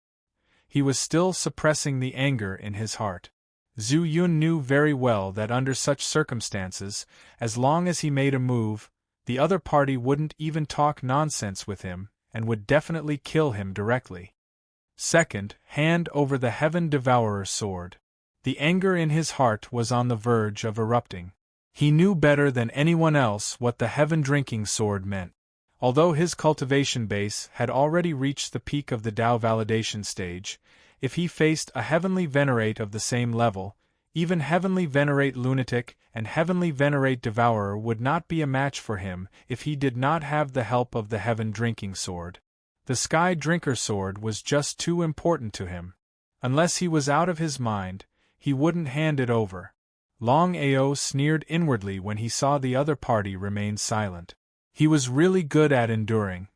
He was still suppressing the anger in his heart. Zhu Yun knew very well that under such circumstances, as long as he made a move, the other party wouldn't even talk nonsense with him, and would definitely kill him directly. Second, hand over the Heaven Devourer sword. The anger in his heart was on the verge of erupting. He knew better than anyone else what the Heaven Drinking Sword meant. Although his cultivation base had already reached the peak of the Tao validation stage, if he faced a Heavenly Venerate of the same level, even Heavenly Venerate Lunatic and Heavenly Venerate Devourer would not be a match for him if he did not have the help of the Heaven Drinking Sword. The Sky Drinker Sword was just too important to him. Unless he was out of his mind, he wouldn't hand it over. Longao sneered inwardly when he saw the other party remain silent. He was really good at enduring.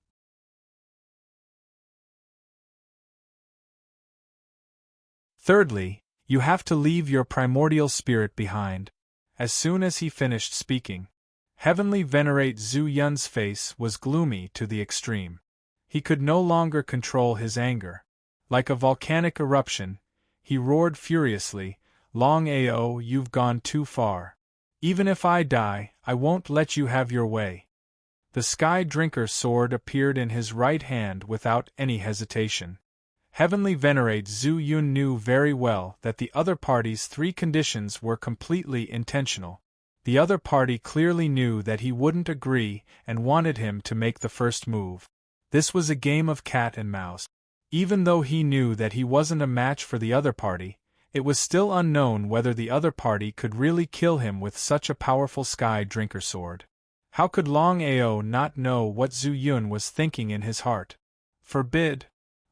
Thirdly, you have to leave your primordial spirit behind. As soon as he finished speaking, Heavenly Venerate Zhu Yun's face was gloomy to the extreme. He could no longer control his anger. Like a volcanic eruption, he roared furiously, "Longao, you've gone too far. Even if I die, I won't let you have your way." The Sky Drinker sword appeared in his right hand without any hesitation. Heavenly Venerate Zhu Yun knew very well that the other party's 3 conditions were completely intentional. The other party clearly knew that he wouldn't agree and wanted him to make the first move. This was a game of cat and mouse. Even though he knew that he wasn't a match for the other party, it was still unknown whether the other party could really kill him with such a powerful Sky Drinker sword. How could Longao not know what Zhu Yun was thinking in his heart? Forbid.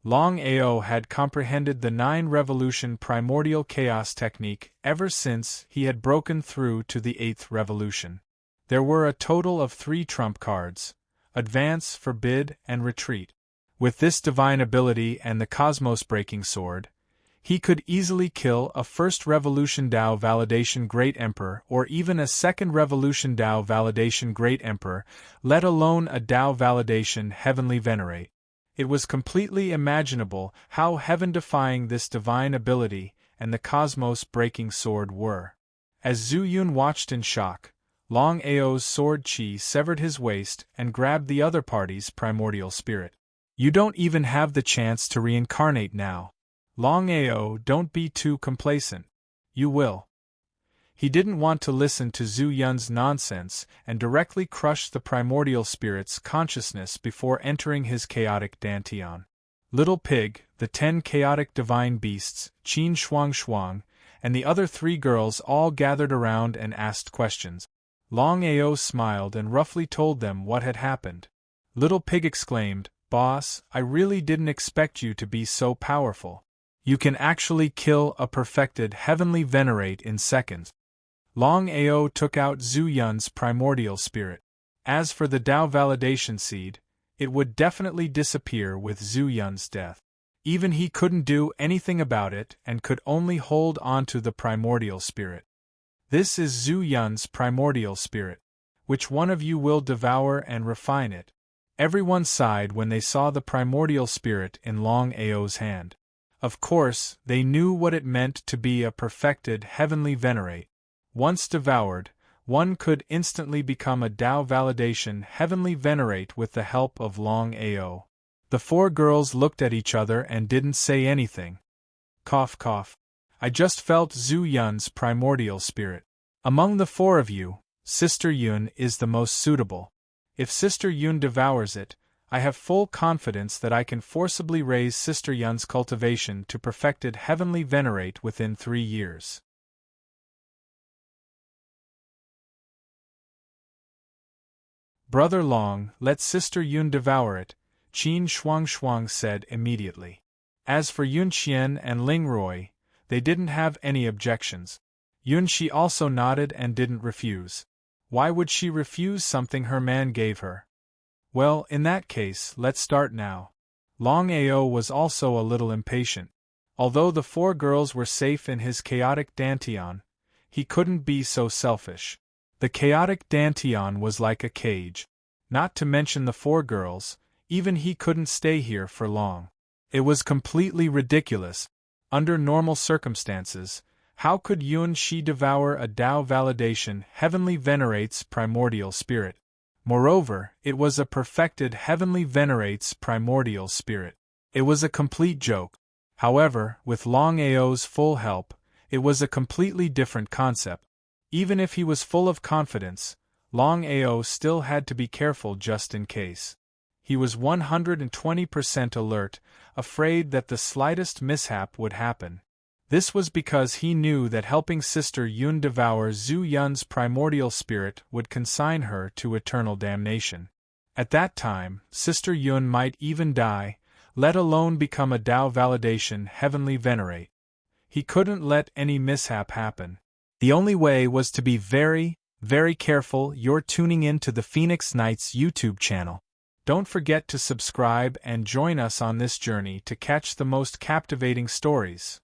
Longao had comprehended the 9-revolution primordial chaos technique ever since he had broken through to the 8th revolution. There were a total of 3 trump cards: advance, forbid, and retreat. With this divine ability and the cosmos breaking sword, he could easily kill a 1st Revolution Tao Validation Great Emperor or even a 2nd Revolution Tao Validation Great Emperor, let alone a Tao Validation Heavenly Venerate. It was completely imaginable how heaven-defying this divine ability and the cosmos-breaking sword were. As Zhu Yun watched in shock, Longao's sword chi severed his waist and grabbed the other party's primordial spirit. You don't even have the chance to reincarnate now. Longao, don't be too complacent. You will. He didn't want to listen to Zhu Yun's nonsense and directly crushed the primordial spirit's consciousness before entering his chaotic dantian. Little Pig, the 10 chaotic divine beasts, Qin Shuang Shuang, and the other 3 girls all gathered around and asked questions. Longao smiled and roughly told them what had happened. Little Pig exclaimed, "Boss, I really didn't expect you to be so powerful. You can actually kill a perfected heavenly venerate in seconds." Longao took out Zhu Yun's primordial spirit. As for the Dao validation seed, it would definitely disappear with Zhu Yun's death. Even he couldn't do anything about it and could only hold onto the primordial spirit. This is Zhu Yun's primordial spirit. Which one of you will devour and refine it? Everyone sighed when they saw the primordial spirit in Longao's hand. Of course, they knew what it meant to be a perfected heavenly venerate. Once devoured, one could instantly become a Dao validation heavenly venerate with the help of Longao. The 4 girls looked at each other and didn't say anything. Cough cough. I just felt Zhu Yun's primordial spirit. Among the 4 of you, Sister Yun is the most suitable. If Sister Yun devours it, I have full confidence that I can forcibly raise Sister Yun's cultivation to perfected heavenly venerate within 3 years. Brother Long, let Sister Yun devour it, Qin Shuang Shuang said immediately. As for Yun Xian and Ling Rui, they didn't have any objections. Yun Shi also nodded and didn't refuse. Why would she refuse something her man gave her? Well, in that case, let's start now. Longao was also a little impatient. Although the 4 girls were safe in his chaotic dantian, he couldn't be so selfish. The chaotic dantian was like a cage. Not to mention the 4 girls, even he couldn't stay here for long. It was completely ridiculous. Under normal circumstances, how could Yun Shi devour a Dao validation heavenly venerate's primordial spirit? Moreover, it was a perfected heavenly venerate's primordial spirit. It was a complete joke. However, with Longao's full help, it was a completely different concept. Even if he was full of confidence, Longao still had to be careful just in case. He was 120% alert, afraid that the slightest mishap would happen. This was because he knew that helping Sister Yun devour Zhu Yun's primordial spirit would consign her to eternal damnation. At that time, Sister Yun might even die, let alone become a Dao validation heavenly venerate. He couldn't let any mishap happen. The only way was to be very, very careful. You're tuning in to the Phoenix Knights YouTube channel. Don't forget to subscribe and join us on this journey to catch the most captivating stories.